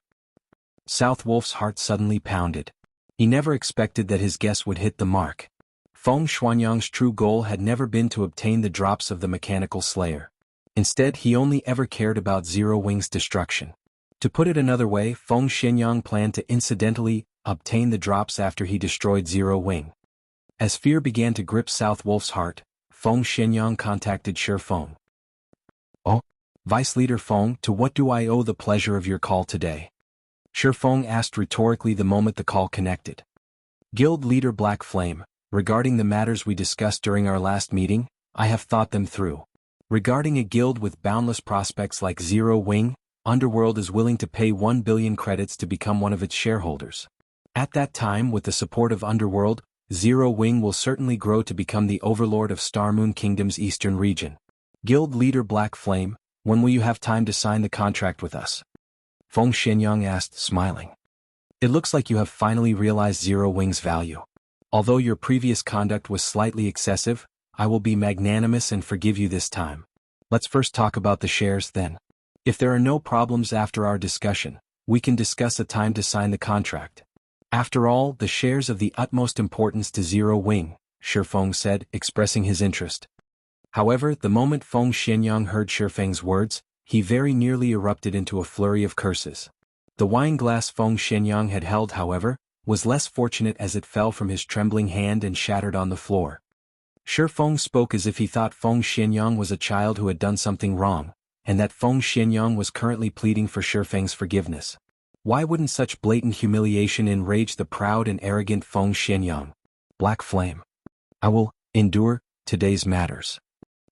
South Wolf's heart suddenly pounded. He never expected that his guess would hit the mark. Feng Xuanyang's true goal had never been to obtain the drops of the mechanical slayer. Instead, he only ever cared about Zero Wing's destruction. To put it another way, Feng Xianyang planned to incidentally obtain the drops after he destroyed Zero Wing. As fear began to grip South Wolf's heart, Feng Xianyang contacted Shi Feng. "Oh, Vice Leader Feng, to what do I owe the pleasure of your call today?" Shi Feng asked rhetorically the moment the call connected. "Guild Leader Black Flame, regarding the matters we discussed during our last meeting, I have thought them through. Regarding a guild with boundless prospects like Zero Wing, Underworld is willing to pay 1 billion credits to become one of its shareholders. At that time, with the support of Underworld, Zero Wing will certainly grow to become the overlord of Starmoon Kingdom's eastern region. Guild Leader Black Flame, when will you have time to sign the contract with us?" Feng Xianyang asked, smiling. "It looks like you have finally realized Zero Wing's value. Although your previous conduct was slightly excessive, I will be magnanimous and forgive you this time. Let's first talk about the shares then. If there are no problems after our discussion, we can discuss a time to sign the contract. After all, the shares of the utmost importance to Zero Wing," Shi Feng said, expressing his interest. However, the moment Feng Xianyang heard Shi Feng's words, he very nearly erupted into a flurry of curses. The wine glass Feng Xianyang had held, however, was less fortunate as it fell from his trembling hand and shattered on the floor. Shi Feng spoke as if he thought Feng Xianyang was a child who had done something wrong, and that Feng Xianyang was currently pleading for Shifeng's forgiveness. Why wouldn't such blatant humiliation enrage the proud and arrogant Feng Xianyang? Black Flame. I will endure today's matters.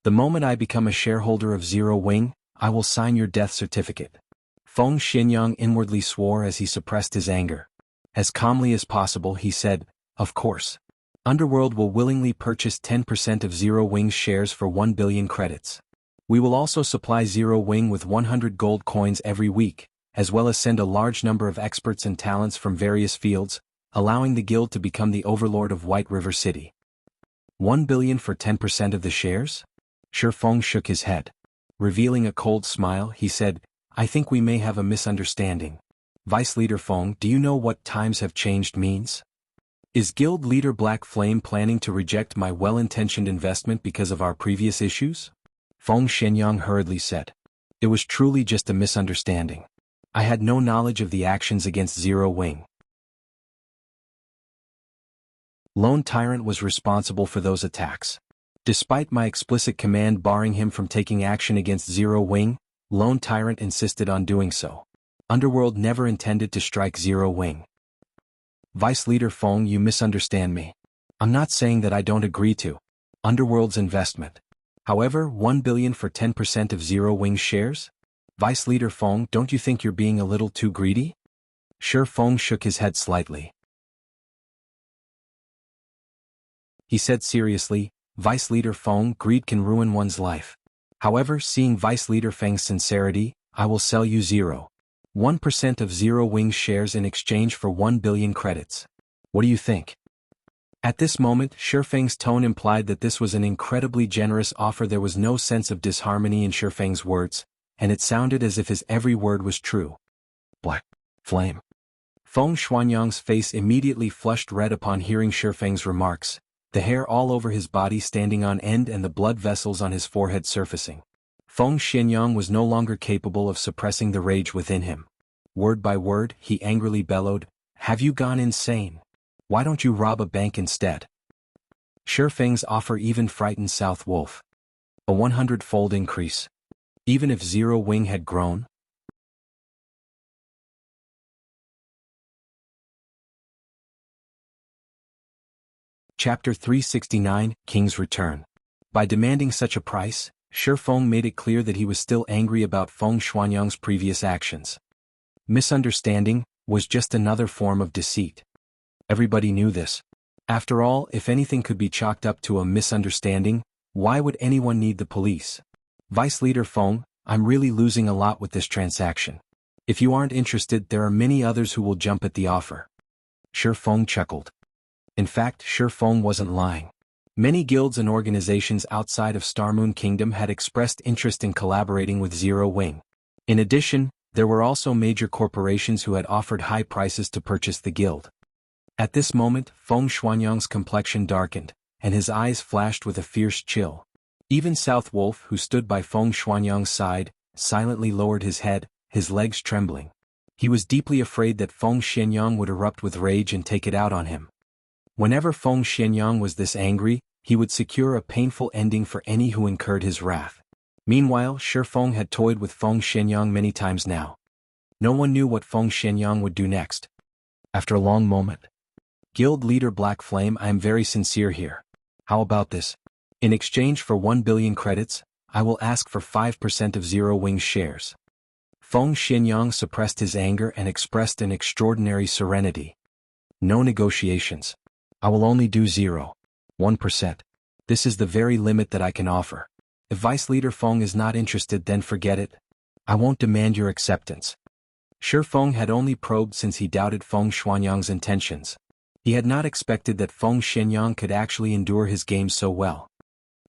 The moment I become a shareholder of Zero Wing, I will sign your death certificate. Feng Xianyang inwardly swore as he suppressed his anger. As calmly as possible he said, "Of course. Underworld will willingly purchase 10% of Zero Wing's shares for 1 billion credits. We will also supply Zero Wing with 100 gold coins every week, as well as send a large number of experts and talents from various fields, allowing the guild to become the overlord of White River City." 1 billion for 10% of the shares? Shifeng shook his head. Revealing a cold smile, he said, "I think we may have a misunderstanding. Vice Leader Feng, do you know what times have changed means? Is Guild Leader Black Flame planning to reject my well-intentioned investment because of our previous issues?" Feng Xianyang hurriedly said. "It was truly just a misunderstanding. I had no knowledge of the actions against Zero Wing. Lone Tyrant was responsible for those attacks. Despite my explicit command barring him from taking action against Zero Wing, Lone Tyrant insisted on doing so. Underworld never intended to strike Zero Wing." Vice Leader Feng, you misunderstand me. I'm not saying that I don't agree to Underworld's investment. However, 1 billion for 10% of Zero Wing's shares? Vice Leader Feng, don't you think you're being a little too greedy? Shifeng shook his head slightly. He said seriously, "Vice Leader Feng, greed can ruin one's life. However, seeing Vice Leader Feng's sincerity, I will sell you 0.1% of Zero Wing's shares in exchange for 1 billion credits. What do you think?" At this moment, Shifeng's tone implied that this was an incredibly generous offer. There was no sense of disharmony in Shifeng's words, and it sounded as if his every word was true. Black Flame. Feng Xianyang's face immediately flushed red upon hearing Shifeng's remarks, the hair all over his body standing on end and the blood vessels on his forehead surfacing. Feng Xianyang was no longer capable of suppressing the rage within him. Word by word, he angrily bellowed, "Have you gone insane? Why don't you rob a bank instead?" Shifeng's offer even frightened South Wolf. A 100-fold increase. Even if Zero Wing had grown? Chapter 369, King's Return. By demanding such a price, Shifeng made it clear that he was still angry about Feng Xianyang's previous actions. Misunderstanding was just another form of deceit. Everybody knew this. After all, if anything could be chalked up to a misunderstanding, why would anyone need the police? Vice Leader Feng, I'm really losing a lot with this transaction. If you aren't interested, there are many others who will jump at the offer. Shifeng chuckled. In fact, Shifeng wasn't lying. Many guilds and organizations outside of Starmoon Kingdom had expressed interest in collaborating with Zero Wing. In addition, there were also major corporations who had offered high prices to purchase the guild. At this moment, Feng Xianyang's complexion darkened, and his eyes flashed with a fierce chill. Even South Wolf, who stood by Feng Xianyang's side, silently lowered his head, his legs trembling. He was deeply afraid that Feng Xianyang would erupt with rage and take it out on him. Whenever Feng Xianyang was this angry, he would secure a painful ending for any who incurred his wrath. Meanwhile, Shifeng had toyed with Feng Xianyang many times now. No one knew what Feng Xianyang would do next. After a long moment, Guild Leader Black Flame, I am very sincere here. How about this? In exchange for 1 billion credits, I will ask for 5% of Zero Wing's shares. Feng Xianyang suppressed his anger and expressed an extraordinary serenity. No negotiations. I will only do 0.1%. This is the very limit that I can offer. If Vice Leader Feng is not interested, then forget it. I won't demand your acceptance. Shifeng had only probed since he doubted Feng Xianyang's intentions. He had not expected that Feng Xianyang could actually endure his games so well.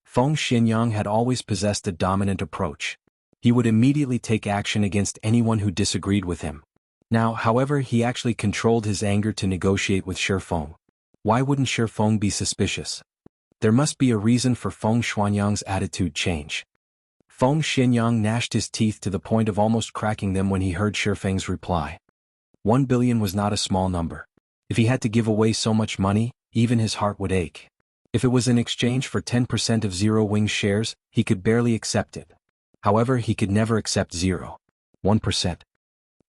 Feng Xianyang had always possessed a dominant approach. He would immediately take action against anyone who disagreed with him. Now, however, he actually controlled his anger to negotiate with Shifeng. Why wouldn't Shifeng be suspicious? There must be a reason for Feng Xianyang's attitude change. Feng Xianyang gnashed his teeth to the point of almost cracking them when he heard Shifeng's reply. 1 billion was not a small number. If he had to give away so much money, even his heart would ache. If it was in exchange for 10% of Zero Wing's shares, he could barely accept it. However, he could never accept 0.1%.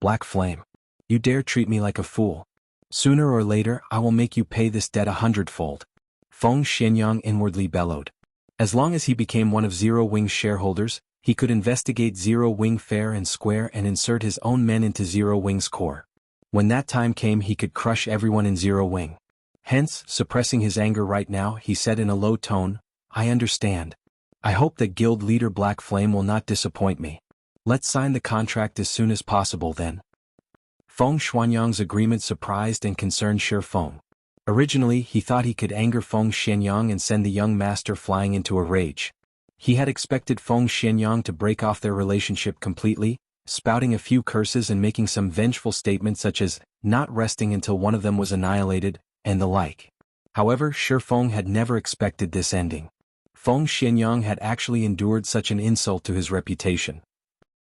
Black Flame. You dare treat me like a fool. Sooner or later, I will make you pay this debt 100-fold. Feng Xianyang inwardly bellowed. As long as he became one of Zero Wing's shareholders, he could investigate Zero Wing fair and square and insert his own men into Zero Wing's core. When that time came, he could crush everyone in Zero Wing. Hence, suppressing his anger right now, he said in a low tone, I understand. I hope that guild leader Black Flame will not disappoint me. Let's sign the contract as soon as possible then. Feng Xuanyang's agreement surprised and concerned Shi Feng. Originally, he thought he could anger Feng Xianyang and send the young master flying into a rage. He had expected Feng Xianyang to break off their relationship completely, spouting a few curses and making some vengeful statements such as, not resting until one of them was annihilated, and the like. However, Shi Feng had never expected this ending. Feng Xianyang had actually endured such an insult to his reputation.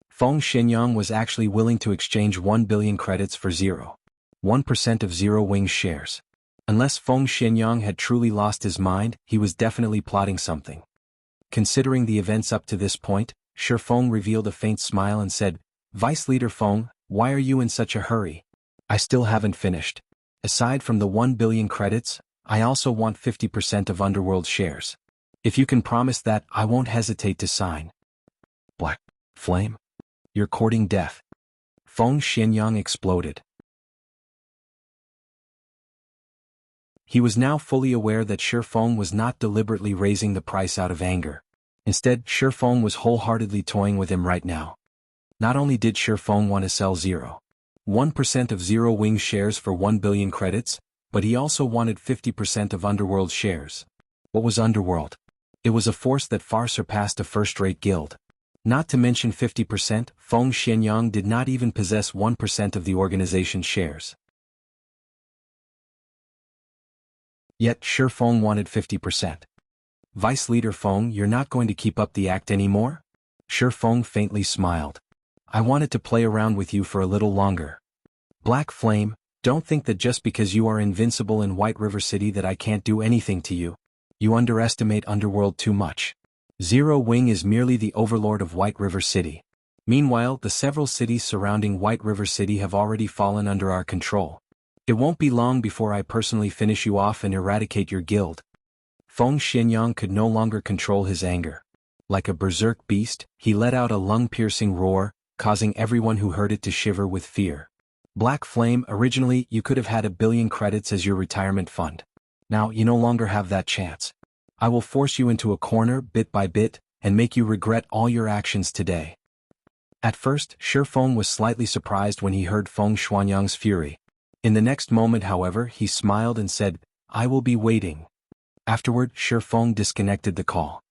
Feng Xianyang was actually willing to exchange 1 billion credits for 0.1% of Zero Wing's shares. Unless Feng Xianyang had truly lost his mind, he was definitely plotting something. Considering the events up to this point, Shi Feng revealed a faint smile and said, Vice Leader Feng, why are you in such a hurry? I still haven't finished. Aside from the 1 billion credits, I also want 50% of Underworld shares. If you can promise that, I won't hesitate to sign. Black Flame? You're courting death. Feng Xianyang exploded. He was now fully aware that Shi Feng was not deliberately raising the price out of anger. Instead, Shi Feng was wholeheartedly toying with him right now. Not only did Shi Feng want to sell 0.1% of Zero Wing's shares for 1 billion credits, but he also wanted 50% of Underworld shares. What was Underworld? It was a force that far surpassed a first-rate guild. Not to mention 50%, Feng Xianyang did not even possess 1% of the organization's shares. Yet Shi Feng wanted 50%. Vice Leader Feng, you're not going to keep up the act anymore? Shi Feng faintly smiled. I wanted to play around with you for a little longer. Black Flame, don't think that just because you are invincible in White River City that I can't do anything to you. You underestimate Underworld too much. Zero Wing is merely the overlord of White River City. Meanwhile, the several cities surrounding White River City have already fallen under our control. It won't be long before I personally finish you off and eradicate your guild. Feng Xianyang could no longer control his anger. Like a berserk beast, he let out a lung-piercing roar, causing everyone who heard it to shiver with fear. Black Flame, originally you could have had 1 billion credits as your retirement fund. Now you no longer have that chance. I will force you into a corner bit by bit, and make you regret all your actions today. At first, Shi Feng was slightly surprised when he heard Feng Xuanyang's fury. In the next moment, however, he smiled and said, I will be waiting. Afterward, Shi Feng disconnected the call.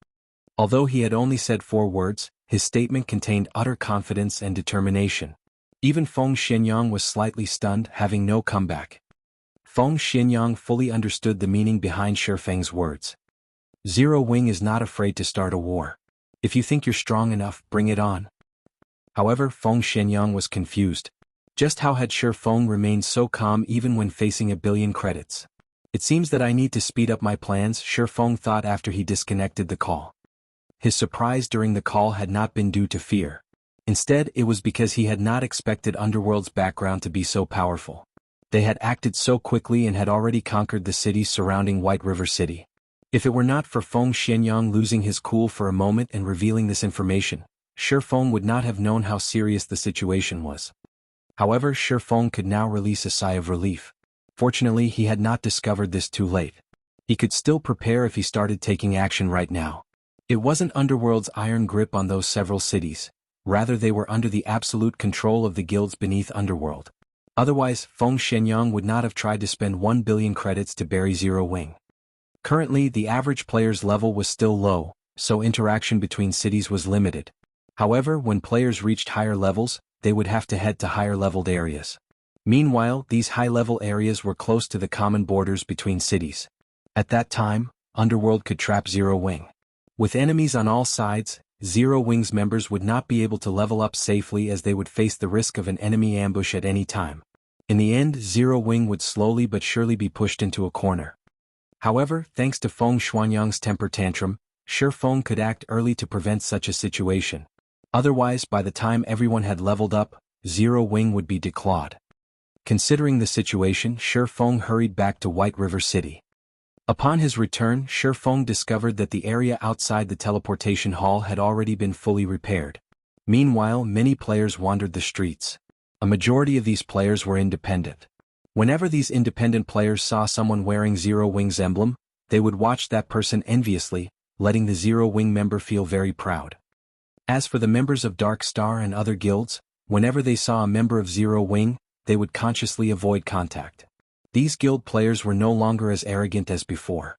Although he had only said 4 words, his statement contained utter confidence and determination. Even Feng Xianyang was slightly stunned, having no comeback. Feng Xianyang fully understood the meaning behind Shi Feng's words. Zero Wing is not afraid to start a war. If you think you're strong enough, bring it on. However, Feng Xianyang was confused. Just how had Shi Feng remained so calm even when facing 1 billion credits? It seems that I need to speed up my plans, Shi Feng thought after he disconnected the call. His surprise during the call had not been due to fear. Instead, it was because he had not expected Underworld's background to be so powerful. They had acted so quickly and had already conquered the cities surrounding White River City. If it were not for Feng Xianyang losing his cool for a moment and revealing this information, Shi Feng would not have known how serious the situation was. However, Shi Feng could now release a sigh of relief. Fortunately, he had not discovered this too late. He could still prepare if he started taking action right now. It wasn't Underworld's iron grip on those several cities. Rather, they were under the absolute control of the guilds beneath Underworld. Otherwise, Feng Xianyang would not have tried to spend 1 billion credits to bury Zero Wing. Currently, the average player's level was still low, so interaction between cities was limited. However, when players reached higher levels, they would have to head to higher-leveled areas. Meanwhile, these high-level areas were close to the common borders between cities. At that time, Underworld could trap Zero Wing. With enemies on all sides, Zero Wing's members would not be able to level up safely as they would face the risk of an enemy ambush at any time. In the end, Zero Wing would slowly but surely be pushed into a corner. However, thanks to Feng Xuanyang's temper tantrum, Shi Feng could act early to prevent such a situation. Otherwise, by the time everyone had leveled up, Zero Wing would be declawed. Considering the situation, Shifeng hurried back to White River City. Upon his return, Shifeng discovered that the area outside the teleportation hall had already been fully repaired. Meanwhile, many players wandered the streets. A majority of these players were independent. Whenever these independent players saw someone wearing Zero Wing's emblem, they would watch that person enviously, letting the Zero Wing member feel very proud. As for the members of Dark Star and other guilds, whenever they saw a member of Zero Wing, they would consciously avoid contact. These guild players were no longer as arrogant as before.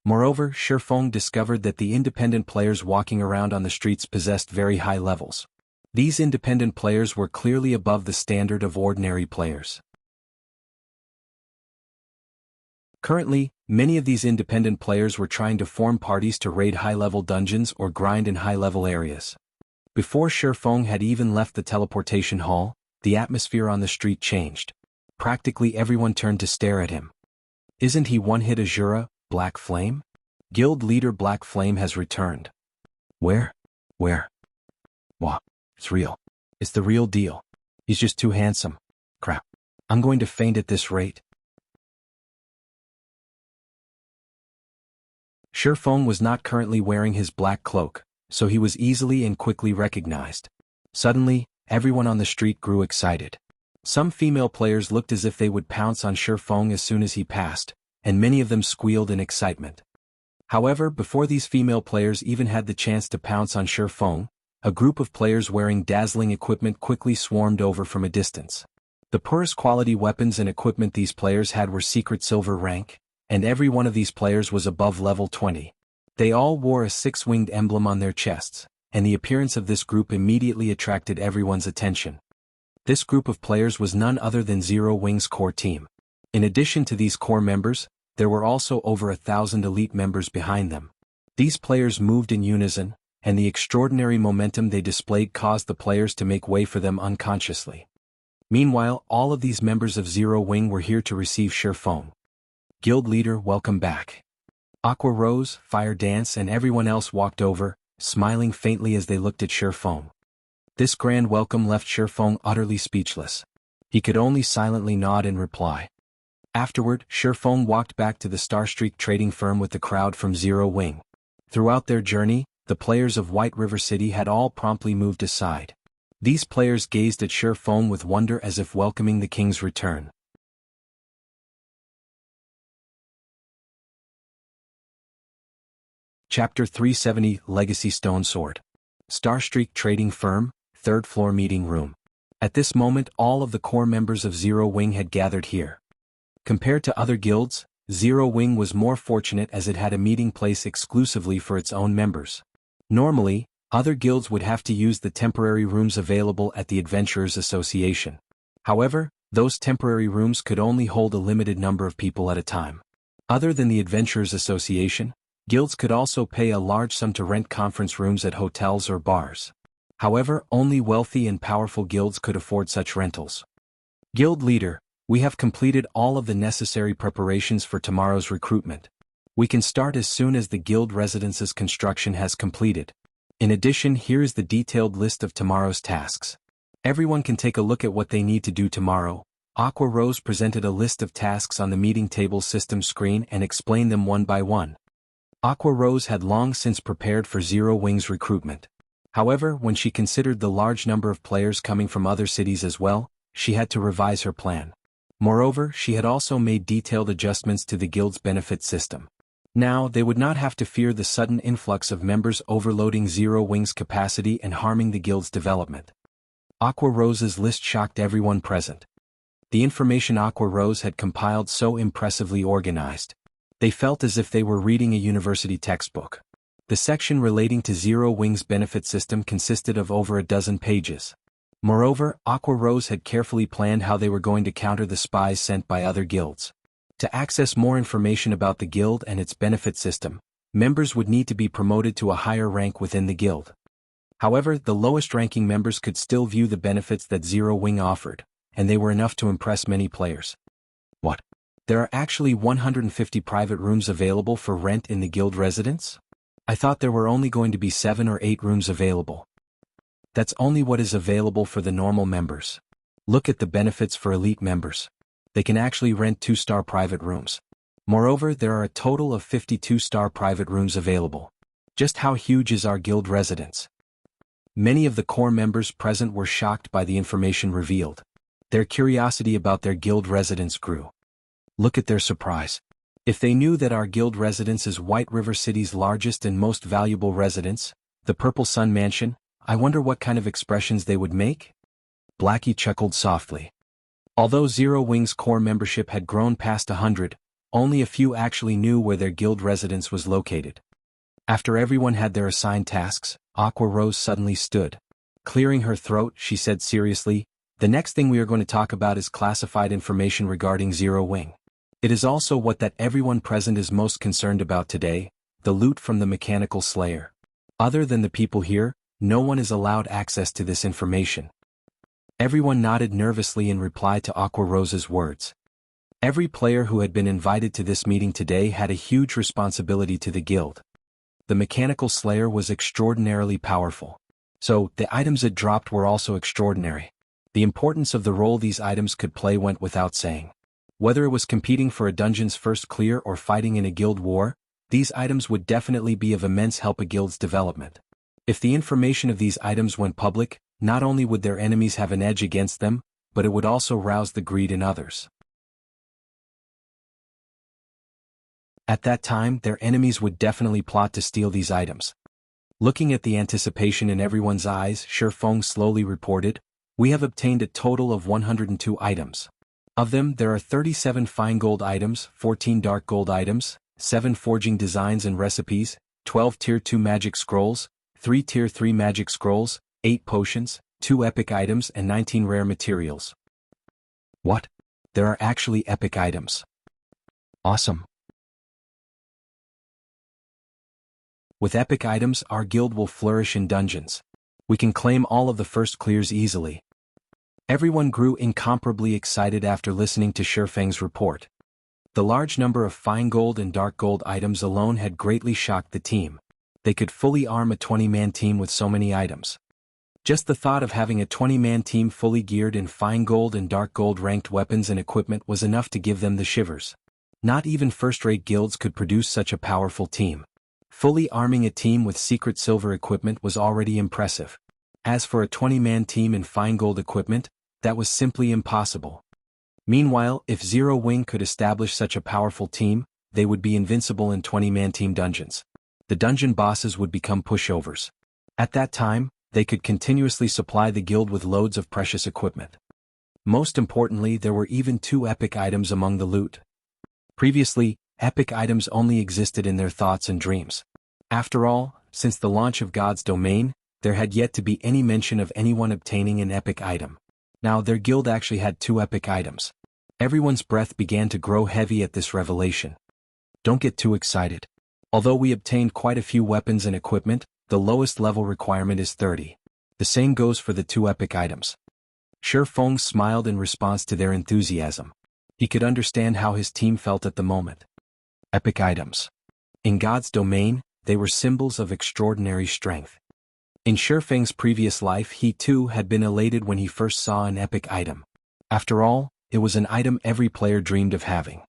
Moreover, Shifeng discovered that the independent players walking around on the streets possessed very high levels. These independent players were clearly above the standard of ordinary players. Currently, many of these independent players were trying to form parties to raid high-level dungeons or grind in high-level areas. Before Shifeng had even left the teleportation hall, the atmosphere on the street changed. Practically everyone turned to stare at him. Isn't he one-hit Asura, Black Flame? Guild leader Black Flame has returned. Where? Wah. It's real. It's the real deal. He's just too handsome. Crap. I'm going to faint at this rate. Shifeng was not currently wearing his black cloak, so he was easily and quickly recognized. Suddenly, everyone on the street grew excited. Some female players looked as if they would pounce on Shifeng as soon as he passed, and many of them squealed in excitement. However, before these female players even had the chance to pounce on Shifeng, a group of players wearing dazzling equipment quickly swarmed over from a distance. The poorest quality weapons and equipment these players had were secret silver rank, and every one of these players was above level 20. They all wore a six-winged emblem on their chests, and the appearance of this group immediately attracted everyone's attention. This group of players was none other than Zero Wing's core team. In addition to these core members, there were also over 1,000 elite members behind them. These players moved in unison, and the extraordinary momentum they displayed caused the players to make way for them unconsciously. Meanwhile, all of these members of Zero Wing were here to receive Shifeng. Guild leader, welcome back. Aqua Rose, Fire Dance and everyone else walked over, smiling faintly as they looked at Shifeng. This grand welcome left Shifeng utterly speechless. He could only silently nod in reply. Afterward, Shifeng walked back to the Starstreak trading firm with the crowd from Zero Wing. Throughout their journey, the players of White River City had all promptly moved aside. These players gazed at Shifeng with wonder as if welcoming the king's return. Chapter 370 Legacy Stone Sword. Starstreak Trading Firm, 3rd floor meeting room. At this moment, all of the core members of Zero Wing had gathered here. Compared to other guilds, Zero Wing was more fortunate as it had a meeting place exclusively for its own members. Normally, other guilds would have to use the temporary rooms available at the Adventurers Association. However, those temporary rooms could only hold a limited number of people at a time. Other than the Adventurers Association, guilds could also pay a large sum to rent conference rooms at hotels or bars. However, only wealthy and powerful guilds could afford such rentals. Guild leader, we have completed all of the necessary preparations for tomorrow's recruitment. We can start as soon as the guild residence's construction has completed. In addition, here is the detailed list of tomorrow's tasks. Everyone can take a look at what they need to do tomorrow. Aqua Rose presented a list of tasks on the meeting table system screen and explained them one by one. Aqua Rose had long since prepared for Zero Wing's recruitment. However, when she considered the large number of players coming from other cities as well, she had to revise her plan. Moreover, she had also made detailed adjustments to the guild's benefit system. Now, they would not have to fear the sudden influx of members overloading Zero Wing's capacity and harming the guild's development. Aqua Rose's list shocked everyone present. The information Aqua Rose had compiled so impressively organized. They felt as if they were reading a university textbook. The section relating to Zero Wing's benefit system consisted of over a dozen pages. Moreover, Aqua Rose had carefully planned how they were going to counter the spies sent by other guilds. To access more information about the guild and its benefit system, members would need to be promoted to a higher rank within the guild. However, the lowest-ranking members could still view the benefits that Zero Wing offered, and they were enough to impress many players. What? There are actually 150 private rooms available for rent in the guild residence? I thought there were only going to be 7 or 8 rooms available. That's only what is available for the normal members. Look at the benefits for elite members. They can actually rent 2-star private rooms. Moreover, there are a total of 52-star private rooms available. Just how huge is our guild residence? Many of the core members present were shocked by the information revealed. Their curiosity about their guild residence grew. Look at their surprise. If they knew that our guild residence is White River City's largest and most valuable residence, the Purple Sun Mansion, I wonder what kind of expressions they would make? Blackie chuckled softly. Although Zero Wing's core membership had grown past 100, only a few actually knew where their guild residence was located. After everyone had their assigned tasks, Aqua Rose suddenly stood. Clearing her throat, she said seriously, "The next thing we are going to talk about is classified information regarding Zero Wing. It is also what that everyone present is most concerned about today, the loot from the Mechanical Slayer. Other than the people here, no one is allowed access to this information." Everyone nodded nervously in reply to Aqua Rose's words. Every player who had been invited to this meeting today had a huge responsibility to the guild. The Mechanical Slayer was extraordinarily powerful. So, the items it dropped were also extraordinary. The importance of the role these items could play went without saying. Whether it was competing for a dungeon's first clear or fighting in a guild war, these items would definitely be of immense help a guild's development. If the information of these items went public, not only would their enemies have an edge against them, but it would also rouse the greed in others. At that time, their enemies would definitely plot to steal these items. Looking at the anticipation in everyone's eyes, Shifeng slowly reported, "We have obtained a total of 102 items. Of them, there are 37 fine gold items, 14 dark gold items, 7 forging designs and recipes, 12 Tier 2 magic scrolls, 3 Tier 3 magic scrolls, 8 potions, 2 epic items and 19 rare materials." What? There are actually epic items. Awesome. With epic items, our guild will flourish in dungeons. We can claim all of the first clears easily. Everyone grew incomparably excited after listening to Shifeng's report. The large number of fine gold and dark gold items alone had greatly shocked the team. They could fully arm a 20-man team with so many items. Just the thought of having a 20-man team fully geared in fine gold and dark gold ranked weapons and equipment was enough to give them the shivers. Not even first-rate guilds could produce such a powerful team. Fully arming a team with secret silver equipment was already impressive. As for a 20-man team in fine gold equipment, that was simply impossible. Meanwhile, if Zero Wing could establish such a powerful team, they would be invincible in 20-man team dungeons. The dungeon bosses would become pushovers. At that time, they could continuously supply the guild with loads of precious equipment. Most importantly, there were even 2 epic items among the loot. Previously, epic items only existed in their thoughts and dreams. After all, since the launch of God's Domain, there had yet to be any mention of anyone obtaining an epic item. Now their guild actually had 2 epic items. Everyone's breath began to grow heavy at this revelation. Don't get too excited. Although we obtained quite a few weapons and equipment, the lowest level requirement is 30. The same goes for the 2 epic items. Shifeng smiled in response to their enthusiasm. He could understand how his team felt at the moment. Epic items. In God's Domain, they were symbols of extraordinary strength. In Shifeng's previous life, he too had been elated when he first saw an epic item. After all, it was an item every player dreamed of having.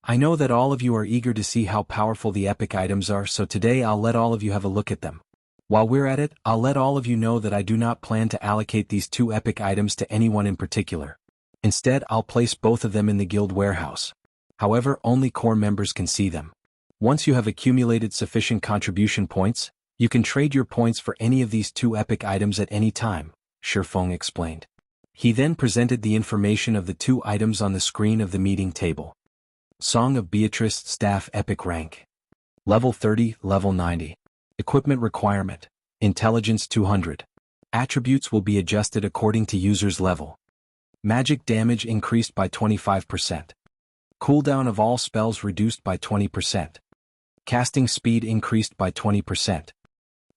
I know that all of you are eager to see how powerful the epic items are, so today I'll let all of you have a look at them. While we're at it, I'll let all of you know that I do not plan to allocate these 2 epic items to anyone in particular. Instead, I'll place both of them in the guild warehouse. However, only core members can see them. Once you have accumulated sufficient contribution points, you can trade your points for any of these 2 epic items at any time, Shifeng explained. He then presented the information of the 2 items on the screen of the meeting table. Song of Beatrice Staff Epic Rank. Level 30, Level 90. Equipment Requirement. Intelligence 200. Attributes will be adjusted according to user's level. Magic damage increased by 25%. Cooldown of all spells reduced by 20%. Casting speed increased by 20%.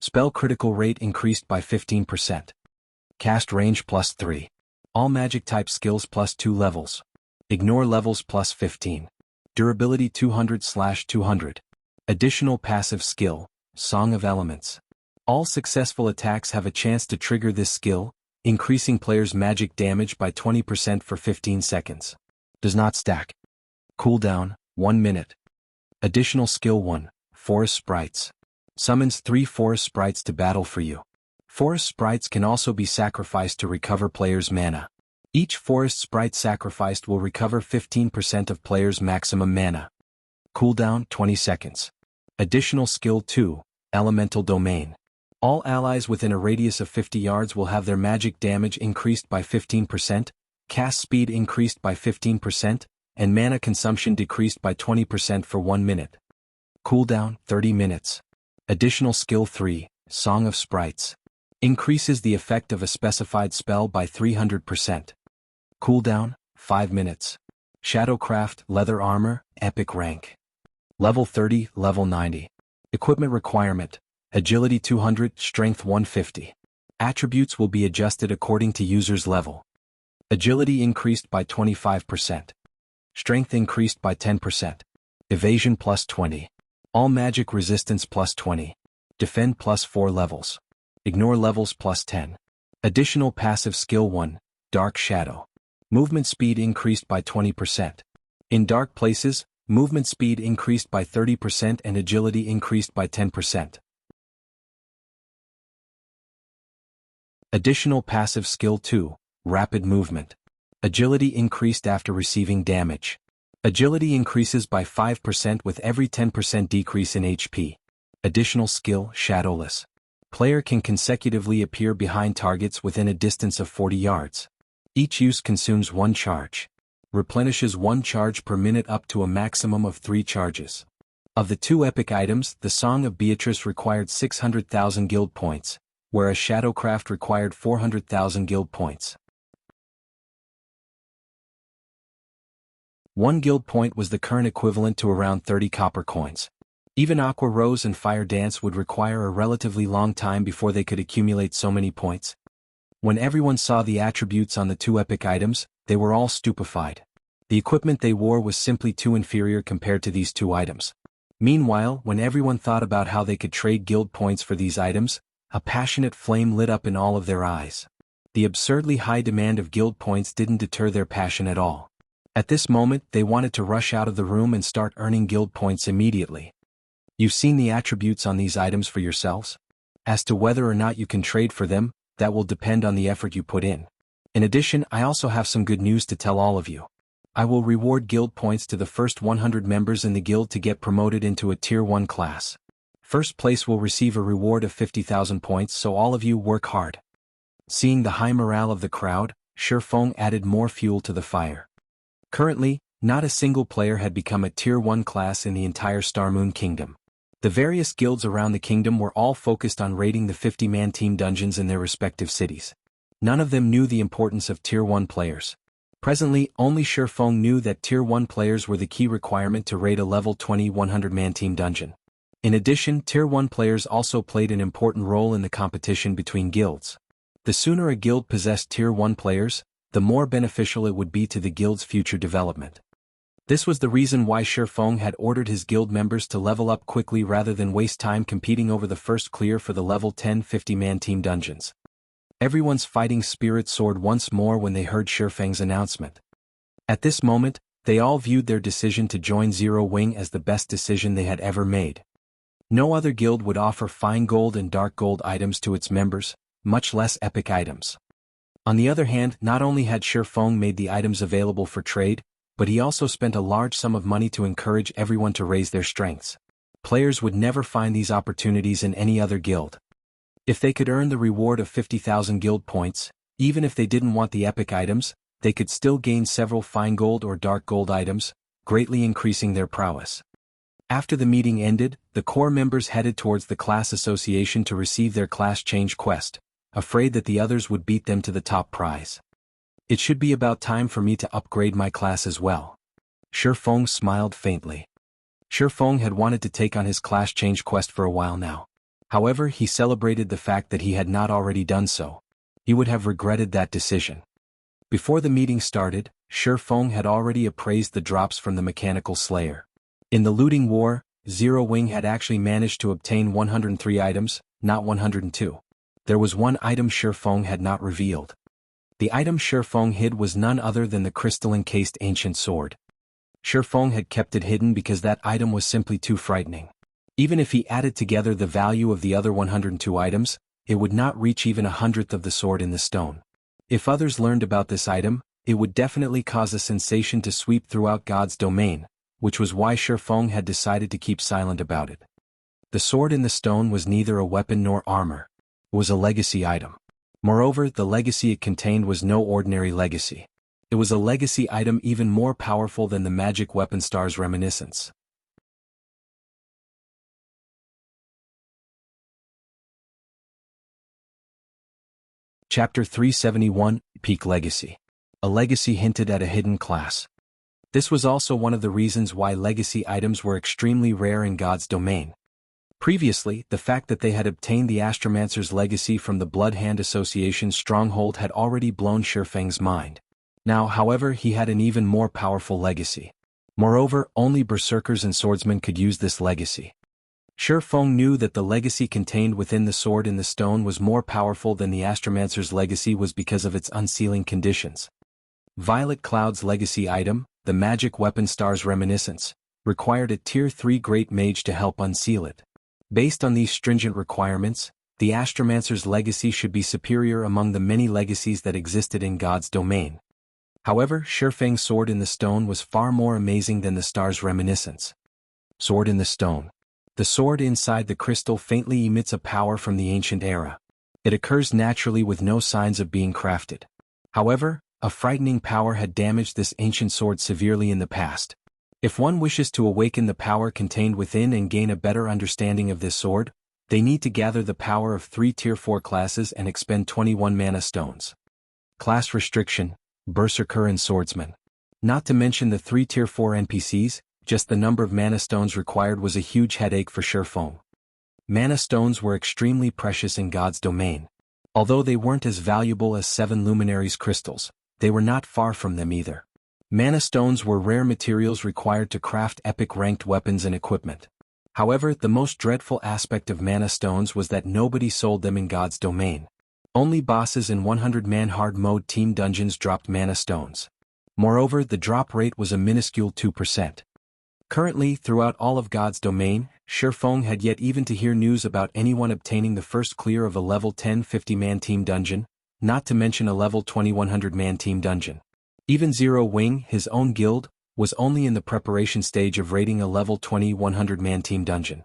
Spell critical rate increased by 15%. Cast range +3. All magic type skills +2 levels. Ignore levels +15. Durability 200/200. Additional passive skill, Song of Elements. All successful attacks have a chance to trigger this skill, increasing players' magic damage by 20% for 15 seconds. Does not stack. Cooldown, 1 minute. Additional skill 1, Forest Sprites. Summons 3 forest sprites to battle for you. Forest sprites can also be sacrificed to recover players' mana. Each forest sprite sacrificed will recover 15% of players' maximum mana. Cooldown, 20 seconds. Additional skill 2, Elemental Domain. All allies within a radius of 50 yards will have their magic damage increased by 15%, cast speed increased by 15%, and mana consumption decreased by 20% for 1 minute. Cooldown, 30 minutes. Additional skill 3, Song of Sprites. Increases the effect of a specified spell by 300%. Cooldown, 5 minutes. Shadowcraft, Leather Armor, Epic Rank. Level 30, Level 90. Equipment requirement, Agility 200, Strength 150. Attributes will be adjusted according to user's level. Agility increased by 25%. Strength increased by 10%. Evasion plus 20. All magic resistance plus 20. Defend plus 4 levels. Ignore levels plus 10. Additional passive skill 1, Dark Shadow. Movement speed increased by 20%. In dark places, movement speed increased by 30% and agility increased by 10%. Additional passive skill 2, Rapid Movement. Agility increased after receiving damage. Agility increases by 5% with every 10% decrease in HP. Additional skill, Shadowless. Player can consecutively appear behind targets within a distance of 40 yards. Each use consumes 1 charge. Replenishes 1 charge per minute up to a maximum of 3 charges. Of the 2 epic items, the Song of Beatrice required 600,000 guild points, whereas Shadowcraft required 400,000 guild points. 1 guild point was the current equivalent to around 30 copper coins. Even Aqua Rose and Fire Dance would require a relatively long time before they could accumulate so many points. When everyone saw the attributes on the 2 epic items, they were all stupefied. The equipment they wore was simply too inferior compared to these 2 items. Meanwhile, when everyone thought about how they could trade guild points for these items, a passionate flame lit up in all of their eyes. The absurdly high demand of guild points didn't deter their passion at all. At this moment, they wanted to rush out of the room and start earning guild points immediately. You've seen the attributes on these items for yourselves? As to whether or not you can trade for them, that will depend on the effort you put in. In addition, I also have some good news to tell all of you. I will reward guild points to the first 100 members in the guild to get promoted into a Tier 1 class. First place will receive a reward of 50,000 points, so all of you work hard. Seeing the high morale of the crowd, Shifeng added more fuel to the fire. Currently, not a single player had become a Tier 1 class in the entire Starmoon Kingdom. The various guilds around the kingdom were all focused on raiding the 50-man team dungeons in their respective cities. None of them knew the importance of Tier 1 players. Presently, only Shifeng knew that Tier 1 players were the key requirement to raid a level 20 100-man team dungeon. In addition, Tier 1 players also played an important role in the competition between guilds. The sooner a guild possessed Tier 1 players, the more beneficial it would be to the guild's future development. This was the reason why Shifeng had ordered his guild members to level up quickly rather than waste time competing over the first clear for the level 10 50-man team dungeons. Everyone's fighting spirit soared once more when they heard Shifeng's announcement. At this moment, they all viewed their decision to join Zero Wing as the best decision they had ever made. No other guild would offer fine gold and dark gold items to its members, much less epic items. On the other hand, not only had Shifeng made the items available for trade, but he also spent a large sum of money to encourage everyone to raise their strengths. Players would never find these opportunities in any other guild. If they could earn the reward of 50,000 guild points, even if they didn't want the epic items, they could still gain several fine gold or dark gold items, greatly increasing their prowess. After the meeting ended, the core members headed towards the class association to receive their class change quest, afraid that the others would beat them to the top prize. It should be about time for me to upgrade my class as well. Shifeng smiled faintly. Shifeng had wanted to take on his class change quest for a while now. However, he celebrated the fact that he had not already done so. He would have regretted that decision. Before the meeting started, Shifeng had already appraised the drops from the Mechanical Slayer. In the looting war, Zero Wing had actually managed to obtain 103 items, not 102. There was one item Shifeng had not revealed. The item Shifeng hid was none other than the crystal-encased ancient sword. Shifeng had kept it hidden because that item was simply too frightening. Even if he added together the value of the other 102 items, it would not reach even 1/100th of the sword in the stone. If others learned about this item, it would definitely cause a sensation to sweep throughout God's domain, which was why Shifeng had decided to keep silent about it. The sword in the stone was neither a weapon nor armor. It was a legacy item. Moreover, the legacy it contained was no ordinary legacy. It was a legacy item even more powerful than the magic weapon star's reminiscence. Chapter 371, Peak Legacy. A legacy hinted at a hidden class. This was also one of the reasons why legacy items were extremely rare in God's domain. Previously, the fact that they had obtained the Astromancer's legacy from the Blood Hand Association's stronghold had already blown Shifeng's mind. Now, however, he had an even more powerful legacy. Moreover, only berserkers and swordsmen could use this legacy. Shifeng knew that the legacy contained within the sword in the stone was more powerful than the Astromancer's legacy was because of its unsealing conditions. Violet Cloud's legacy item, the magic weapon star's reminiscence, required a Tier 3 Great Mage to help unseal it. Based on these stringent requirements, the Astromancer's legacy should be superior among the many legacies that existed in God's domain. However, Shifeng's sword in the stone was far more amazing than the star's reminiscence. Sword in the stone. The sword inside the crystal faintly emits a power from the ancient era. It occurs naturally with no signs of being crafted. However, a frightening power had damaged this ancient sword severely in the past. If one wishes to awaken the power contained within and gain a better understanding of this sword, they need to gather the power of 3 Tier 4 classes and expend 21 mana stones. Class restriction, Berserker and Swordsman. Not to mention the 3 Tier 4 NPCs, just the number of mana stones required was a huge headache for Shifeng. Mana stones were extremely precious in God's domain. Although they weren't as valuable as 7 Luminaries crystals, they were not far from them either. Mana stones were rare materials required to craft epic ranked weapons and equipment. However, the most dreadful aspect of mana stones was that nobody sold them in God's domain. Only bosses in 100-man hard mode team dungeons dropped mana stones. Moreover, the drop rate was a minuscule 2%. Currently, throughout all of God's domain, Shifeng had yet even to hear news about anyone obtaining the first clear of a level 10 50-man team dungeon, not to mention a level 20 100-man team dungeon. Even Zero Wing, his own guild, was only in the preparation stage of raiding a level 20 100-man team dungeon.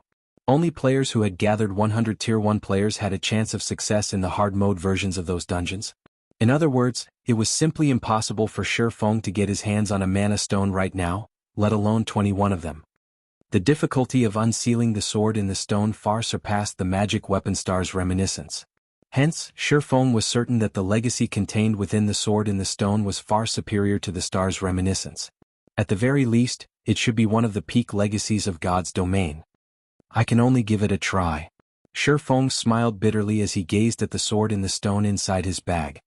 Only players who had gathered 100 Tier 1 players had a chance of success in the hard mode versions of those dungeons. In other words, it was simply impossible for Shifeng to get his hands on a mana stone right now, let alone 21 of them. The difficulty of unsealing the sword in the stone far surpassed the magic weapon star's reminiscence. Hence, Shifeng was certain that the legacy contained within the sword in the stone was far superior to the star's reminiscence. At the very least, it should be one of the peak legacies of God's domain. I can only give it a try. Shifeng smiled bitterly as he gazed at the sword in the stone inside his bag.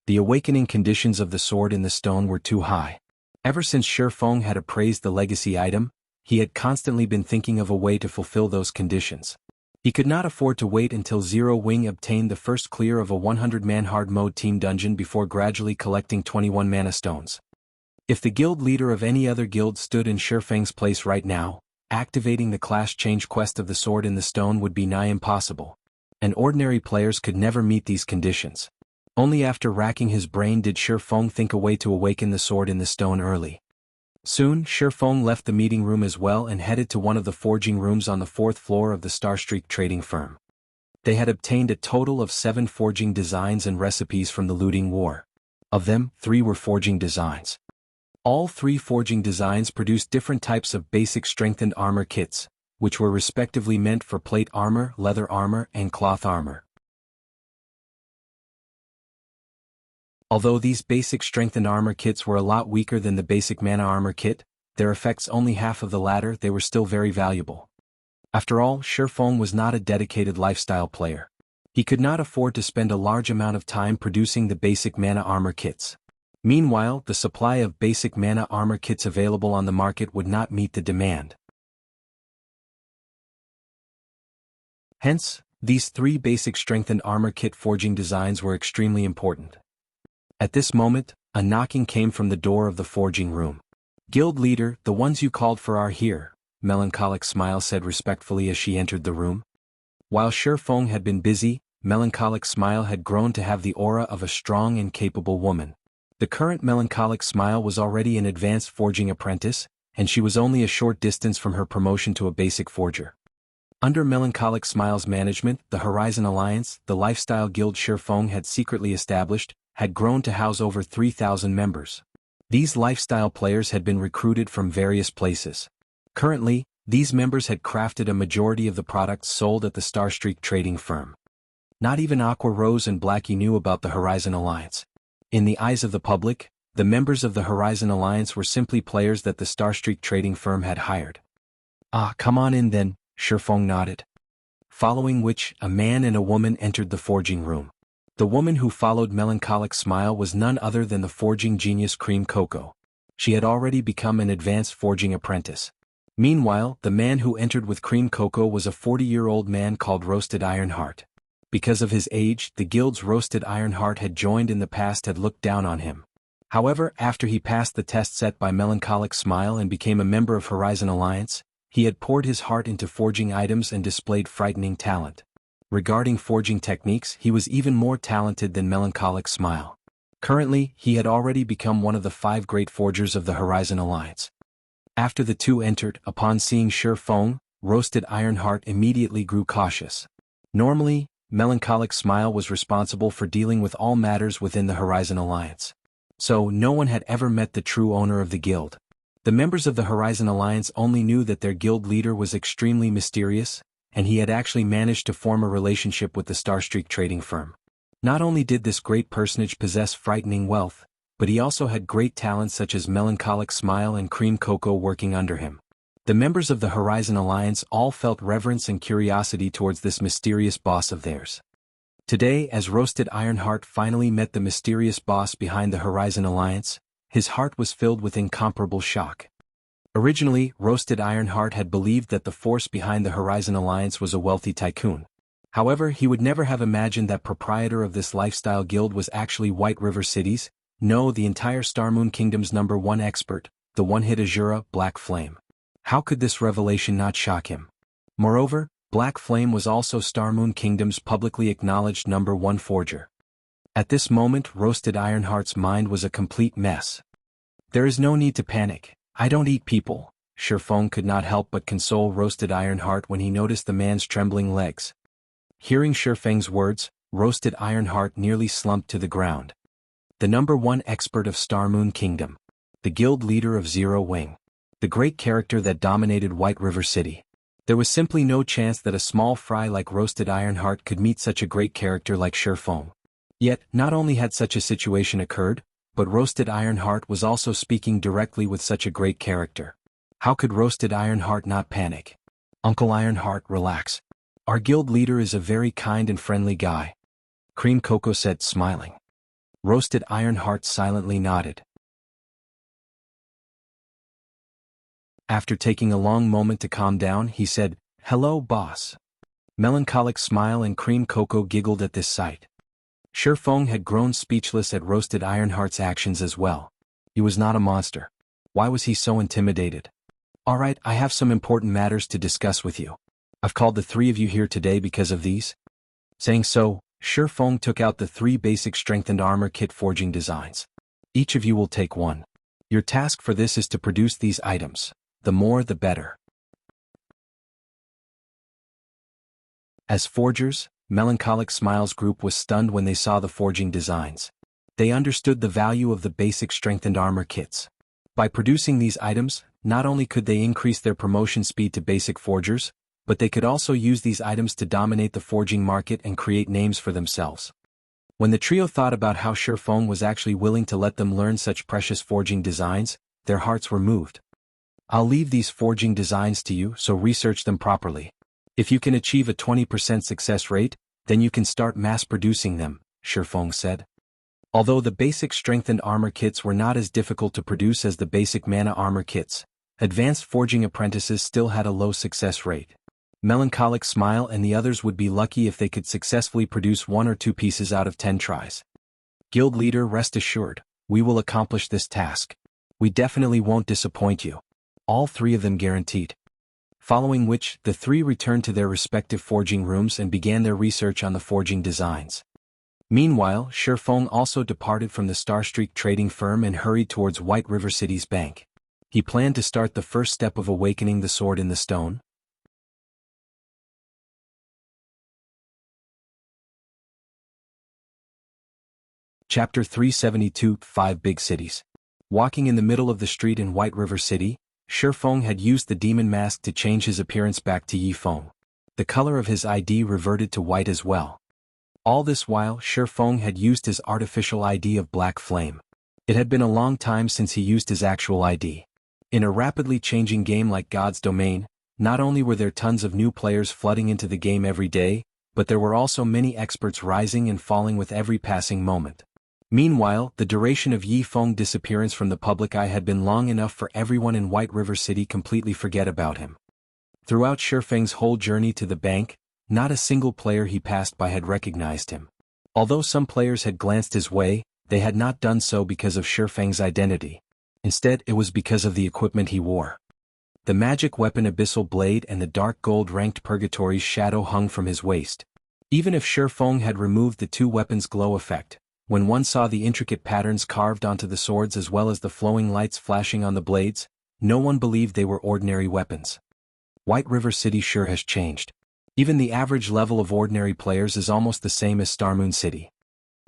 The awakening conditions of the sword in the stone were too high. Ever since Shifeng had appraised the legacy item, he had constantly been thinking of a way to fulfill those conditions. He could not afford to wait until Zero Wing obtained the first clear of a 100-man hard mode team dungeon before gradually collecting 21 mana stones. If the guild leader of any other guild stood in Shifeng's place right now, activating the class change quest of the sword in the stone would be nigh impossible. And ordinary players could never meet these conditions. Only after racking his brain did Shifeng think a way to awaken the sword in the stone early. Soon, Shifeng left the meeting room as well and headed to one of the forging rooms on the 4th floor of the Starstreak trading firm. They had obtained a total of 7 forging designs and recipes from the looting war. Of them, 3 were forging designs. All 3 forging designs produced different types of basic strengthened armor kits, which were respectively meant for plate armor, leather armor, and cloth armor. Although these basic strengthened armor kits were a lot weaker than the basic mana armor kit, their effects only half of the latter, they were still very valuable. After all, Shifeng was not a dedicated lifestyle player. He could not afford to spend a large amount of time producing the basic mana armor kits. Meanwhile, the supply of basic mana armor kits available on the market would not meet the demand. Hence, These 3 basic strengthened armor kit forging designs were extremely important. At this moment, a knocking came from the door of the forging room. "Guild leader, the ones you called for are here," Melancholic Smile said respectfully as she entered the room. While Shifeng had been busy, Melancholic Smile had grown to have the aura of a strong and capable woman. The current Melancholic Smile was already an advanced forging apprentice, and she was only a short distance from her promotion to a basic forger. Under Melancholic Smile's management, the Horizon Alliance, the lifestyle guild Shifeng had secretly established, had grown to house over 3,000 members. These lifestyle players had been recruited from various places. Currently, these members had crafted a majority of the products sold at the Starstreak trading firm. Not even Aqua Rose and Blackie knew about the Horizon Alliance. In the eyes of the public, the members of the Horizon Alliance were simply players that the Starstreak trading firm had hired. "Ah, come on in then," Shifeng nodded. Following which, a man and a woman entered the forging room. The woman who followed Melancholic Smile was none other than the forging genius Cream Coco. She had already become an advanced forging apprentice. Meanwhile, the man who entered with Cream Coco was a 40-year-old man called Roasted Ironheart. Because of his age, the guild's Roasted Ironheart had joined in the past had looked down on him. However, after he passed the test set by Melancholic Smile and became a member of Horizon Alliance, he had poured his heart into forging items and displayed frightening talent. Regarding forging techniques, he was even more talented than Melancholic Smile. Currently, he had already become one of the 5 great forgers of the Horizon Alliance. After the two entered, upon seeing Shifeng, Roasted Ironheart immediately grew cautious. Normally, Melancholic Smile was responsible for dealing with all matters within the Horizon Alliance. So no one had ever met the true owner of the guild. The members of the Horizon Alliance only knew that their guild leader was extremely mysterious, and he had actually managed to form a relationship with the Starstreak trading firm. Not only did this great personage possess frightening wealth, but he also had great talents such as Melancholic Smile and Cream Coco working under him. The members of the Horizon Alliance all felt reverence and curiosity towards this mysterious boss of theirs. Today, as Roasted Ironheart finally met the mysterious boss behind the Horizon Alliance, his heart was filled with incomparable shock. Originally, Roasted Ironheart had believed that the force behind the Horizon Alliance was a wealthy tycoon. However, he would never have imagined that proprietor of this lifestyle guild was actually White River City's, no, the entire Starmoon Kingdom's #1 expert, the one-hit Asura, Black Flame. How could this revelation not shock him? Moreover, Black Flame was also Starmoon Kingdom's publicly acknowledged #1 forger. At this moment, Roasted Ironheart's mind was a complete mess. "There is no need to panic. I don't eat people." Shifeng could not help but console Roasted Ironheart when he noticed the man's trembling legs. Hearing Shifeng's words, Roasted Ironheart nearly slumped to the ground. The #1 expert of Starmoon Kingdom. The guild leader of Zero Wing. The great character that dominated White River City. There was simply no chance that a small fry like Roasted Ironheart could meet such a great character like Shifeng. Yet, not only had such a situation occurred, but Roasted Ironheart was also speaking directly with such a great character. How could Roasted Ironheart not panic? "Uncle Ironheart, relax. Our guild leader is a very kind and friendly guy," Cream Coco said, smiling. Roasted Ironheart silently nodded. After taking a long moment to calm down, he said, "Hello, boss." Melancholic Smile and Cream Coco giggled at this sight. Shifeng had grown speechless at Roasted Ironheart's actions as well. He was not a monster. Why was he so intimidated? "Alright, I have some important matters to discuss with you. I've called the 3 of you here today because of these." Saying so, Shifeng took out the 3 basic strengthened armor kit forging designs. "Each of you will take one. Your task for this is to produce these items. The more the better." As forgers, Melancholic Smile's group was stunned when they saw the forging designs. They understood the value of the basic strengthened armor kits. By producing these items, not only could they increase their promotion speed to basic forgers, but they could also use these items to dominate the forging market and create names for themselves. When the trio thought about how Shifeng was actually willing to let them learn such precious forging designs, their hearts were moved. "I'll leave these forging designs to you, so research them properly. If you can achieve a 20% success rate, then you can start mass-producing them," Shifeng said. Although the basic strengthened armor kits were not as difficult to produce as the basic mana armor kits, advanced forging apprentices still had a low success rate. Melancholic smile, and the others would be lucky if they could successfully produce 1 or 2 pieces out of 10 tries. Guild leader, rest assured, we will accomplish this task. We definitely won't disappoint you. All 3 of them guaranteed. Following which, the 3 returned to their respective forging rooms and began their research on the forging designs. Meanwhile, Shifeng also departed from the Starstreak trading firm and hurried towards White River City's bank. He planned to start the first step of awakening the sword in the stone. Chapter 372, 5 Big Cities. Walking in the middle of the street in White River City, Shifeng had used the demon mask to change his appearance back to Yifeng. The color of his ID reverted to white as well. All this while, Shifeng had used his artificial ID of Black Flame. It had been a long time since he used his actual ID. In a rapidly changing game like God's Domain, not only were there tons of new players flooding into the game every day, but there were also many experts rising and falling with every passing moment. Meanwhile, the duration of Yifeng's disappearance from the public eye had been long enough for everyone in White River City completely forget about him. Throughout Shifeng's whole journey to the bank, not a single player he passed by had recognized him. Although some players had glanced his way, they had not done so because of Shifeng's identity. Instead, it was because of the equipment he wore. The magic weapon Abyssal Blade and the dark gold-ranked Purgatory's shadow hung from his waist. Even if Shifeng had removed the 2 weapons' glow effect, when one saw the intricate patterns carved onto the swords as well as the flowing lights flashing on the blades, no one believed they were ordinary weapons. White River City sure has changed. Even the average level of ordinary players is almost the same as Starmoon City.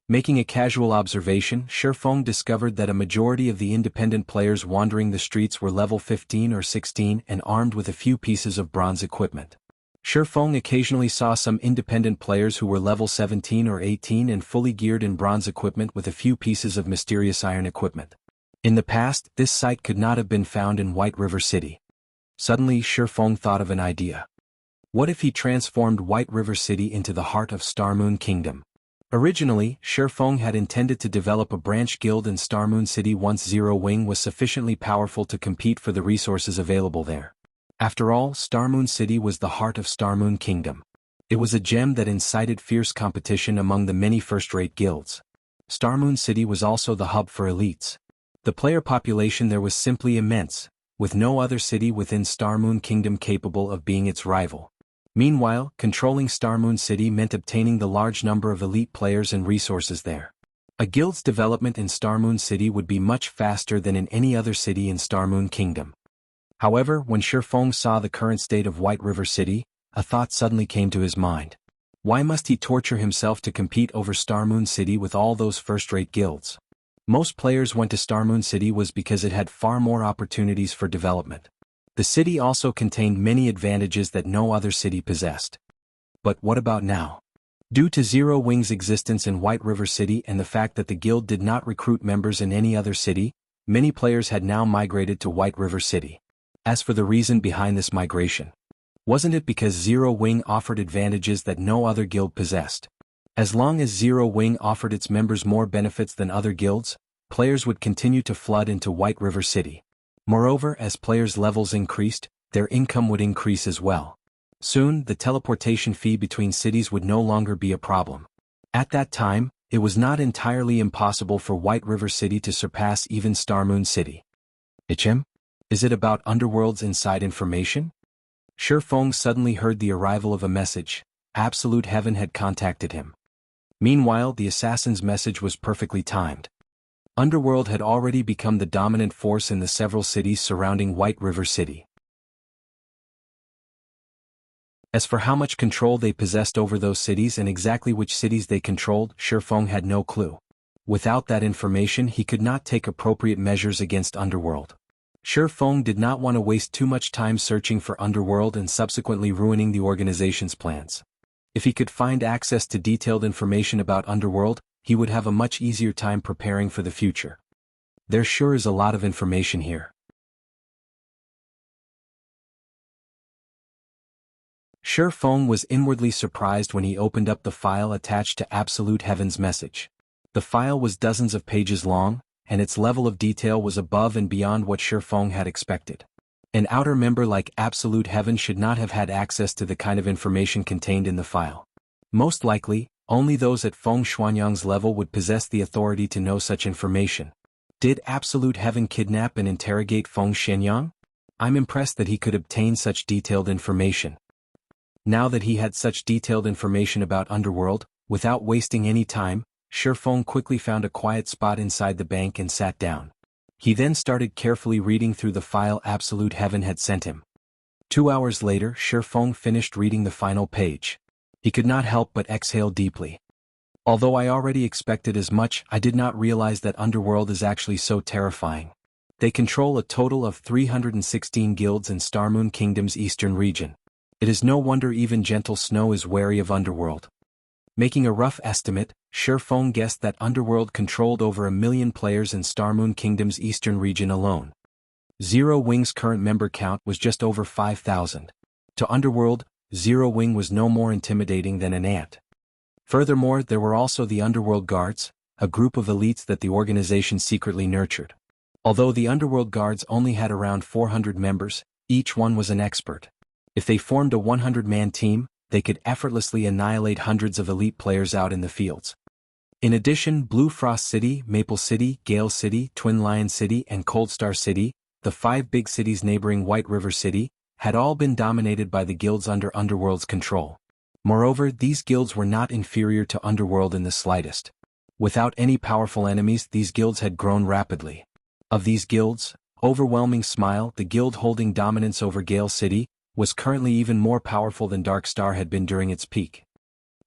Making a casual observation, Shifeng discovered that a majority of the independent players wandering the streets were level 15 or 16 and armed with a few pieces of bronze equipment. Shifeng occasionally saw some independent players who were level 17 or 18 and fully geared in bronze equipment with a few pieces of mysterious iron equipment. In the past, this sight could not have been found in White River City. Suddenly, Shifeng thought of an idea. What if he transformed White River City into the heart of Starmoon Kingdom? Originally, Shifeng had intended to develop a branch guild in Starmoon City once Zero Wing was sufficiently powerful to compete for the resources available there. After all, Starmoon City was the heart of Starmoon Kingdom. It was a gem that incited fierce competition among the many first-rate guilds. Starmoon City was also the hub for elites. The player population there was simply immense, with no other city within Starmoon Kingdom capable of being its rival. Meanwhile, controlling Starmoon City meant obtaining the large number of elite players and resources there. A guild's development in Starmoon City would be much faster than in any other city in Starmoon Kingdom. However, when Shifeng saw the current state of White River City, a thought suddenly came to his mind. Why must he torture himself to compete over Starmoon City with all those first-rate guilds? Most players went to Starmoon City was because it had far more opportunities for development. The city also contained many advantages that no other city possessed. But what about now? Due to Zero Wing's existence in White River City and the fact that the guild did not recruit members in any other city, many players had now migrated to White River City. As for the reason behind this migration, wasn't it because Zero Wing offered advantages that no other guild possessed? As long as Zero Wing offered its members more benefits than other guilds, players would continue to flood into White River City. Moreover, as players' levels increased, their income would increase as well. Soon, the teleportation fee between cities would no longer be a problem. At that time, it was not entirely impossible for White River City to surpass even Starmoon City. Ichem? Is it about Underworld's inside information? Shifeng suddenly heard the arrival of a message. Absolute Heaven had contacted him. Meanwhile, the assassin's message was perfectly timed. Underworld had already become the dominant force in the several cities surrounding White River City. As for how much control they possessed over those cities and exactly which cities they controlled, Shifeng had no clue. Without that information, he could not take appropriate measures against Underworld. Shifeng did not want to waste too much time searching for Underworld and subsequently ruining the organization's plans. If he could find access to detailed information about Underworld, he would have a much easier time preparing for the future. There sure is a lot of information here. Shifeng was inwardly surprised when he opened up the file attached to Absolute Heaven's message. The file was dozens of pages long, and its level of detail was above and beyond what Shifeng had expected. An outer member like Absolute Heaven should not have had access to the kind of information contained in the file. Most likely, only those at Feng Xuanyang's level would possess the authority to know such information. Did Absolute Heaven kidnap and interrogate Feng Xuanyang? I'm impressed that he could obtain such detailed information. Now that he had such detailed information about Underworld, without wasting any time, Shifeng quickly found a quiet spot inside the bank and sat down. He then started carefully reading through the file Absolute Heaven had sent him. 2 hours later, Shifeng finished reading the final page. He could not help but exhale deeply. Although I already expected as much, I did not realize that Underworld is actually so terrifying. They control a total of 316 guilds in Starmoon Kingdom's eastern region. It is no wonder even Gentle Snow is wary of Underworld. Making a rough estimate, Shifeng guessed that Underworld controlled over 1 million players in Starmoon Kingdom's eastern region alone. Zero Wing's current member count was just over 5,000. To Underworld, Zero Wing was no more intimidating than an ant. Furthermore, there were also the Underworld Guards, a group of elites that the organization secretly nurtured. Although the Underworld Guards only had around 400 members, each one was an expert. If they formed a 100-man team, they could effortlessly annihilate hundreds of elite players out in the fields. In addition, Blue Frost City, Maple City, Gale City, Twin Lion City, and Cold Star City, the 5 big cities neighboring White River City, had all been dominated by the guilds under Underworld's control. Moreover, these guilds were not inferior to Underworld in the slightest. Without any powerful enemies, these guilds had grown rapidly. Of these guilds, Overwhelming Smile, the guild holding dominance over Gale City, was currently even more powerful than Dark Star had been during its peak.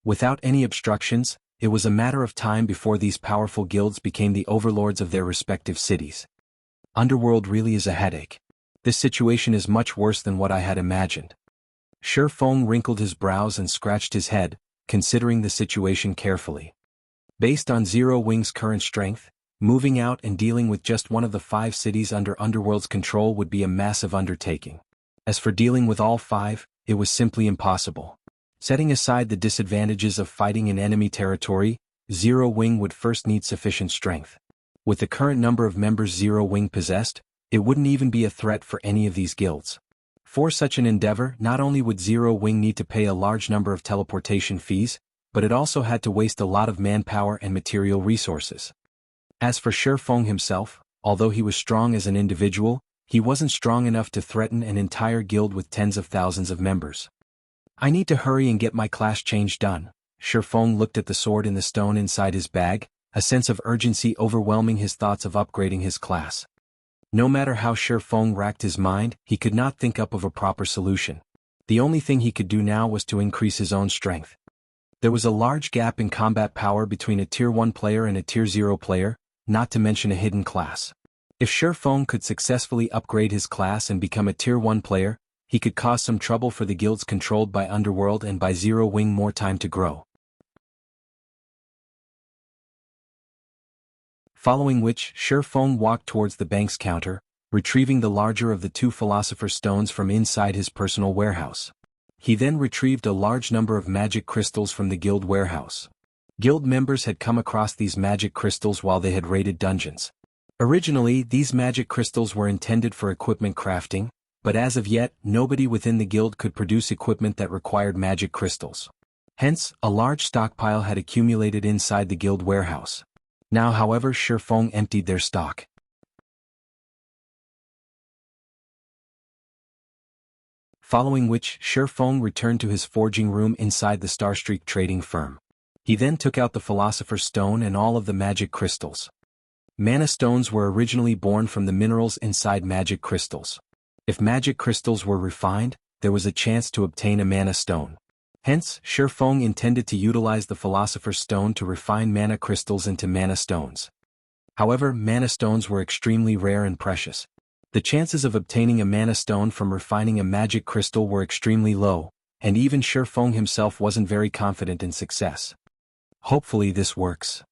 Without any obstructions, it was a matter of time before these powerful guilds became the overlords of their respective cities. Underworld really is a headache. This situation is much worse than what I had imagined. Shifeng wrinkled his brows and scratched his head, considering the situation carefully. Based on Zero Wing's current strength, moving out and dealing with just one of the 5 cities under Underworld's control would be a massive undertaking. As for dealing with all 5, it was simply impossible. Setting aside the disadvantages of fighting in enemy territory, Zero Wing would first need sufficient strength. With the current number of members Zero Wing possessed, it wouldn't even be a threat for any of these guilds. For such an endeavor, not only would Zero Wing need to pay a large number of teleportation fees, but it also had to waste a lot of manpower and material resources. As for Shifeng himself, although he was strong as an individual, he wasn't strong enough to threaten an entire guild with tens of thousands of members. I need to hurry and get my class change done. Shifeng looked at the sword in the stone inside his bag, a sense of urgency overwhelming his thoughts of upgrading his class. No matter how Shifeng racked his mind, he could not think up of a proper solution. The only thing he could do now was to increase his own strength. There was a large gap in combat power between a Tier 1 player and a Tier 0 player, not to mention a hidden class. If Shifeng could successfully upgrade his class and become a Tier 1 player, he could cause some trouble for the guilds controlled by Underworld and buy Zero Wing more time to grow. Following which, Shifeng walked towards the bank's counter, retrieving the larger of the 2 Philosopher's Stones from inside his personal warehouse. He then retrieved a large number of magic crystals from the guild warehouse. Guild members had come across these magic crystals while they had raided dungeons. Originally, these magic crystals were intended for equipment crafting, but as of yet, nobody within the guild could produce equipment that required magic crystals. Hence, a large stockpile had accumulated inside the guild warehouse. Now, however, Shifeng emptied their stock. Following which, Shifeng returned to his forging room inside the Starstreak trading firm. He then took out the Philosopher's Stone and all of the magic crystals. Mana stones were originally born from the minerals inside magic crystals. If magic crystals were refined, there was a chance to obtain a mana stone. Hence, Shifeng intended to utilize the Philosopher's Stone to refine mana crystals into mana stones. However, mana stones were extremely rare and precious. The chances of obtaining a mana stone from refining a magic crystal were extremely low, and even Shifeng himself wasn't very confident in success. Hopefully this works.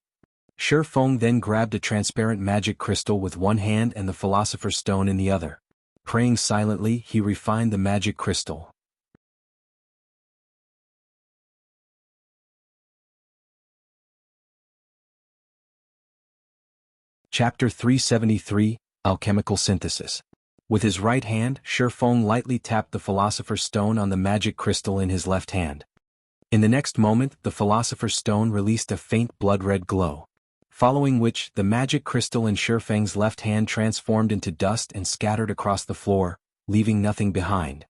Shifeng then grabbed a transparent magic crystal with one hand and the Philosopher's Stone in the other. Praying silently, he refined the magic crystal. Chapter 373, Alchemical Synthesis. With his right hand, Shifeng lightly tapped the Philosopher's Stone on the magic crystal in his left hand. In the next moment, the Philosopher's Stone released a faint blood-red glow, following which the magic crystal in Shifeng's left hand transformed into dust and scattered across the floor, leaving nothing behind.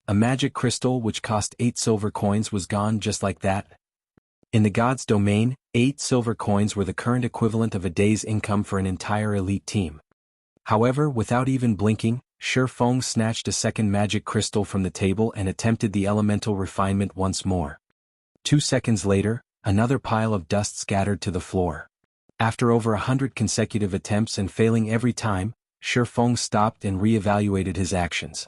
A magic crystal which cost 8 silver coins was gone just like that. In the god's domain, 8 silver coins were the current equivalent of a day's income for an entire elite team. However, without even blinking, Shifeng snatched a second magic crystal from the table and attempted the elemental refinement once more. 2 seconds later, another pile of dust scattered to the floor. After over 100 consecutive attempts and failing every time, Shifeng stopped and re-evaluated his actions.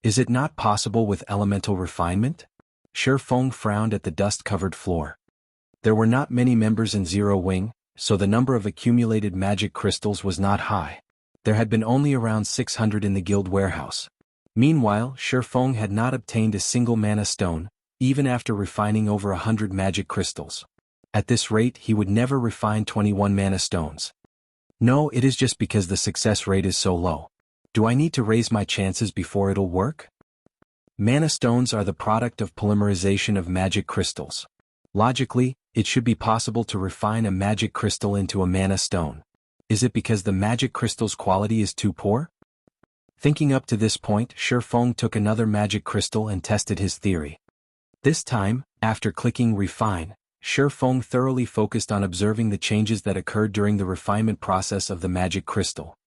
Is it not possible with elemental refinement? Shifeng frowned at the dust-covered floor. There were not many members in Zero Wing, so the number of accumulated magic crystals was not high. There had been only around 600 in the guild warehouse. Meanwhile, Shifeng had not obtained a single mana stone, even after refining over 100 magic crystals. At this rate he would never refine 21 mana stones. No, it is just because the success rate is so low. Do I need to raise my chances before it'll work? Mana stones are the product of polymerization of magic crystals. Logically, it should be possible to refine a magic crystal into a mana stone. Is it because the magic crystal's quality is too poor? Thinking up to this point, Shifeng took another magic crystal and tested his theory. This time, after clicking Refine, Shifeng thoroughly focused on observing the changes that occurred during the refinement process of the magic crystal.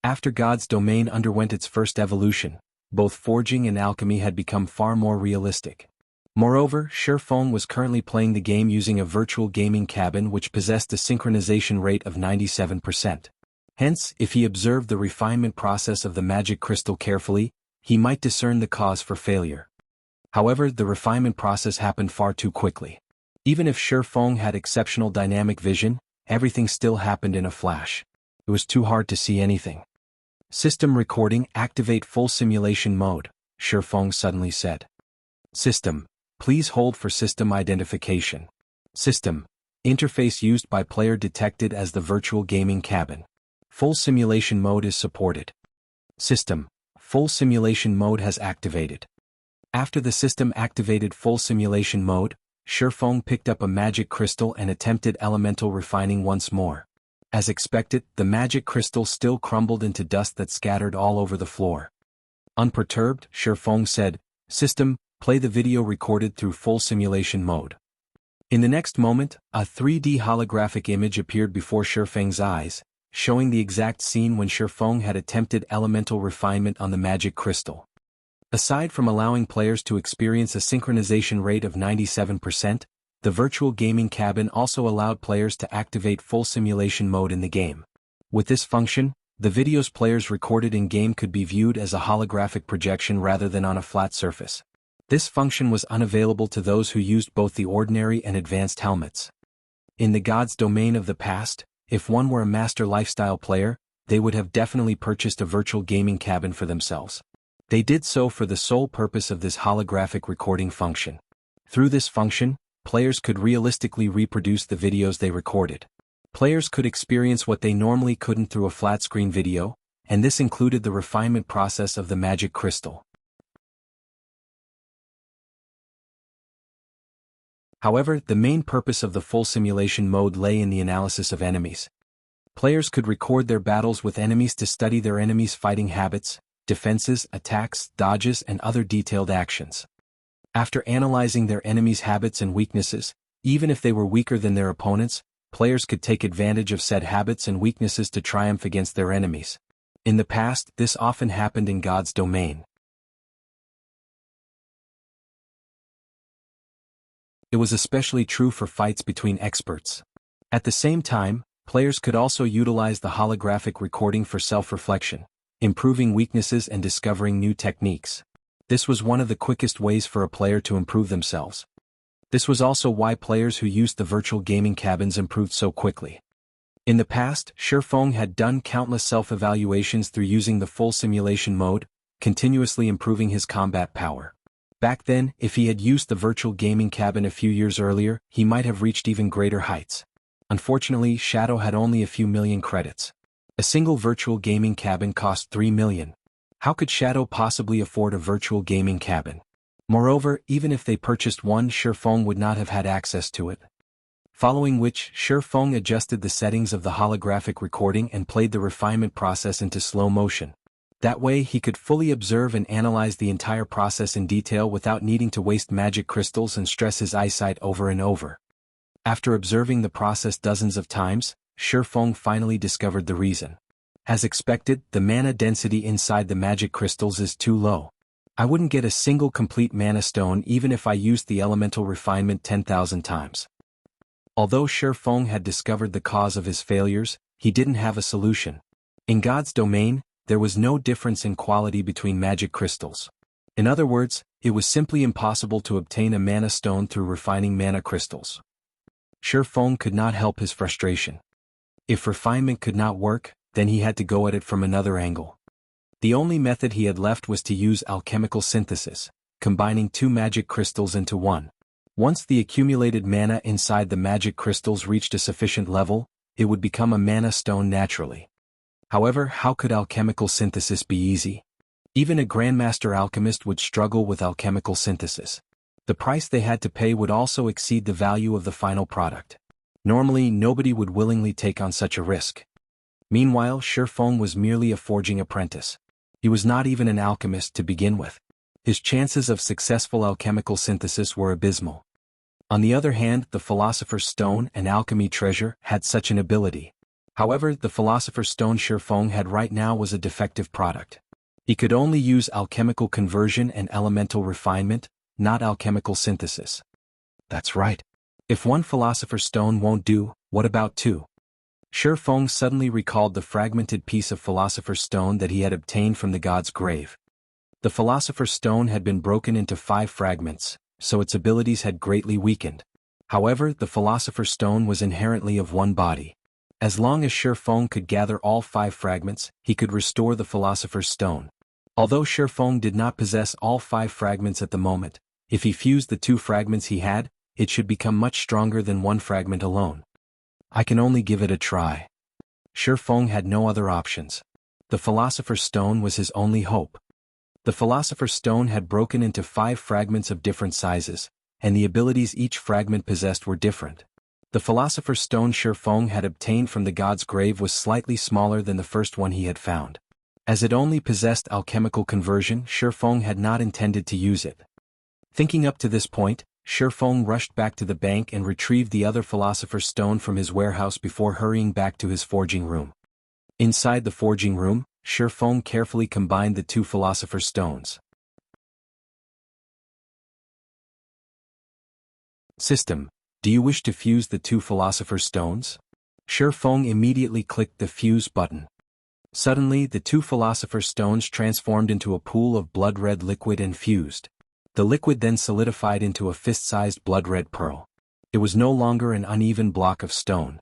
After God's domain underwent its first evolution, both forging and alchemy had become far more realistic. Moreover, Shifeng was currently playing the game using a virtual gaming cabin which possessed a synchronization rate of 97%. Hence, if he observed the refinement process of the magic crystal carefully, he might discern the cause for failure. However, the refinement process happened far too quickly. Even if Shifeng had exceptional dynamic vision, everything still happened in a flash. It was too hard to see anything. System recording, activate full simulation mode, Shifeng suddenly said. System, please hold for system identification. System, interface used by player detected as the virtual gaming cabin. Full simulation mode is supported. System, full simulation mode has activated. After the system activated full simulation mode, Shifeng picked up a magic crystal and attempted elemental refining once more. As expected, the magic crystal still crumbled into dust that scattered all over the floor. Unperturbed, Shifeng said, "System, play the video recorded through full simulation mode." In the next moment, a 3D holographic image appeared before Shifeng's eyes, showing the exact scene when Shifeng had attempted elemental refinement on the magic crystal. Aside from allowing players to experience a synchronization rate of 97%, the virtual gaming cabin also allowed players to activate full simulation mode in the game. With this function, the videos players recorded in-game could be viewed as a holographic projection rather than on a flat surface. This function was unavailable to those who used both the ordinary and advanced helmets. In the God's domain of the past, if one were a master lifestyle player, they would have definitely purchased a virtual gaming cabin for themselves. They did so for the sole purpose of this holographic recording function. Through this function, players could realistically reproduce the videos they recorded. Players could experience what they normally couldn't through a flat-screen video, and this included the refinement process of the magic crystal. However, the main purpose of the full simulation mode lay in the analysis of enemies. Players could record their battles with enemies to study their enemies' fighting habits, defenses, attacks, dodges, and other detailed actions. After analyzing their enemies' habits and weaknesses, even if they were weaker than their opponents, players could take advantage of said habits and weaknesses to triumph against their enemies. In the past, this often happened in God's domain. It was especially true for fights between experts. At the same time, players could also utilize the holographic recording for self-reflection, improving weaknesses and discovering new techniques. This was one of the quickest ways for a player to improve themselves. This was also why players who used the virtual gaming cabins improved so quickly. In the past, Shifeng had done countless self-evaluations through using the full simulation mode, continuously improving his combat power. Back then, if he had used the virtual gaming cabin a few years earlier, he might have reached even greater heights. Unfortunately, Shadow had only a few million credits. A single virtual gaming cabin cost 3 million. How could Shadow possibly afford a virtual gaming cabin? Moreover, even if they purchased one, Shifeng would not have had access to it. Following which, Shifeng adjusted the settings of the holographic recording and played the refinement process into slow motion. That way he could fully observe and analyze the entire process in detail without needing to waste magic crystals and stress his eyesight over and over. After observing the process dozens of times, Shifeng finally discovered the reason. As expected, the mana density inside the magic crystals is too low. I wouldn't get a single complete mana stone even if I used the elemental refinement 10,000 times. Although Shifeng had discovered the cause of his failures, he didn't have a solution. In God's domain, there was no difference in quality between magic crystals. In other words, it was simply impossible to obtain a mana stone through refining mana crystals. Shifeng could not help his frustration. If refinement could not work, then he had to go at it from another angle. The only method he had left was to use alchemical synthesis, combining two magic crystals into one. Once the accumulated mana inside the magic crystals reached a sufficient level, it would become a mana stone naturally. However, how could alchemical synthesis be easy? Even a grandmaster alchemist would struggle with alchemical synthesis. The price they had to pay would also exceed the value of the final product. Normally, nobody would willingly take on such a risk. Meanwhile, Shifeng was merely a forging apprentice. He was not even an alchemist to begin with. His chances of successful alchemical synthesis were abysmal. On the other hand, the Philosopher's Stone and Alchemy Treasure had such an ability. However, the Philosopher's Stone Shifeng had right now was a defective product. He could only use alchemical conversion and elemental refinement, not alchemical synthesis. That's right. If one Philosopher's Stone won't do, what about two? Shifeng suddenly recalled the fragmented piece of Philosopher's Stone that he had obtained from the god's grave. The Philosopher's Stone had been broken into 5 fragments, so its abilities had greatly weakened. However, the Philosopher's Stone was inherently of one body. As long as Shifeng could gather all 5 fragments, he could restore the Philosopher's Stone. Although Shifeng did not possess all 5 fragments at the moment, if he fused the 2 fragments he had, it should become much stronger than 1 fragment alone. I can only give it a try. Shifeng had no other options. The Philosopher's Stone was his only hope. The Philosopher's Stone had broken into 5 fragments of different sizes, and the abilities each fragment possessed were different. The Philosopher's Stone Shifeng had obtained from the god's grave was slightly smaller than the first one he had found. As it only possessed alchemical conversion, Shifeng had not intended to use it. Thinking up to this point, Shifeng rushed back to the bank and retrieved the other Philosopher's Stone from his warehouse before hurrying back to his forging room. Inside the forging room, Shifeng carefully combined the 2 Philosopher's Stones. System: do you wish to fuse the 2 Philosopher's Stones? Shifeng immediately clicked the fuse button. Suddenly, the 2 Philosopher's Stones transformed into a pool of blood-red liquid and fused. The liquid then solidified into a fist-sized blood-red pearl. It was no longer an uneven block of stone.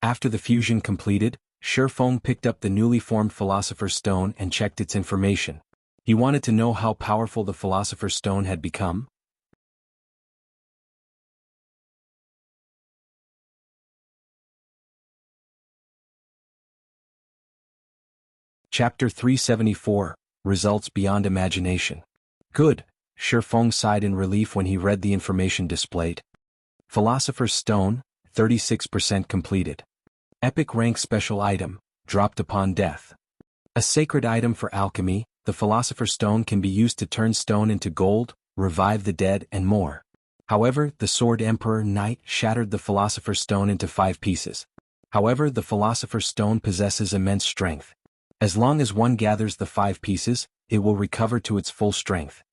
After the fusion completed, Shifeng picked up the newly formed Philosopher's Stone and checked its information. He wanted to know how powerful the Philosopher's Stone had become. Chapter 374, Results Beyond Imagination. Good. Shifeng sighed in relief when he read the information displayed. Philosopher's Stone, 36% completed. Epic rank special item, dropped upon death. A sacred item for alchemy, the Philosopher's Stone can be used to turn stone into gold, revive the dead and more. However, the Sword Emperor Knight shattered the Philosopher's Stone into 5 pieces. However, the Philosopher's Stone possesses immense strength. As long as one gathers the 5 pieces, it will recover to its full strength.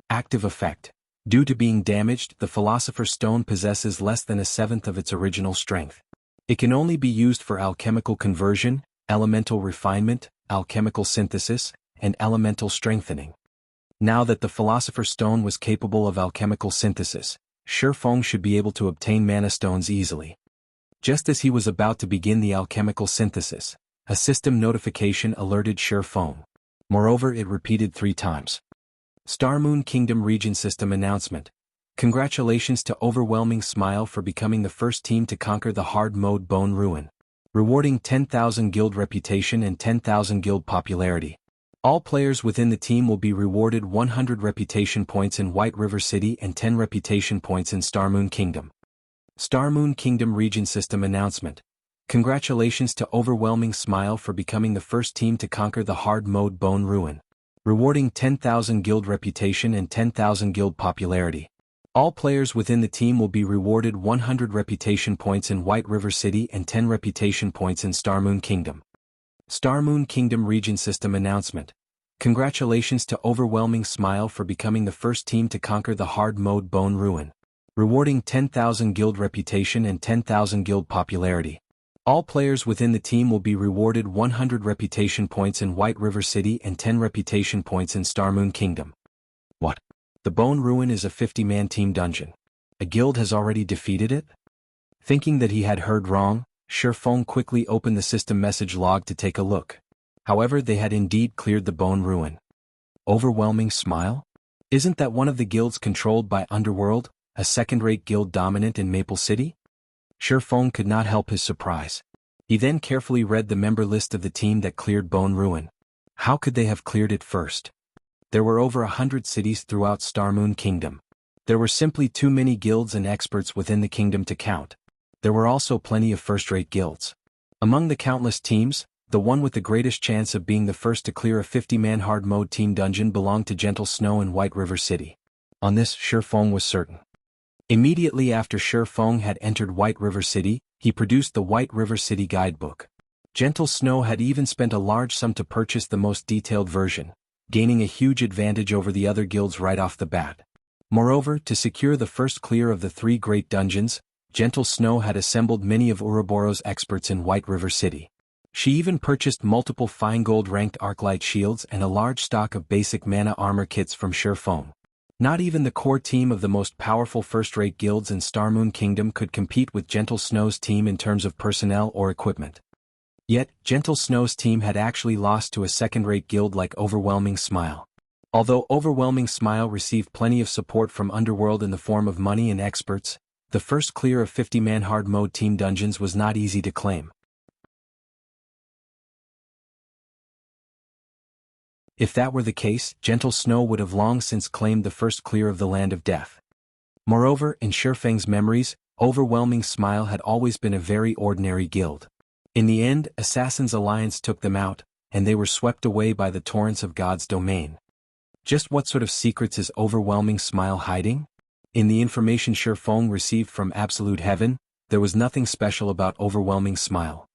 Active effect. Due to being damaged, the Philosopher's Stone possesses less than 1/7 of its original strength. It can only be used for alchemical conversion, elemental refinement, alchemical synthesis, and elemental strengthening. Now that the Philosopher's Stone was capable of alchemical synthesis, Shifeng should be able to obtain mana stones easily. Just as he was about to begin the alchemical synthesis, a system notification alerted Shifeng. Moreover, it repeated 3 times. Starmoon Kingdom Region System Announcement. Congratulations to Overwhelming Smile for becoming the first team to conquer the hard mode Bone Ruin. Rewarding 10,000 guild reputation and 10,000 guild popularity. All players within the team will be rewarded 100 reputation points in White River City and 10 reputation points in Starmoon Kingdom. Starmoon Kingdom Region System Announcement. Congratulations to Overwhelming Smile for becoming the first team to conquer the hard mode Bone Ruin. Rewarding 10,000 guild reputation and 10,000 guild popularity. All players within the team will be rewarded 100 reputation points in White River City and 10 reputation points in Starmoon Kingdom. Starmoon Kingdom Region System Announcement. Congratulations to Overwhelming Smile for becoming the first team to conquer the hard mode Bone Ruin. Rewarding 10,000 guild reputation and 10,000 guild popularity. All players within the team will be rewarded 100 reputation points in White River City and 10 reputation points in Starmoon Kingdom. What? The Bone Ruin is a 50-man team dungeon. A guild has already defeated it? Thinking that he had heard wrong, Shifeng quickly opened the system message log to take a look. However, they had indeed cleared the Bone Ruin. Overwhelming Smile? Isn't that one of the guilds controlled by Underworld, a second-rate guild dominant in Maple City? Shifeng could not help his surprise. He then carefully read the member list of the team that cleared Bone Ruin. How could they have cleared it first? There were over 100 cities throughout Starmoon Kingdom. There were simply too many guilds and experts within the kingdom to count. There were also plenty of first-rate guilds. Among the countless teams, the one with the greatest chance of being the first to clear a 50-man hard mode team dungeon belonged to Gentle Snow in White River City. On this, Shifeng was certain. Immediately after Shifeng had entered White River City, he produced the White River City guidebook. Gentle Snow had even spent a large sum to purchase the most detailed version, gaining a huge advantage over the other guilds right off the bat. Moreover, to secure the first clear of the 3 great dungeons, Gentle Snow had assembled many of Ouroboros experts in White River City. She even purchased multiple fine gold-ranked arclight shields and a large stock of basic mana armor kits from Shifeng. Not even the core team of the most powerful first-rate guilds in Starmoon Kingdom could compete with Gentle Snow's team in terms of personnel or equipment. Yet, Gentle Snow's team had actually lost to a second-rate guild like Overwhelming Smile. Although Overwhelming Smile received plenty of support from Underworld in the form of money and experts, the first clear of 50-man hard mode team dungeons was not easy to claim. If that were the case, Gentle Snow would have long since claimed the first clear of the Land of Death. Moreover, in Shifeng's memories, Overwhelming Smile had always been a very ordinary guild. In the end, Assassin's Alliance took them out, and they were swept away by the torrents of God's domain. Just what sort of secrets is Overwhelming Smile hiding? In the information Shifeng received from Absolute Heaven, there was nothing special about Overwhelming Smile.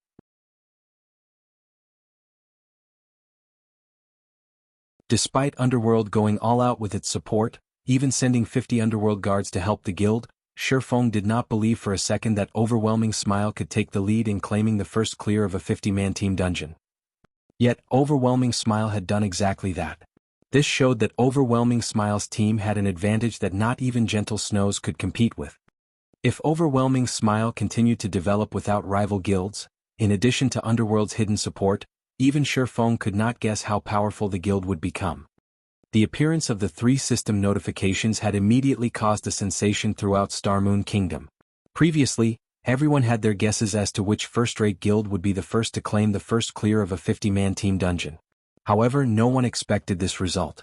Despite Underworld going all out with its support, even sending 50 Underworld guards to help the guild, Shifeng did not believe for a second that Overwhelming Smile could take the lead in claiming the first clear of a 50-man team dungeon. Yet, Overwhelming Smile had done exactly that. This showed that Overwhelming Smile's team had an advantage that not even Gentle Snow's could compete with. If Overwhelming Smile continued to develop without rival guilds, in addition to Underworld's hidden support, even Shifeng could not guess how powerful the guild would become. The appearance of the 3 system notifications had immediately caused a sensation throughout Starmoon Kingdom. Previously, everyone had their guesses as to which first-rate guild would be the first to claim the first clear of a 50-man team dungeon. However, no one expected this result.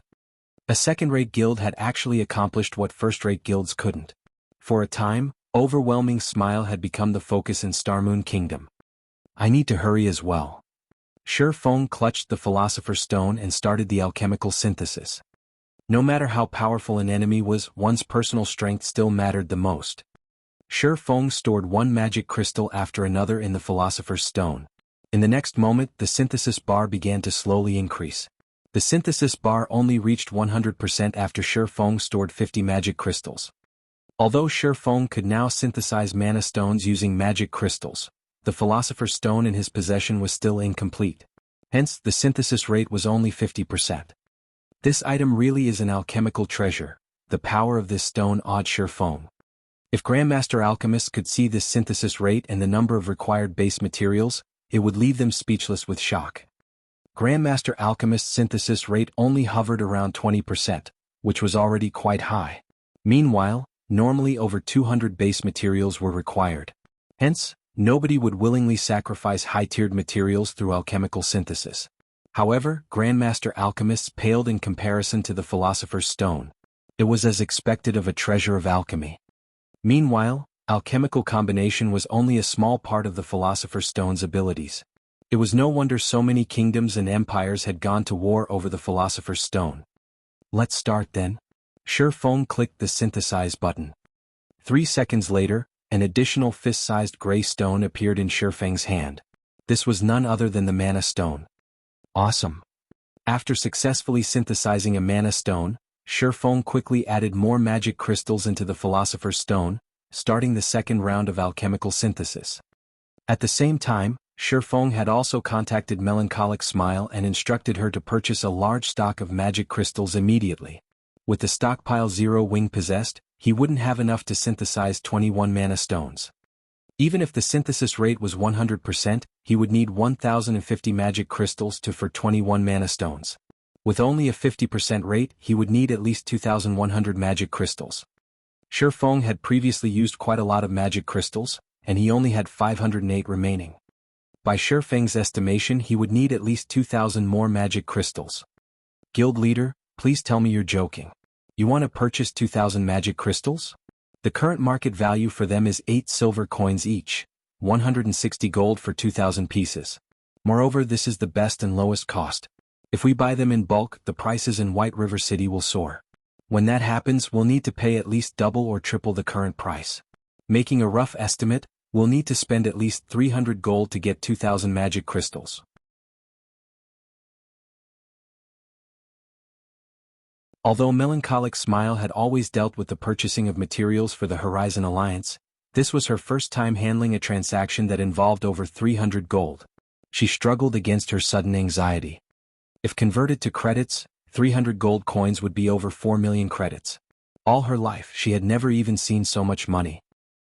A second-rate guild had actually accomplished what first-rate guilds couldn't. For a time, Overwhelming Smile had become the focus in Starmoon Kingdom. I need to hurry as well. Shifeng clutched the Philosopher's Stone and started the alchemical synthesis. No matter how powerful an enemy was, one's personal strength still mattered the most. Shifeng stored one magic crystal after another in the Philosopher's Stone. In the next moment, the synthesis bar began to slowly increase. The synthesis bar only reached 100% after Shifeng stored 50 magic crystals. Although Shifeng could now synthesize mana stones using magic crystals, the Philosopher's Stone in his possession was still incomplete. Hence, the synthesis rate was only 50%. This item really is an alchemical treasure. The power of this stone awed Shifeng. If Grandmaster alchemists could see this synthesis rate and the number of required base materials, it would leave them speechless with shock. Grandmaster alchemist's synthesis rate only hovered around 20%, which was already quite high. Meanwhile, normally over 200 base materials were required. Hence, nobody would willingly sacrifice high-tiered materials through alchemical synthesis. However, Grandmaster alchemists paled in comparison to the Philosopher's Stone. It was as expected of a treasure of alchemy. Meanwhile, alchemical combination was only a small part of the Philosopher's Stone's abilities. It was no wonder so many kingdoms and empires had gone to war over the Philosopher's Stone. Let's start then. Shi Feng clicked the synthesize button. 3 seconds later, an additional fist-sized gray stone appeared in Shi Feng's hand. This was none other than the Mana Stone. Awesome. After successfully synthesizing a Mana Stone, Shi Feng quickly added more magic crystals into the Philosopher's Stone, starting the second round of alchemical synthesis. At the same time, Shi Feng had also contacted Melancholic Smile and instructed her to purchase a large stock of magic crystals immediately. With the stockpile Zero Wing possessed, he wouldn't have enough to synthesize 21 Mana Stones. Even if the synthesis rate was 100%, he would need 1,050 magic crystals for 21 Mana Stones. With only a 50% rate, he would need at least 2,100 magic crystals. Shi Feng had previously used quite a lot of magic crystals, and he only had 508 remaining. By Shi Feng's estimation, he would need at least 2,000 more magic crystals. Guild leader, please tell me you're joking. You want to purchase 2,000 magic crystals? The current market value for them is 8 silver coins each, 160 gold for 2,000 pieces. Moreover, this is the best and lowest cost. If we buy them in bulk, the prices in White River City will soar. When that happens, we'll need to pay at least double or triple the current price. Making a rough estimate, we'll need to spend at least 300 gold to get 2,000 magic crystals. Although Melancholic Smile had always dealt with the purchasing of materials for the Horizon Alliance, this was her first time handling a transaction that involved over 300 gold. She struggled against her sudden anxiety. If converted to credits, 300 gold coins would be over 4 million credits. All her life, she had never even seen so much money.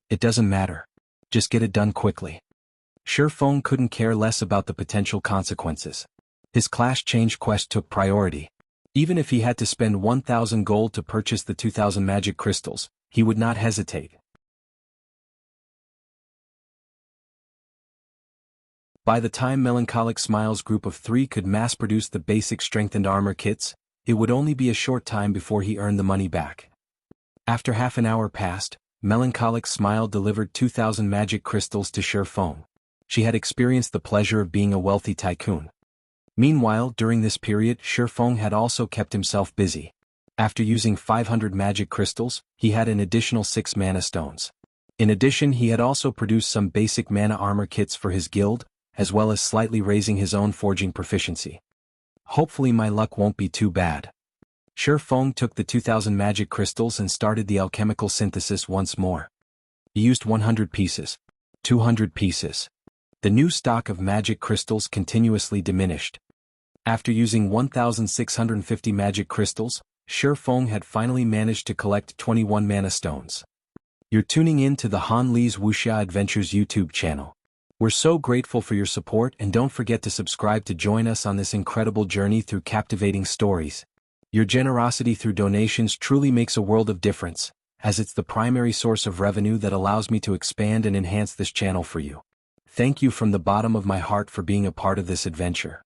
It doesn't matter. Just get it done quickly. Shi Feng couldn't care less about the potential consequences. His class change quest took priority. Even if he had to spend 1,000 gold to purchase the 2,000 magic crystals, he would not hesitate. By the time Melancholic Smile's group of 3 could mass-produce the basic strengthened armor kits, it would only be a short time before he earned the money back. After half an hour passed, Melancholic Smile delivered 2,000 magic crystals to Shi Feng. She had experienced the pleasure of being a wealthy tycoon. Meanwhile, during this period, Shi Feng had also kept himself busy. After using 500 magic crystals, he had an additional 6 mana stones. In addition, he had also produced some basic mana armor kits for his guild, as well as slightly raising his own forging proficiency. Hopefully my luck won't be too bad. Shi Feng took the 2,000 magic crystals and started the alchemical synthesis once more. He used 100 pieces. 200 pieces. The new stock of magic crystals continuously diminished. After using 1,650 magic crystals, Shi Feng had finally managed to collect 21 mana stones. You're tuning in to the Han Li's Wuxia Adventures YouTube channel. We're so grateful for your support, and don't forget to subscribe to join us on this incredible journey through captivating stories. Your generosity through donations truly makes a world of difference, as it's the primary source of revenue that allows me to expand and enhance this channel for you. Thank you from the bottom of my heart for being a part of this adventure.